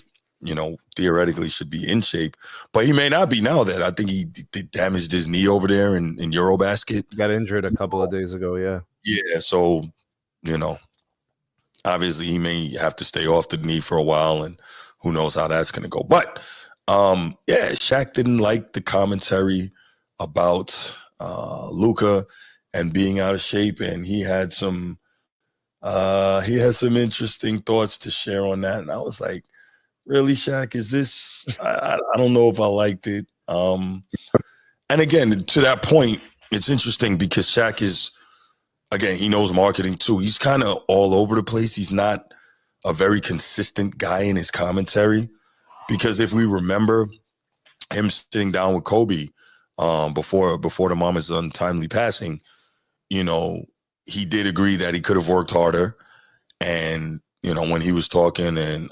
theoretically should be in shape, but he may not be now that I think he damaged his knee over there in Eurobasket. He got injured a couple of days ago, yeah. Yeah, so, obviously he may have to stay off the knee for a while, and who knows how that's going to go. But, Shaq didn't like the commentary about Luka and being out of shape, and he had some interesting thoughts to share on that. And I was like, really, Shaq, is this I don't know if I liked it. And again, to that point, it's interesting because Shaq is, again, he knows marketing too. He's kind of all over the place. He's not a very consistent guy in his commentary, because if we remember him sitting down with Kobe before the mama's untimely passing, he did agree that he could have worked harder. And, when he was talking, and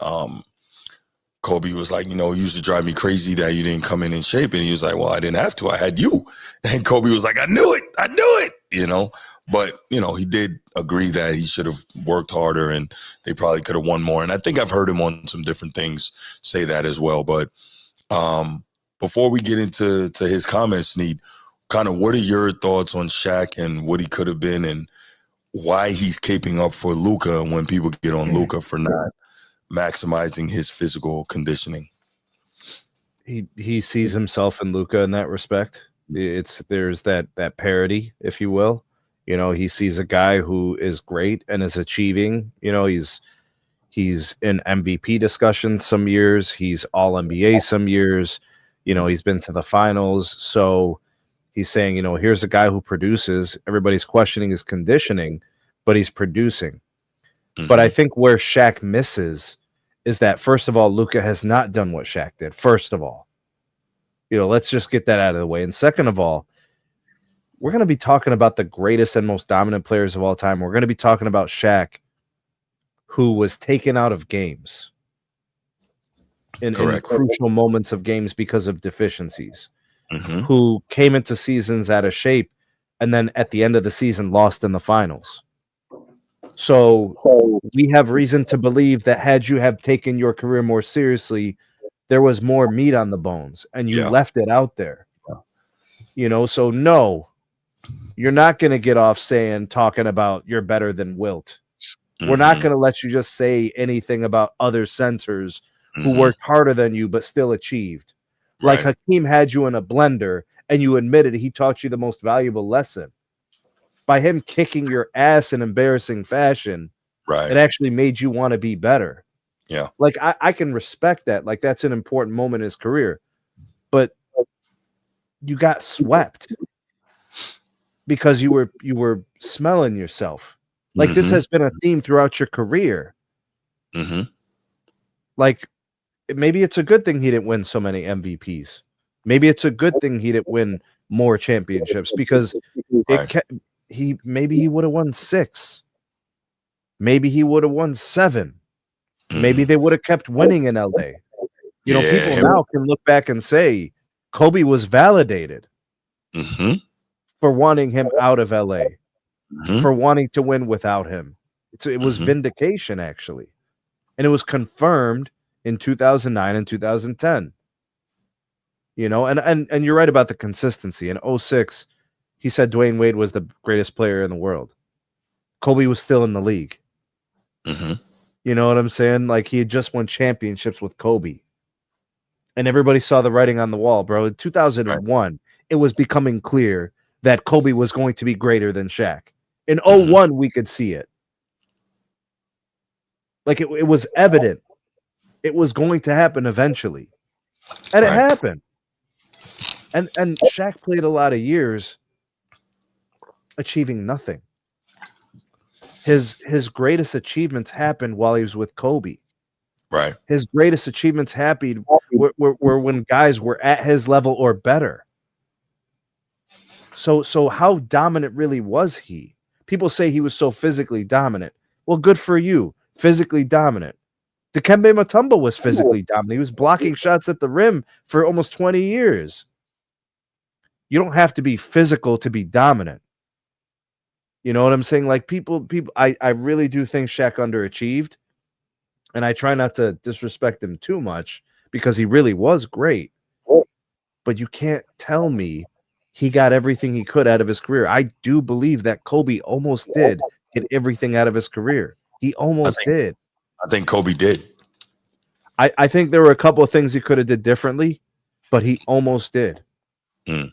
Kobe was like, it used to drive me crazy that you didn't come in shape. And he was like, well, I didn't have to. I had you. And Kobe was like, I knew it. But, he did agree that he should have worked harder and they probably could have won more. And I think I've heard him on some different things say that as well. But before we get into his comments, Sneed, kind of what are your thoughts on Shaq and what he could have been and why he's caping up for Luka when people get on Luka for not maximizing his physical conditioning? He sees himself in Luka in that respect. There's that parody, if you will. You know, he sees a guy who is great and is achieving. You know, he's in MVP discussions some years. He's all NBA some years. You know, he's been to the finals. So he's saying, you know, here's a guy who produces. Everybody's questioning his conditioning, but he's producing. But I think where Shaq misses is that, first of all, Luka has not done what Shaq did. First of all, you know, let's just get that out of the way. And second of all, we're going to be talking about the greatest and most dominant players of all time. We're going to be talking about Shaq, who was taken out of games in crucial moments of games because of deficiencies, who came into seasons out of shape and then at the end of the season lost in the finals. So we have reason to believe that had you have taken your career more seriously, there was more meat on the bones and you left it out there. You know, so no, you're not going to get off talking about you're better than Wilt. We're not going to let you just say anything about other centers who worked harder than you but still achieved. Like Hakeem had you in a blender and you admitted he taught you the most valuable lesson. By him kicking your ass in embarrassing fashion, it actually made you want to be better. Yeah. Like I can respect that. Like that's an important moment in his career. But you got swept because you were smelling yourself. Like this has been a theme throughout your career. Like maybe it's a good thing he didn't win so many MVPs. Maybe it's a good thing he didn't win more championships because maybe he would have won 6. Maybe he would have won 7. Maybe they would have kept winning in LA. You know, people now can look back and say Kobe was validated for wanting him out of LA, for wanting to win without him. It was vindication, actually. And it was confirmed in 2009 and 2010. You know, and you're right about the consistency. In 06, he said Dwayne Wade was the greatest player in the world. Kobe was still in the league. You know what I'm saying? Like he had just won championships with Kobe. And everybody saw the writing on the wall, bro. In 2001, it was becoming clear that Kobe was going to be greater than Shaq. In 01, we could see it. Like it was evident. It was going to happen eventually. And it happened. And Shaq played a lot of years achieving nothing. His greatest achievements happened while he was with Kobe. Right. His greatest achievements happened were when guys were at his level or better. So how dominant really was he? People say he was so physically dominant. Well, good for you. Physically dominant. Dikembe Mutombo was physically dominant. He was blocking shots at the rim for almost 20 years. You don't have to be physical to be dominant. You know what I'm saying? Like people, I really do think Shaq underachieved. And I try not to disrespect him too much because he really was great. But you can't tell me he got everything he could out of his career. I do believe that Kobe almost did get everything out of his career. He almost did. I think Kobe did. I think there were a couple of things he could have did differently, but he almost did. All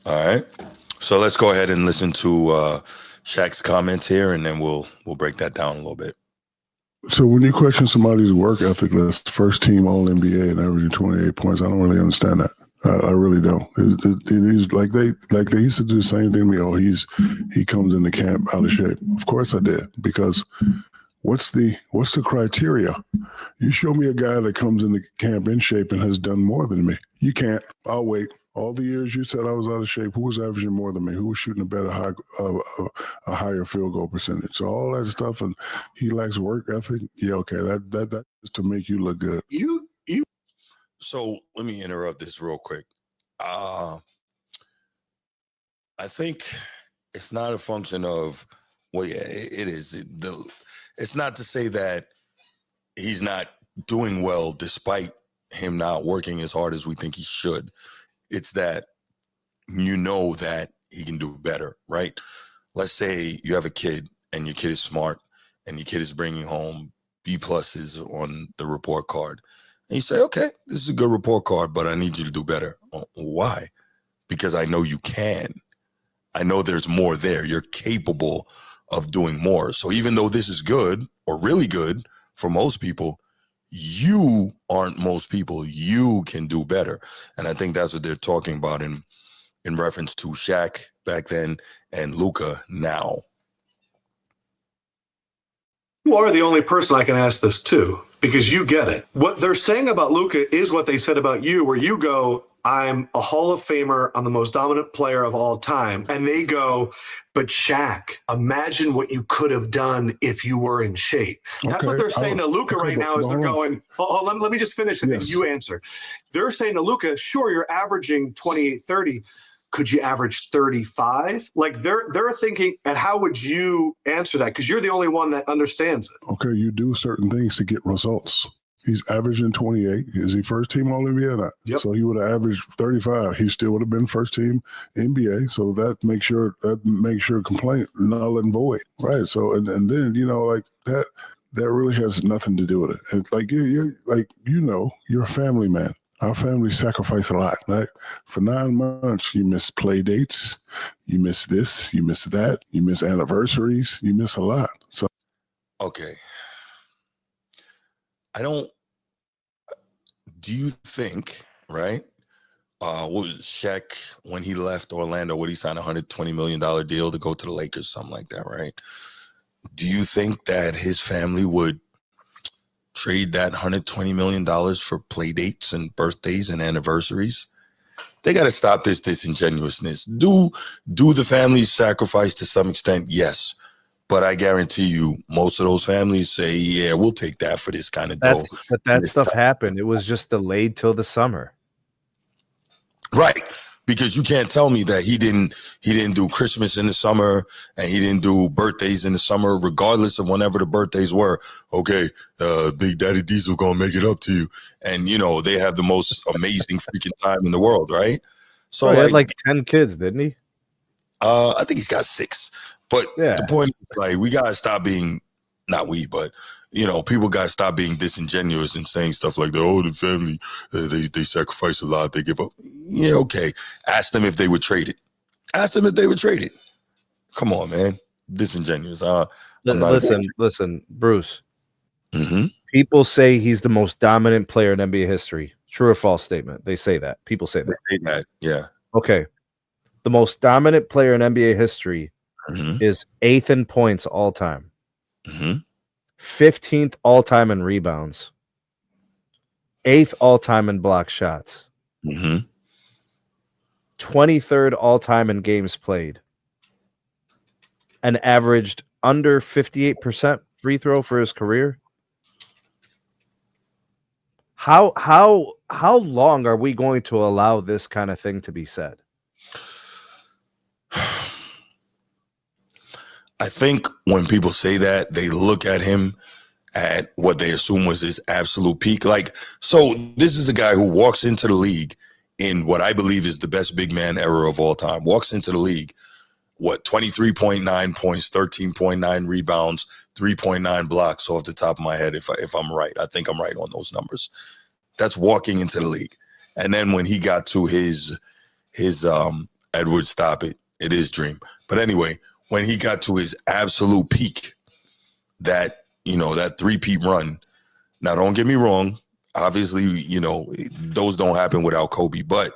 right. So let's go ahead and listen to Shaq's comments here, and then we'll break that down a little bit. So when you question somebody's work ethic, that's first team All NBA and averaging 28 points, I don't really understand that. I really don't. He's like they used to do the same thing to me. Oh, he comes into camp out of shape. Of course I did, because what's the criteria? You show me a guy that comes into camp in shape and has done more than me. You can't. I'll wait. All the years you said I was out of shape, who was averaging more than me? Who was shooting a higher field goal percentage? So all that stuff, and he lacks work ethic. Yeah, okay, that is to make you look good. So let me interrupt this real quick. I think it's not a function of, well, yeah, it is. It's not to say that he's not doing well despite him not working as hard as we think he should. It's that you know that he can do better, right? Let's say you have a kid and your kid is smart and your kid is bringing home B pluses on the report card. And you say, okay, this is a good report card, but I need you to do better. Why? Because I know you can. I know there's more there. You're capable of doing more. So even though this is good or really good for most people, you aren't most people. You can do better. And I think that's what they're talking about in reference to Shaq back then and Luka now. You are the only person I can ask this to, because you get it. What they're saying about Luka is what they said about you, where you go, I'm a Hall of Famer. I'm the most dominant player of all time. And they go, but Shaq, imagine what you could have done if you were in shape. That's what they're saying to Luka right now is they're going, let me just finish and then you answer. They're saying to Luka, sure, you're averaging 28, 30. Could you average 35? Like they're thinking, and how would you answer that? Because you're the only one that understands it. Okay, you do certain things to get results. He's averaging 28. Is he first team All-NBA or not? Yep. So he would have averaged 35. He still would have been first team NBA. So that makes your complaint null and void, right? So and then like that really has nothing to do with it. And like you're like you're a family man. Our family sacrifice a lot, right? For 9 months, you miss play dates, you miss this, you miss that, you miss anniversaries, you miss a lot. So, okay. Do you think, right? What was Shaq when he left Orlando? What he signed $120 million deal to go to the Lakers, something like that, right? Do you think that his family would trade that $120 million for play dates and birthdays and anniversaries? They got to stop this disingenuousness. Do the families sacrifice to some extent? Yes. But I guarantee you, most of those families say, yeah, we'll take that for this kind of dough. But that stuff happened. It was just delayed till the summer. Right. Because you can't tell me that he didn't do Christmas in the summer and he didn't do birthdays in the summer, regardless of whenever the birthdays were. Okay, Big Daddy Diesel gonna make it up to you. And they have the most amazing freaking time in the world, right? So he had like 10 kids, didn't he? I think he's got 6. But the point is, like, we gotta stop being, not we, but people gotta stop being disingenuous and saying stuff like, the family, they sacrifice a lot, they give up. Yeah, okay. Ask them if they would trade it. Come on, man. Disingenuous. Listen, Bruce. Mm-hmm. People say he's the most dominant player in NBA history. True or false statement? They say that. People say that. They say that, yeah. Okay. The most dominant player in NBA history is 8th in points all time. 15th all time in rebounds. 8th all time in block shots. 23rd all time in games played. And averaged under 58% free throw for his career. How long are we going to allow this kind of thing to be said? I think when people say that, they look at him at what they assume was his absolute peak. Like, so this is a guy who walks into the league in what I believe is the best big man era of all time. Walks into the league, 23.9 points, 13.9 rebounds, 3.9 blocks off the top of my head, if I'm right. I think I'm right on those numbers. That's walking into the league. And then when he got to his Edward, stop it. It is dream. But anyway, when he got to his absolute peak, that 3-peat run. Now, don't get me wrong. Obviously, those don't happen without Kobe. But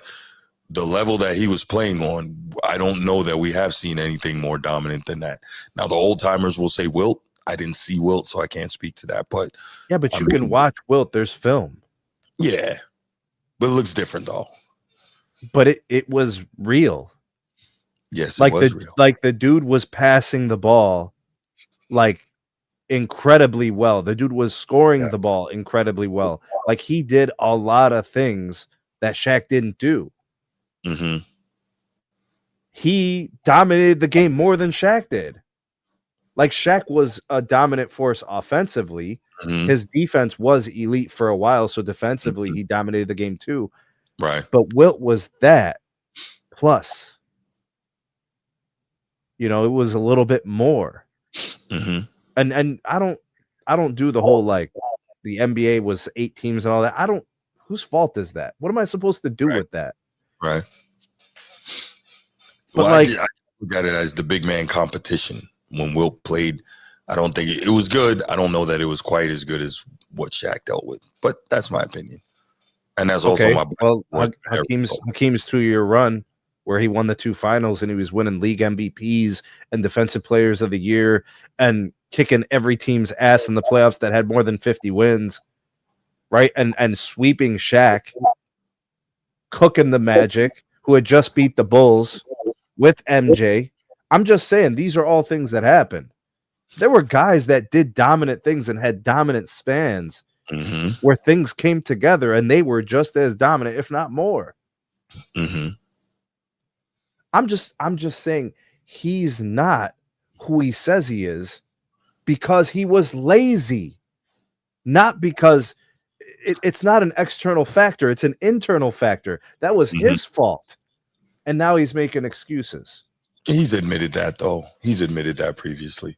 the level that he was playing on, I don't know that we have seen anything more dominant than that. Now, the old timers will say Wilt. I didn't see Wilt, so I can't speak to that. But yeah, but you can watch Wilt. There's film. Yeah, but it looks different though. But it was real. Yes, it was real. Like the dude was passing the ball like incredibly well. The dude was scoring the ball incredibly well. Like he did a lot of things that Shaq didn't do. He dominated the game more than Shaq did. Like Shaq was a dominant force offensively, His defense was elite for a while, so defensively he dominated the game too. Right. But Wilt was that plus. You know, it was a little bit more. And I don't do the whole like the NBA was 8 teams and all that. Whose fault is that? What am I supposed to do with that? Right. But well, like, I look at it as the big man competition. When Wilt played, I don't think it was good. I don't know that it was quite as good as what Shaq dealt with, but that's my opinion. And that's also my Hakeem's 2-year run where he won the 2 finals and he was winning league MVPs and defensive players of the year and kicking every team's ass in the playoffs that had more than 50 wins, right? And sweeping Shaq, cooking the Magic, who had just beat the Bulls with MJ. I'm just saying, these are all things that happened. There were guys that did dominant things and had dominant spans where things came together and they were just as dominant, if not more. I'm just saying he's not who he says he is because he was lazy, not because it's not an external factor. It's an internal factor. That was his fault. And now he's making excuses. He's admitted that, though. He's admitted that previously.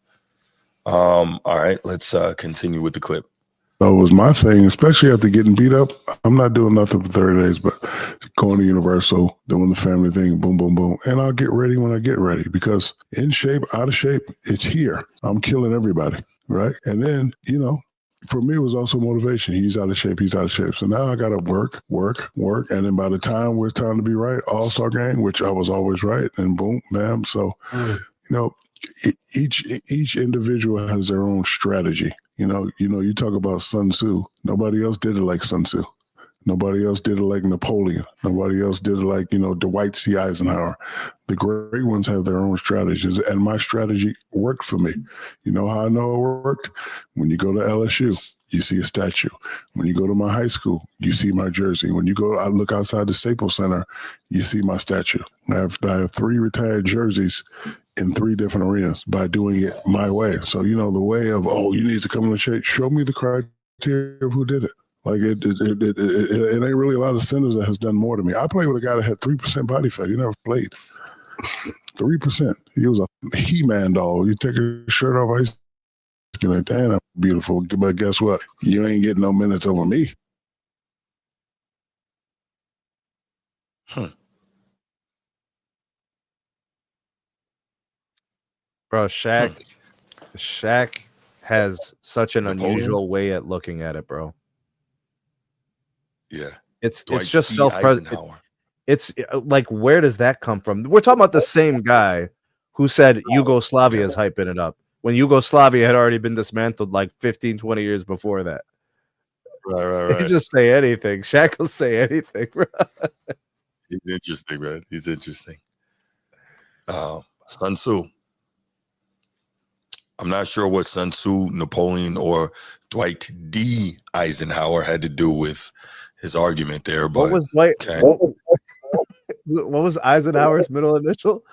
All right, let's continue with the clip. That was my thing, especially after getting beat up. I'm not doing nothing for 30 days, but going to Universal, doing the family thing, boom, boom, boom. And I'll get ready when I get ready because in shape, out of shape, it's here. I'm killing everybody, right? And then, you know, for me, it was also motivation. He's out of shape. He's out of shape. So now I got to work. And then by the time it's time to be right, All-Star game, which I was always right, and boom, bam. So, you know, each individual has their own strategy. You know, you talk about Sun Tzu. Nobody else did it like Sun Tzu. Nobody else did it like Napoleon. Nobody else did it like, you know, Dwight C. Eisenhower. The great ones have their own strategies, and my strategy worked for me. You know how I know it worked? When you go to LSU, you see a statue. When you go to my high school, you see my jersey. When you go, I look outside the Staples Center, you see my statue. I have 3 retired jerseys in 3 different arenas by doing it my way. So, you know, the way of, you need to come in the shape, show me the criteria of who did it. Like it ain't really a lot of centers that has done more to me. I played with a guy that had 3% body fat. He never played. 3%. He was a He-Man doll. You take his shirt off, ice, you're like, damn, I'm beautiful. But guess what? You ain't getting no minutes over me. Bro, Shaq has such an unusual way at looking at it, bro. Yeah. It's just self-present. It's like, where does that come from? We're talking about the same guy who said Yugoslavia is hyping it up when Yugoslavia had already been dismantled like 15, 20 years before that. Right. He just say anything. Shaq will say anything, bro. He's interesting, man. He's interesting. Sun Tzu. I'm not sure what Sun Tzu, Napoleon, or Dwight D. Eisenhower had to do with his argument there. But what was Dwight? Okay. What was Eisenhower's middle initial?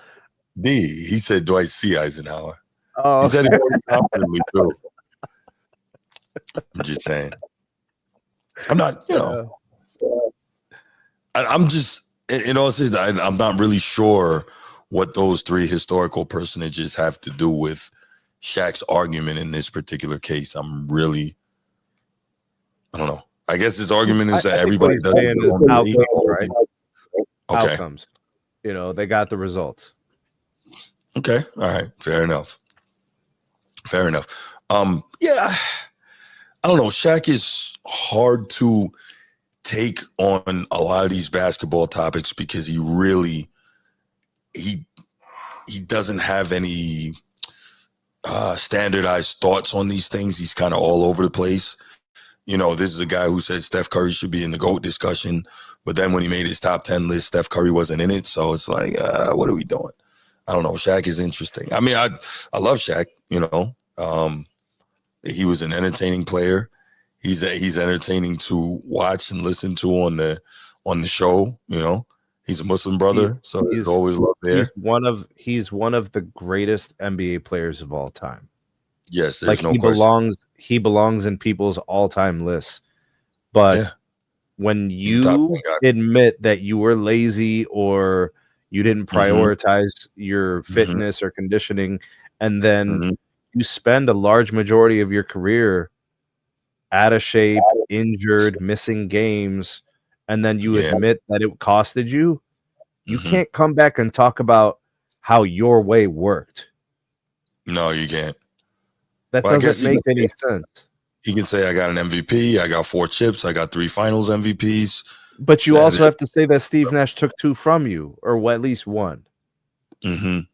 D. He said Dwight C. Eisenhower. Oh, he said it very confidently too. I'm just saying. I'm not, you know. I'm just, in all seriousness, I'm not really sure what those 3 historical personages have to do with Shaq's argument in this particular case. I don't know. I guess his argument is that everybody does outcomes, right? Okay. Outcomes. You know, they got the results. Okay. All right. Fair enough. Yeah. I don't know. Shaq is hard to take on a lot of these basketball topics because he doesn't have any standardized thoughts on these things. He's kind of all over the place. You know, this is a guy who said Steph Curry should be in the GOAT discussion, but then when he made his top 10 list, Steph Curry wasn't in it. So it's like, what are we doing? I don't know. Shaq is interesting. I mean, I love Shaq, you know. He was an entertaining player. He's entertaining to watch and listen to on the show, you know. He's a Muslim brother, so there's always love there. He's one of the greatest NBA players of all time. Yes, there's Like no question. he belongs in people's all-time lists. But Yeah. when He's a top you 10 guy. admit that you were lazy or you didn't prioritize your fitness or conditioning, and then you spend a large majority of your career out of shape, injured, missing games, and then you admit that it costed you, you can't come back and talk about how your way worked. No, you can't. That Well, I guess doesn't make any sense. He can say, I got an MVP, I got 4 chips, I got 3 finals MVPs. But you also have to say that Steve Nash took 2 from you, or at least 1. You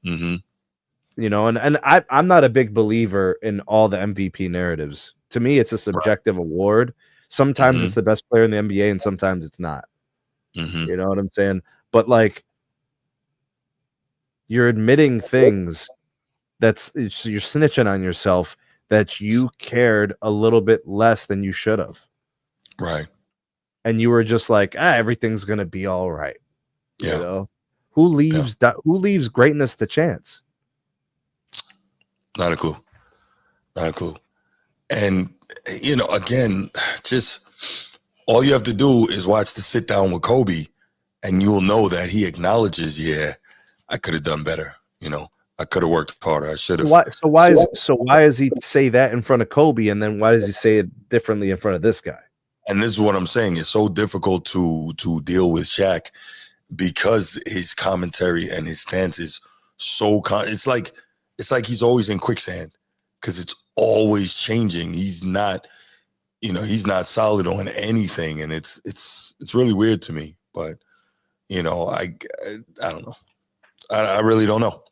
know, and I'm not a big believer in all the MVP narratives. To me, it's a subjective award. Sometimes it's the best player in the NBA, and sometimes it's not. You know what I'm saying? But like, you're admitting things you're snitching on yourself that you cared a little bit less than you should have. Right. And you were just like, everything's gonna be all right. Yeah. You know, who leaves greatness to chance? Not a clue. Not a clue. And you know, again, just all you have to do is watch the sit down with Kobe, and you'll know that he acknowledges, yeah, I could have done better. You know, I could have worked harder. I should have. So why does he say that in front of Kobe, and then why does he say it differently in front of this guy? And this is what I'm saying. It's so difficult to deal with Shaq because his commentary and his stance is so it's like he's always in quicksand because it's always changing. He's not, you know, he's not solid on anything, and it's really weird to me. But you know, I don't know. I really don't know.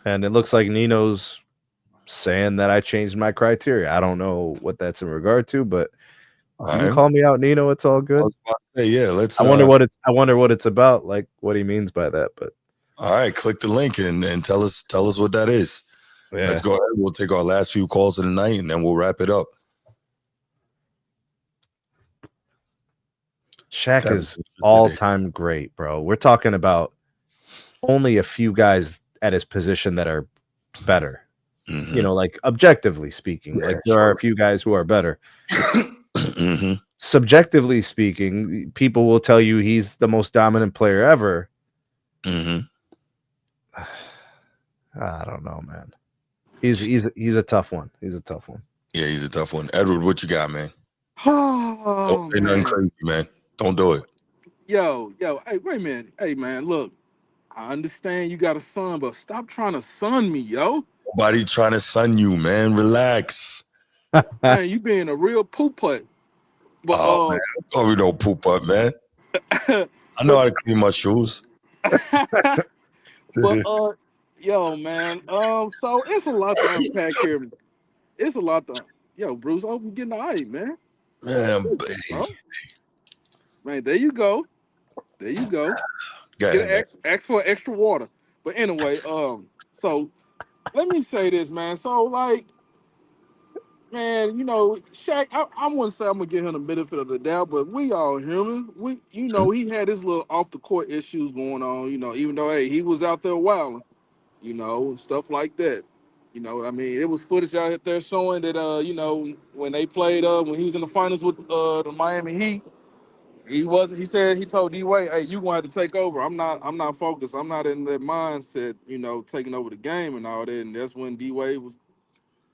And it looks like Nino's saying that I changed my criteria. I don't know what that's in regard to, but you can call me out, Nino. It's all good. I was about to say, yeah, let's. I wonder what it's about, like what he means by that. But all right, click the link and tell us what that is. Yeah. Let's go ahead. We'll take our last few calls of the night, and then we'll wrap it up. Shaq is all-time great, bro. We're talking about only a few guys at his position that are better. You know, like objectively speaking, like there are a few guys who are better. Subjectively speaking, people will tell you he's the most dominant player ever. I don't know, man. He's a tough one. He's a tough one. Yeah, he's a tough one. Edward, what you got, man? Oh, don't say nothing crazy, man. Don't do it. Yo, hey, wait a minute. Hey, man, look, I understand you got a son, but stop trying to son me, yo. Nobody trying to son you, man. Relax. Man, you being a real poop putt. But man, don't be no poop putt, man. I know how to clean my shoes. But yo, man, so it's a lot to unpack here. It's a lot to, yo, Bruce. I hope you getting all right, man. Man, man, there you go. There you go. Ask for extra water. But anyway, so let me say this, man. So like, man, you know, Shaq, I wouldn't say I'm gonna give him the benefit of the doubt, but we all human. You know, he had his little off the court issues going on. You know, even though he was out there wilding, you know, and stuff like that. You know, I mean, it was footage out there showing that you know, when they played when he was in the finals with the Miami Heat, he told D-Wade, hey, you gonna have to take over. I'm not focused. I'm not in that mindset, you know, taking over the game and all that. And that's when D-Wade was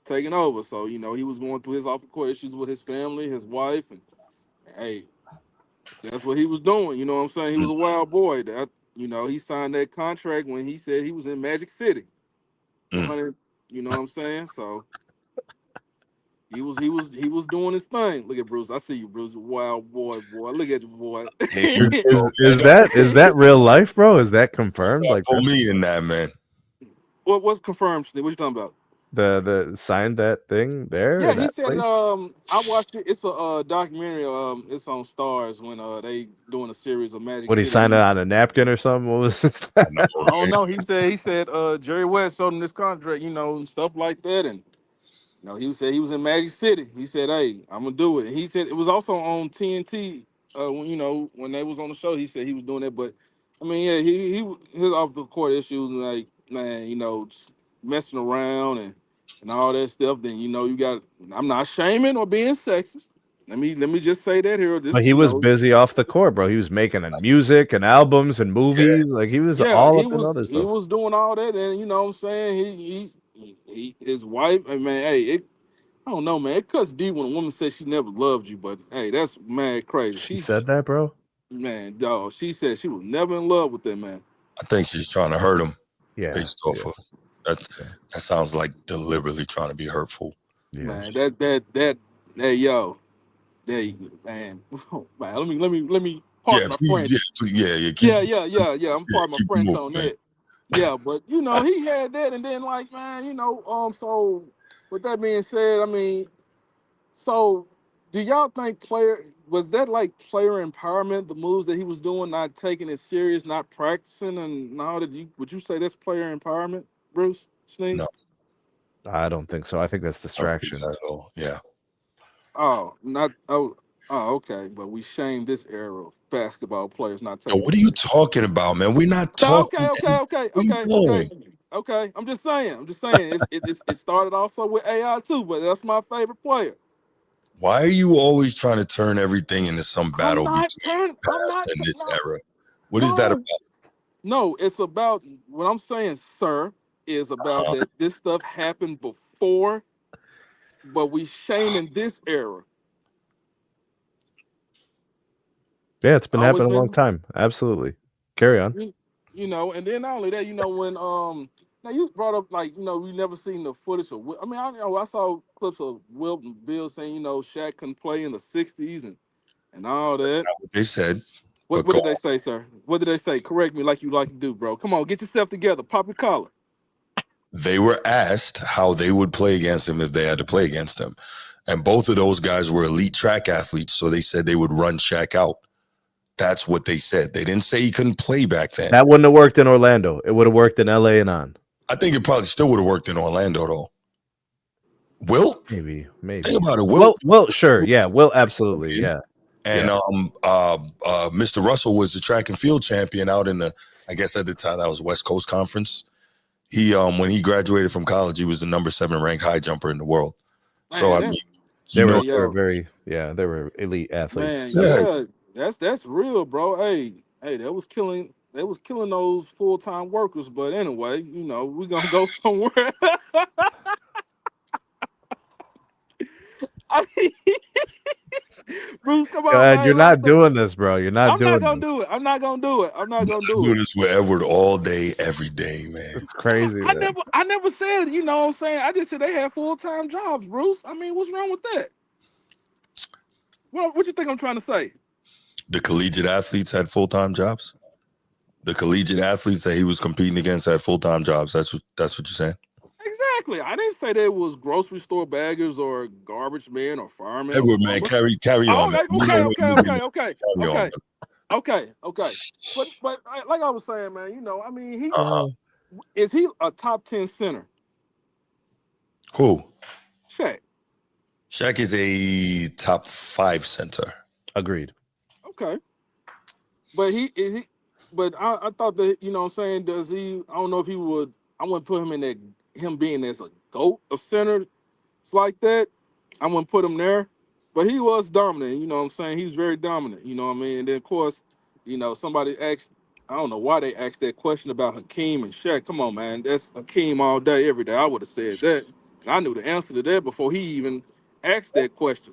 taking over. So, you know, he was going through his off the court issues with his family, his wife, and hey, that's what he was doing. You know what I'm saying? He was a wild boy. That, you know, he signed that contract when he said he was in Magic City. 100, you know what I'm saying? So he was doing his thing. Look at Bruce. I see you, Bruce. Wild boy. Look at you, boy. is that real life, bro? Is that confirmed? Like put me in that, man. What's confirmed, Steve? What you talking about? The signed that thing there? Yeah, he said I watched it. It's a documentary. It's on Stars when they doing a series of Magic. What, he signed it on a napkin or something? What was this? I don't know. He said Jerry West sold him this contract, you know, and stuff like that. And you know, he said he was in Magic City. He said, hey, I'm gonna do it. He said it was also on TNT when, you know, when they was on the show, he said he was doing that. But I mean, yeah, he his off the court issues, like, man, you know, messing around and all that stuff, then you got. I'm not shaming or being sexist. Let me just say that here. Just But he was busy off the court, bro. He was making music and albums and movies. Like he was yeah, all he up in other he stuff. was doing all that, and you know what I'm saying. He his wife. And man, hey, I don't know, man. It cuts deep when a woman says she never loved you, but hey, that's mad crazy. She said that, bro. Man, dog. She said she was never in love with that man. I think she's trying to hurt him. Yeah, based off of that. That sounds like deliberately trying to be hurtful. Yeah. Man, that hey yo, hey man, man. Let me pardon my French. Yeah. I'm pardon my French on man. that. Yeah, but he had that, and then like man, so with that being said, I mean, so do y'all think was that like player empowerment, the moves that he was doing, not taking it serious, not practicing, and now would you say that's player empowerment, Bruce Sneed? No, I don't think so. I think that's distraction. Yeah. Okay, but we shame this era of basketball players not taking. Yo, what are you talking about, man? We're not talking. Okay. I'm just saying. It started also with AI too, but that's my favorite player. Why are you always trying to turn everything into some battle I'm not in this era? What is that about? No, it's about what I'm saying, sir, is about that this stuff happened before, but we shaming this era. Yeah, it's been happening a long time. Absolutely. Carry on. And then not only that, when now you brought up like we never seen the footage of. I mean, I saw clips of Wilt and Bill saying Shaq couldn't play in the '60s and all that. That's what they said. What did they say, sir? What did they say? Correct me like you like to do, bro. Come on, get yourself together. Pop your collar. They were asked how they would play against him if they had to play against him, and both of those guys were elite track athletes, so they said they would run Shaq out. That's what they said. They didn't say he couldn't play back then. That wouldn't have worked in Orlando. It would have worked in LA and on. I think it probably still would have worked in Orlando, though. Will? Maybe. Think about it. Will, sure. Yeah. Will, absolutely. Yeah. And Mr. Russell was the track and field champion out in I guess at the time that was West Coast Conference. He when he graduated from college, he was the number 7 ranked high jumper in the world. So I mean, they were elite athletes. Man, that's real, bro. Hey, that was killing those full-time workers. But anyway, we're gonna go somewhere. Bruce, come on, man. You're not doing this, bro. You're not I'm doing not gonna do it. I'm not gonna do it. I'm not gonna do this with Edward all day, every day, man. It's crazy. I never said, what I'm saying. I just said they had full-time jobs, Bruce. I mean, what's wrong with that? What you think I'm trying to say? The collegiate athletes had full-time jobs. The collegiate athletes that he was competing against had full-time jobs. That's what you're saying. Exactly. I didn't say they was grocery store baggers or garbage men or firemen. Edward, man, carry on. Okay. But like I was saying, man, I mean, is he a top 10 center? Who? Shaq. Shaq is a top 5 center. Agreed. Okay. But but I thought that, what I'm saying, does he, I don't know if he would, I wouldn't put him in that, him being as a GOAT of center. It's like that. I wouldn't put him there. But he was dominant, what I'm saying? He was very dominant, what I mean? And then, of course, somebody asked, I don't know why they asked that question about Hakeem and Shaq. Come on, man. That's Hakeem all day, every day. I would have said that. And I knew the answer to that before he even asked that question.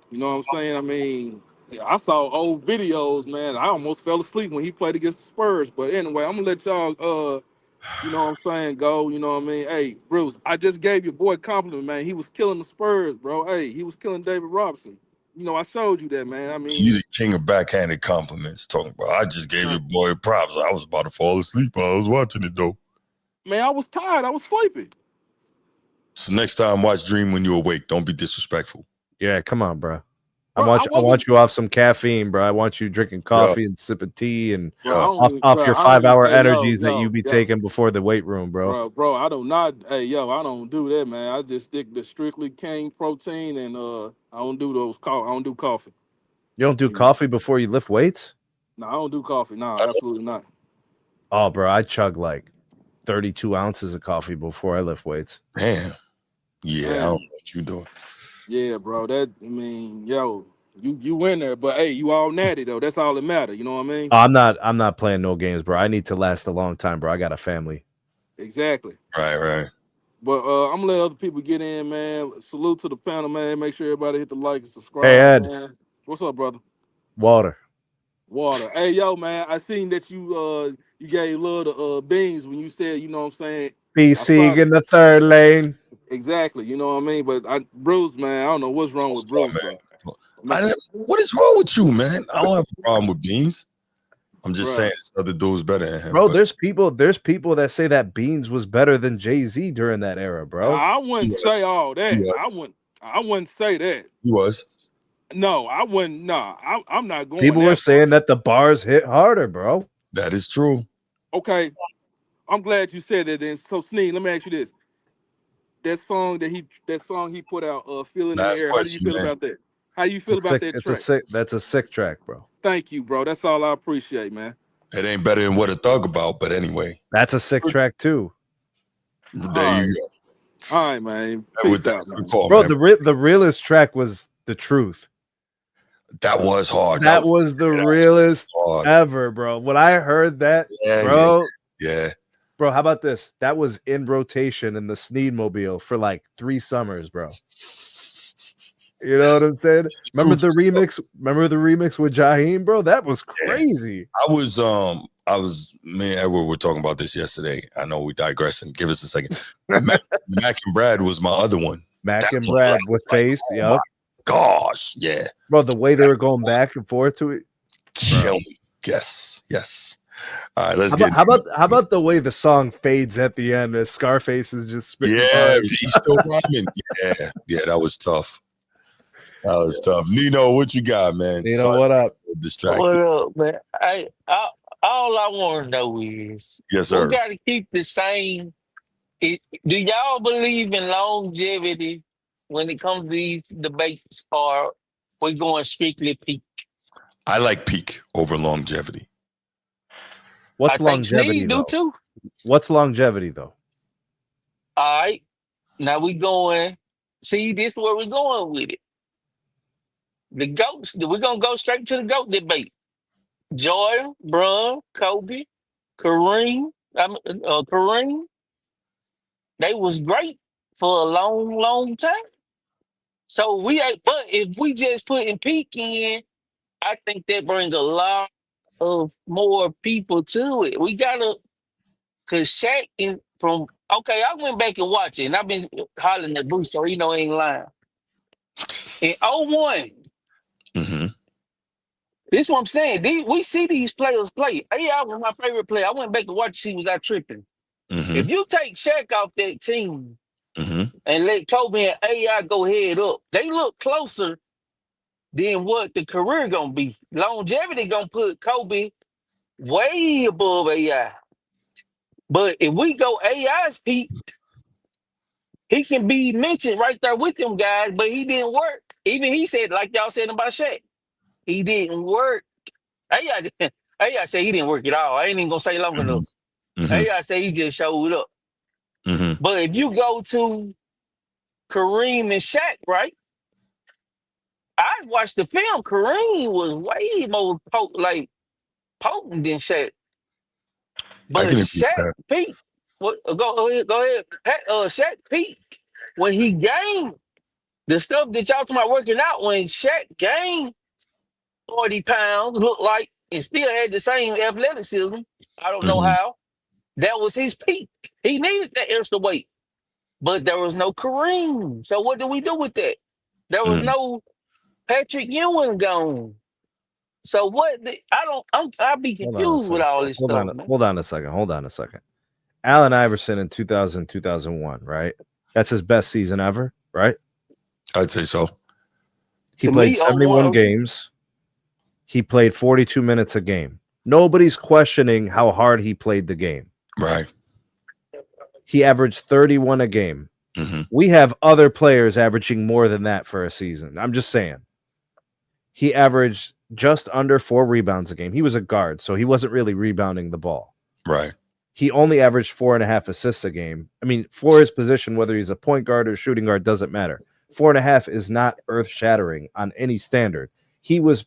You know what I'm saying? I mean, I saw old videos, man. I almost fell asleep when he played against the Spurs. But anyway, I'm going to let y'all, you know what I'm saying, go. You know what I mean? Hey, Bruce, I just gave your boy a compliment, man. He was killing the Spurs, bro. Hey, he was killing David Robinson. I showed you that, man. I mean, you the king of backhanded compliments. Talking about, I just gave your boy props. I was about to fall asleep while I was watching it, though. Man, I was tired. I was sleepy. So next time, watch Dream when you awake. Don't be disrespectful. Yeah, come on, bro. I want you off some caffeine, bro. I want you drinking coffee and sipping tea and off your 5-hour energies that you be taking before the weight room, bro. Bro, I do not. Hey, I don't do that, man. I just stick to strictly cane protein, and I don't do those. I don't do coffee. You don't do coffee before you lift weights? No, I don't do coffee. No, absolutely not. Oh, bro, I chug like 32 ounces of coffee before I lift weights. Damn. Yeah, I Man. don't know what you doing. Yeah, bro. You win there, but hey, you all natty though. That's all that matter. You know what I mean? I'm not playing no games, bro. I need to last a long time, bro. I got a family. Exactly. Right. But I'm gonna let other people get in, man. Salute to the panel, man. Make sure everybody hit the like and subscribe. Hey, Ed. Man. What's up, brother? Water. Hey, yo, man. I seen that you gave love to beans when you said, you know what I'm saying? BC in the third lane. Exactly, you know what I mean? But Bruce, man, I don't know what's wrong with Bruce, man. What is wrong with you, man? I don't have a problem with Beans. I'm just saying this other dude's better than him. Bro, there's people that say that Beans was better than Jay-Z during that era, bro. I wouldn't say all that. I wouldn't say that. He was. No, I wouldn't. No, I'm not going. People were saying that the bars hit harder, bro. That is true. Okay, I'm glad you said that. Then, so Sneed, let me ask you this: that song he put out, "Feeling in the Air." How do you feel about that? How you feel about that track? That's a sick track, bro. Thank you, bro. That's all I appreciate, man. It ain't better than What a Thug About, but anyway. That's a sick track too. There you go. All right, man. With that, good call, bro, man. the realest track was The Truth. That was hard. That was the realest ever, bro. When I heard that, bro. Yeah. Bro, how about this? That was in rotation in the Sneedmobile for like 3 summers, bro. You know what I'm saying? Remember the remix with Jaheim, bro? That was crazy. I was me and Edward were talking about this yesterday. I know we digressing. Give us a second. Mac and Brad was my other one. Mac and Brad with Face. Yep. Gosh, yeah. Bro, the way they were going back and forth to it. Yes. All right, let's how about the way the song fades at the end as Scarface is just spitting. Yeah, he's still rhyming. Yeah, that was tough. Nino, what you got, man? Nino, what up? Distracted. What up, man? All I want to know is, yes, sir. We got to keep the same. Do y'all believe in longevity when it comes to these debates, or we going strictly peak? I like peak over longevity. What's longevity though? Too. What's longevity though? All right, now we going. See, this is where we're going with it. The GOATs. We're gonna go straight to the GOAT debate. Jordan, Bron, Kobe, Kareem. Kareem. They was great for a long, long time. So but if we just put in peak in, I think that brings a lot of more people to it. We gotta, cause Shaq I went back and watched it, and I've been hollering at Bruce, so he know he ain't lying. In 01, this is what I'm saying. We see these players play. AI was my favorite player. I went back to watch. She was out tripping. If you take Shaq off that team and let Kobe and AI go head up, they look closer than what the career gonna be. Longevity gonna put Kobe way above AI. But if we go AI's peak, he can be mentioned right there with them guys, but he didn't work. Even he said, like y'all said about Shaq, he didn't work. AI said he didn't work at all. I ain't even gonna say long enough. AI said he just showed up. But if you go to Kareem and Shaq, right? I watched the film. Kareem was way more potent than Shaq. But Shaq peaked. Go ahead. Shaq peaked when he gained the stuff that y'all talking about working out. When Shaq gained 40 pounds, looked like, and still had the same athleticism. I don't know how. That was his peak. He needed that extra weight. But there was no Kareem. So what do we do with that? There was no Patrick Ewing gone. So what? I'll be confused with all this stuff. Hold on a second. Allen Iverson in 2000, 2001, right? That's his best season ever, right? I'd say so. He played 71 games. He played 42 minutes a game. Nobody's questioning how hard he played the game. Right. He averaged 31 a game. We have other players averaging more than that for a season. I'm just saying. He averaged just under 4 rebounds a game. He was a guard, so he wasn't really rebounding the ball. Right. he only averaged 4.5 assists a game. I mean, for his position, whether he's a point guard or shooting guard, doesn't matter. 4.5 is not earth-shattering on any standard. He was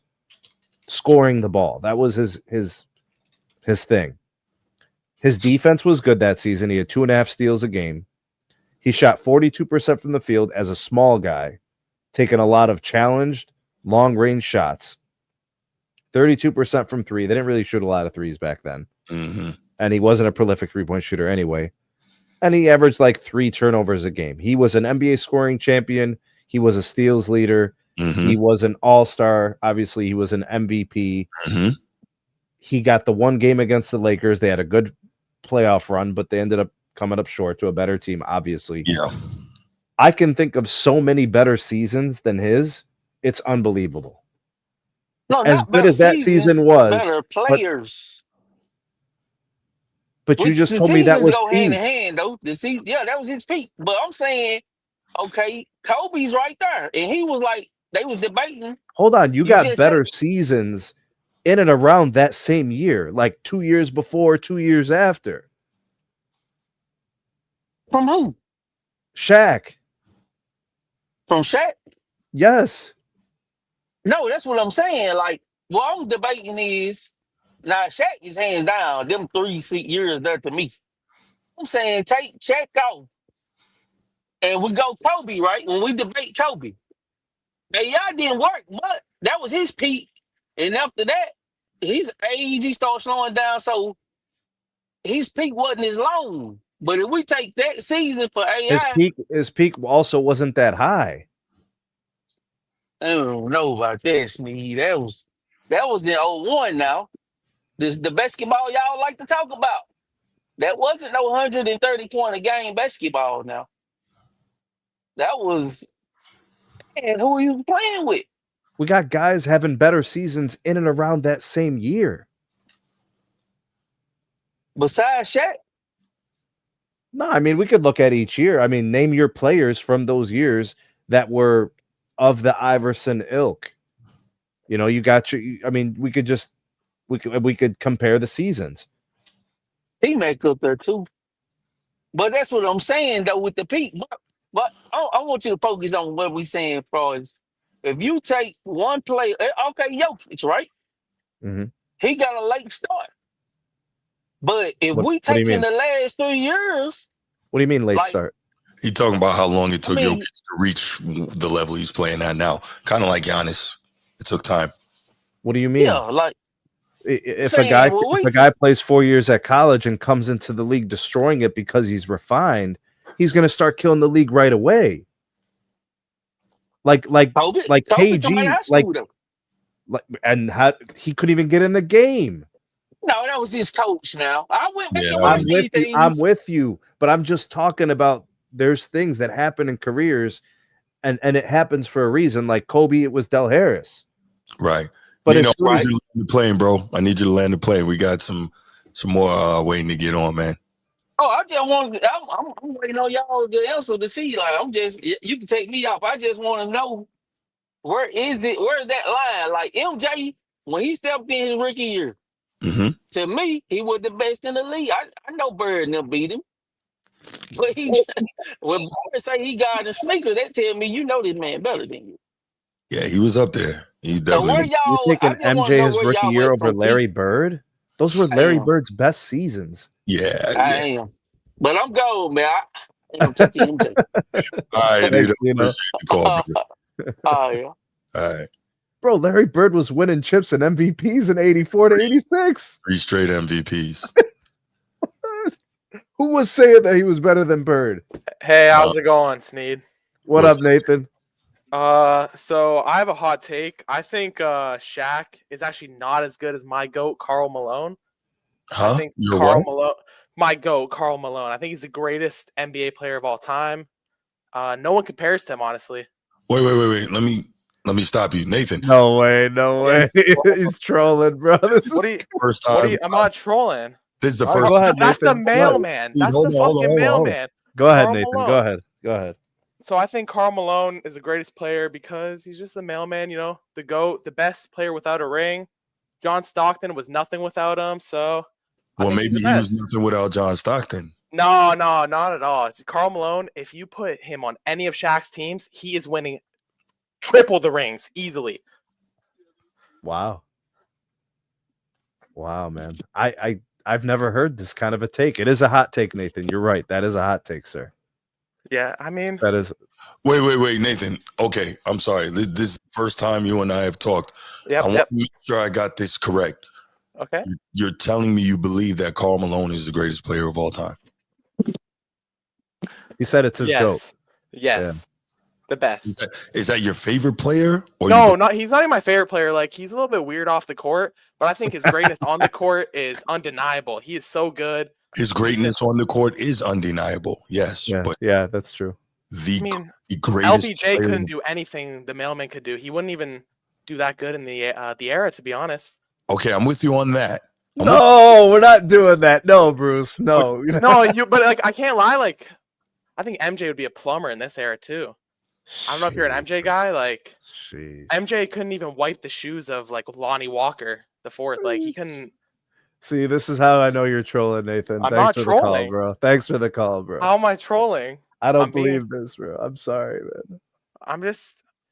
scoring the ball. That was his thing. His defense was good that season. He had 2.5 steals a game. He shot 42% from the field as a small guy, taking a lot of challenged, long-range shots. 32% from three. They didn't really shoot a lot of threes back then. Mm-hmm. And he wasn't a prolific three-point shooter anyway. And he averaged like 3 turnovers a game. He was an NBA scoring champion. He was a steals leader. Mm-hmm. He was an all-star. Obviously, he was an MVP. Mm-hmm. He got the one game against the Lakers. They had a good playoff run, but they ended up coming up short to a better team, obviously. Yeah. I can think of so many better seasons than his. It's unbelievable. No, As not good better as that seasons, season was, better players. but you Which just the told me that seasons was go hand in peak. hand, though. Yeah, that was his peak. But I'm saying, okay, Kobe's right there, and he was like, they was debating. Hold on, you got just better said, seasons in and around that same year, like 2 years before, 2 years after. from who? Shaq. From Shaq? Yes. No, that's what I'm saying. Like, what I'm debating is, now Shaq is hands down, them 3 years there to me. I'm saying take Shaq off, and we go Kobe, right? When we debate Kobe. AI didn't work, but that was his peak. And after that, his age, he started slowing down, so his peak wasn't as long. But if we take that season for AI, His peak also wasn't that high. I don't know about that, Sneed. That was the '01 now. This the basketball y'all like to talk about. That wasn't no 130 point a game basketball now. That was, man, who he was playing with. We got guys having better seasons in and around that same year. Besides Shaq? No, I mean, we could look at each year. I mean, name your players from those years that were of the Iverson ilk. You know, you got your, I mean, we could compare the seasons. He make up there too. But that's what I'm saying though with the peak. But I want you to focus on what we saying, Froys. If you take one player, okay, Jokic, right? Mm-hmm. He got a late start. But if What we do you take in mean? the last 3 years, What do you mean late like, start? He talking about how long it took I mean, Jokic to reach the level he's playing at now. Kind of like Giannis. It took time. What do you mean? yeah, like If a saying, guy well, if a guy plays 4 years at college and comes into the league destroying it because he's refined, he's going to start killing the league right away. Like Kobe come out of KG, high school though. and how he couldn't even get in the game. No, that was his coach. Now I went back Yeah, and that watched was- these things. I'm with you, but I'm just talking about there's things that happen in careers, and it happens for a reason. Like Kobe, it was Del Harris, Right. but Nino, as soon I as need you to land the plane, bro. I need you to land the plane. We got some more waiting to get on, man. Oh, I just want. I'm waiting on y'all to answer to see. Like, I'm just. You can take me off. I just want to know where is it? Where's that line? Like MJ when he stepped in his rookie year. Mm-hmm. To me, he was the best in the league. I know Bird and them beat him, but when Bird say he got the sneakers, that tell me you know this man better than you. Yeah, he was up there. He So definitely. where Was. you're y'all? I taking just want to MJ know his where rookie y'all year at over from Larry peak. Bird, those were I Larry am. Bird's best seasons. Yeah. I am. But I'm going, man. I'm taking MJ. All right, Thanks, dude. you know. Appreciate the call, brother. Oh yeah. All right. Bro, Larry Bird was winning chips and MVPs in 84 to 86. 3 straight MVPs. Who was saying that he was better than Bird? Hey, how's it going, Sneed? What up, Nathan? So I have a hot take. I think Shaq is actually not as good as my GOAT, Karl Malone. Huh? I think You're Karl what? Malone, my GOAT, Karl Malone. I think he's the greatest NBA player of all time. No one compares to him, honestly. Wait. Let me stop you, Nathan. No way. He's trolling, bro. This is What do you? First time. I'm not trolling. This is the All right, first go ahead, time. That's the Nathan. mailman. That's the fucking mailman. Go ahead, Karl Nathan. Malone. Go ahead. So I think Karl Malone is the greatest player because he's just the mailman, you know, the GOAT, the best player without a ring. John Stockton was nothing without him. So I Well, think he's maybe the he was best. nothing without John Stockton. No, not at all. Karl Malone, if you put him on any of Shaq's teams, he is winning triple the rings easily. Wow. Wow, man. I've never heard this kind of a take. It is a hot take, Nathan. You're right. That is a hot take, sir. Yeah, I mean, That is. Wait, Nathan. Okay, I'm sorry. This is the first time you and I have talked. I want to make sure I got this correct. Okay. You're telling me you believe that Karl Malone is the greatest player of all time. He said it's his goat. Yes. The best. Is that your favorite player? Or No, he's not even my favorite player. Like, he's a little bit weird off the court, but I think his greatness on the court is undeniable. He is so good. His greatness on the court is undeniable. Yes. Yeah, But that's true. The greatest LBJ couldn't do anything the mailman could do. He wouldn't even do that good in the era, to be honest. Okay, I'm with you on that. No, we're not doing that. No, Bruce. No. No, but like, I can't lie. Like, I think MJ would be a plumber in this era too. I don't know if you're an MJ guy. Like, MJ couldn't even wipe the shoes of like Lonnie Walker the fourth. Like, he couldn't. See, this is how I know you're trolling, Nathan. I'm Thanks not for trolling, the call, bro. Thanks for the call, bro. How am I trolling? I don't believe this, bro. I'm sorry, man.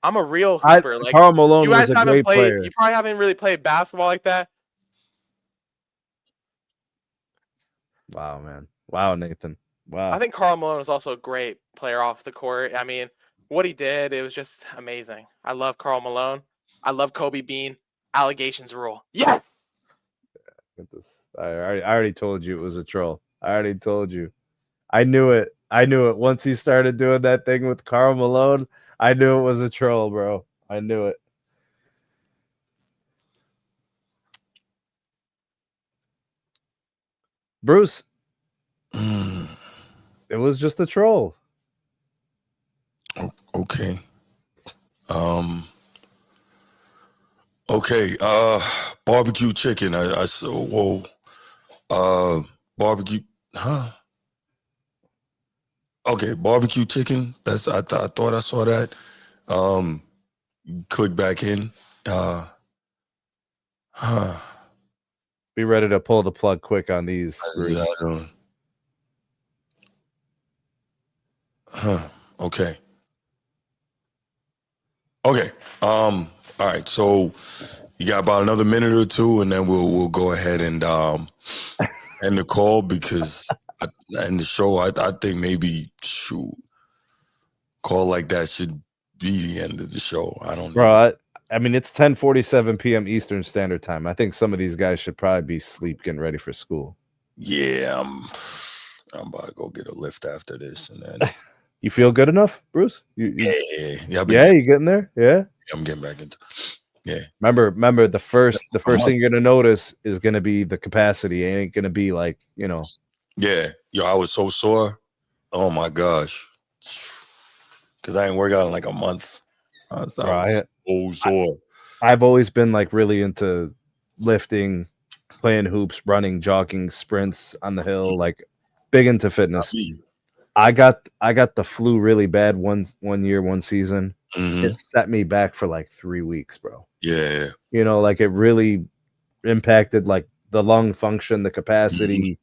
I'm a real hooper. Like, Karl Malone you guys was a haven't great played. player. You probably haven't really played basketball like that. Wow, man. Wow, Nathan. Wow. I think Karl Malone was also a great player off the court. I mean, what he did, it was just amazing. I love Karl Malone. I love Kobe Bean. Allegations rule. Yes. I already told you it was a troll. I already told you. I knew it. Once he started doing that thing with Karl Malone, I knew it was a troll, bro. I knew it. Bruce. It was just a troll. Okay. Okay. Barbecue chicken. I saw. Whoa. Barbecue. Huh. Okay. Barbecue chicken. That's. I thought I saw that. Click back in. Be ready to pull the plug quick on these. Okay. Okay. All right. So you got about another minute or two, and then we'll go ahead and end the call because and the show. I think maybe call like that should be the end of the show. I don't know. Bro, I mean, it's 10:47 p.m. Eastern Standard Time. I think some of these guys should probably be asleep, getting ready for school. Yeah, I'm about to go get a lift after this, and then. You feel good enough, Bruce? Yeah, you getting there? Yeah, I'm getting back into. Yeah. Remember the first thing you're gonna notice is gonna be the capacity. It ain't gonna be like, you know. Yeah, yo, I was so sore. Oh my gosh, because I ain't worked out in like a month. I was so sore. I've always been like really into lifting, playing hoops, running, jogging, sprints on the hill, like big into fitness. I got the flu really bad one year, one season. Mm-hmm. It set me back for like 3 weeks, bro. Yeah. You know, like it really impacted like the lung function, the capacity,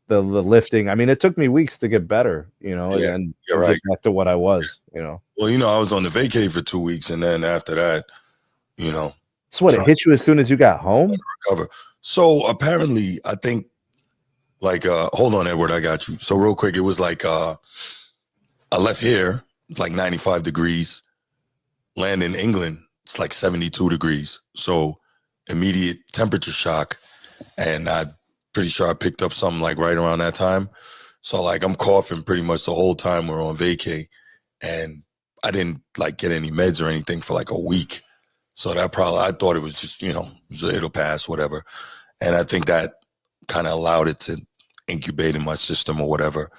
the lifting. I mean, it took me weeks to get better, you know, and get back to what I was, you know. Well, you know, I was on the vacay for 2 weeks, and then after that, you know. So what, it hit you as soon as you got home? Recover. So apparently, I think, like, hold on, Edward, I got you. So real quick, it was like I left here, it's like 95 degrees. Land in England, it's like 72 degrees. So immediate temperature shock. And I'm pretty sure I picked up something like right around that time. So like I'm coughing pretty much the whole time we're on vacay. And I didn't like get any meds or anything for like a week. So that probably, I thought it was just, you know, it'll pass, whatever. And I think that kind of allowed it to incubate in my system or whatever.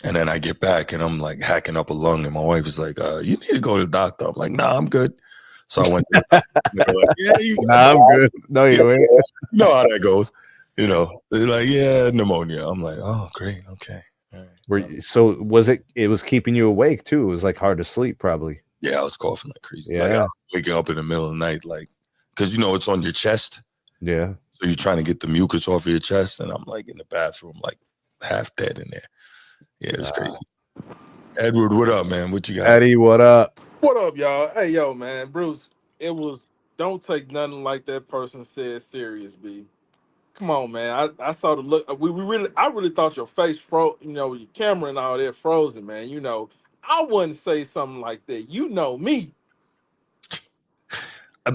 And then I get back and I'm like hacking up a lung, and my wife is like, you need to go to the doctor. I'm like, nah, I'm good. So I went to the doctor. Like, yeah, I'm good. No, you ain't. You know how that goes. You know, they're like, yeah, pneumonia. I'm like, oh, great. Okay. All right. So was it was keeping you awake too? It was like hard to sleep probably. Yeah, I was coughing like crazy. Yeah. Like, I was waking up in the middle of the night, like, because, you know, it's on your chest. Yeah. So you're trying to get the mucus off of your chest, and I'm like in the bathroom, like half dead in there. Yeah, it's crazy. Edward, what up, man? What you got? Eddie, what up? What up, y'all? Hey, yo, man, Bruce. It was don't take nothing like that person said serious, B. Come on, man. I saw the look. I really thought your face froze. You know, your camera and all that frozen, man. You know, I wouldn't say something like that. You know me.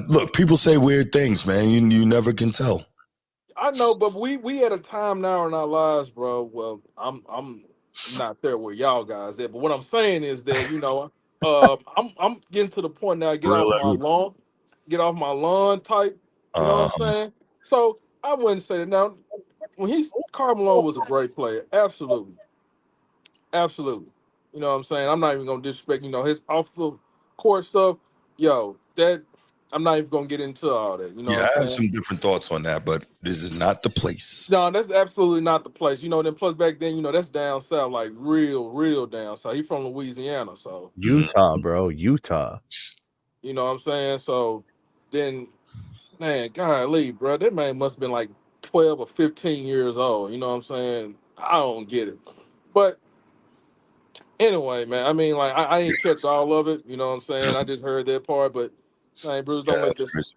Look, people say weird things, man. You never can tell. I know, but we at a time now in our lives, bro. Well, I'm not there where y'all guys at, but what I'm saying is that I'm getting to the point now. Get off my lawn type. You know what I'm saying? So I wouldn't say that. Now, when Karl Malone was a great player, absolutely. You know what I'm saying? I'm not even gonna disrespect. His off the court stuff. Yo, that I'm not even gonna get into all that. You know what I'm I saying? have some different thoughts on that, but this is not the place. No, that's absolutely not the place. Then plus back then, that's down south, like real down south. He's from Louisiana, so Utah, bro. Utah. you know what I'm saying? So then, man, golly, bro, that man must have been like 12 or 15 years old. You know what I'm saying? I don't get it. But anyway, man, I mean, like, I ain't catch all of it. You know what I'm saying? I just heard that part, but man, Bruce, don't let this. Crazy.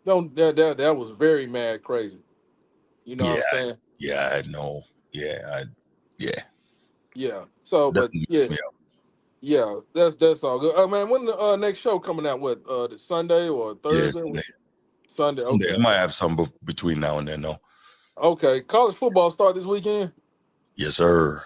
Don't that was very mad crazy. You know what I'm saying? Yeah, I know. Yeah. Yeah. So, but yeah, that's all good. Man, when the next show coming out? What? The Sunday or Thursday? Yeah, Sunday. Okay. I might have some between now and then, though. Okay. College football start this weekend. Yes, sir.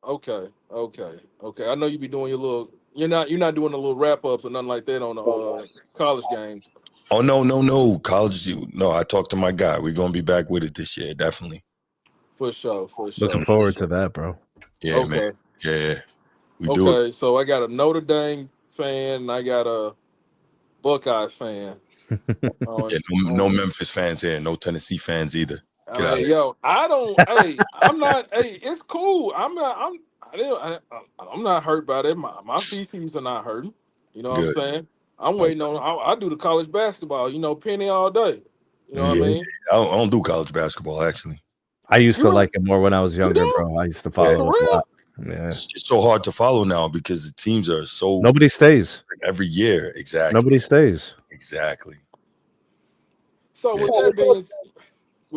Okay. I know you be doing your little. You're not doing the little wrap ups or nothing like that on the college games. Oh no, college. No, I talked to my guy. We're gonna be back with it this year, definitely. For sure. Looking forward to that, bro. Yeah, man. Yeah, we do it. Okay, so I got a Notre Dame fan and I got a Buckeye fan. No Memphis fans here, no Tennessee fans either. Get out of here. Yo, I don't. I'm not. It's cool. I'm not hurt by that. My feces are not hurting. You know what I'm saying? I'm waiting on. I do the college basketball. Penny all day. You know what I mean? I don't do college basketball actually. I used to like it more when I was younger, bro. I used to follow it a lot. Yeah. It's so hard to follow now because the teams are so nobody stays every year. Exactly. Nobody stays. Exactly. So with that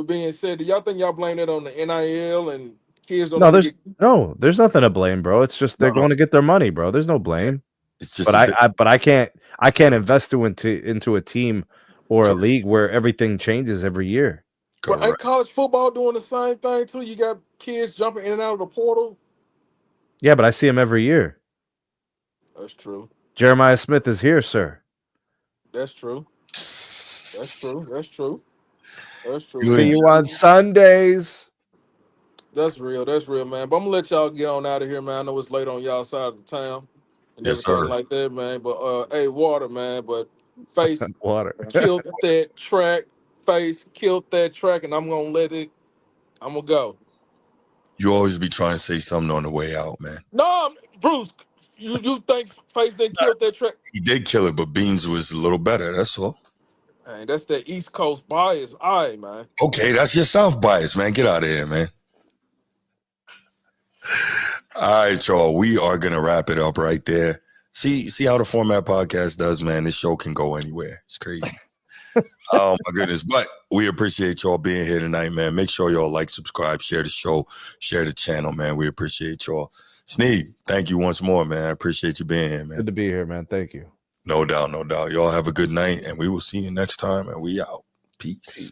being said, do y'all think y'all blame that on the NIL and kids don't? There's nothing to blame, bro. It's just they're going to get their money, bro. There's no blame. It's just but I can't invest into a team or a league where everything changes every year. But ain't college football doing the same thing too? You got kids jumping in and out of the portal. Yeah, but I see them every year. That's true. Jeremiah Smith is here, sir. That's true. See you on Sundays. That's real, man. But I'm gonna let y'all get on out of here, man. I know it's late on y'all side of the town and everything like that, man. But hey, water, man. But Face water killed that track. Face killed that track, and I'm gonna go. You always be trying to say something on the way out, man. No, Bruce, you think Face didn't kill that track? He did kill it, but Beans was a little better. That's all. Man, that's that East Coast bias. All right, man. Okay, that's your South bias, man. Get out of here, man. All right, y'all. We are gonna wrap it up right there. See how the Format Podcast does, man. This show can go anywhere. It's crazy. Oh my goodness. But we appreciate y'all being here tonight, man. Make sure y'all like, subscribe, share the show, share the channel, man. We appreciate y'all. Sneed, thank you once more, man. I appreciate you being here, man. Good to be here, man. Thank you. No doubt. Y'all have a good night, and we will see you next time, and we out. Peace.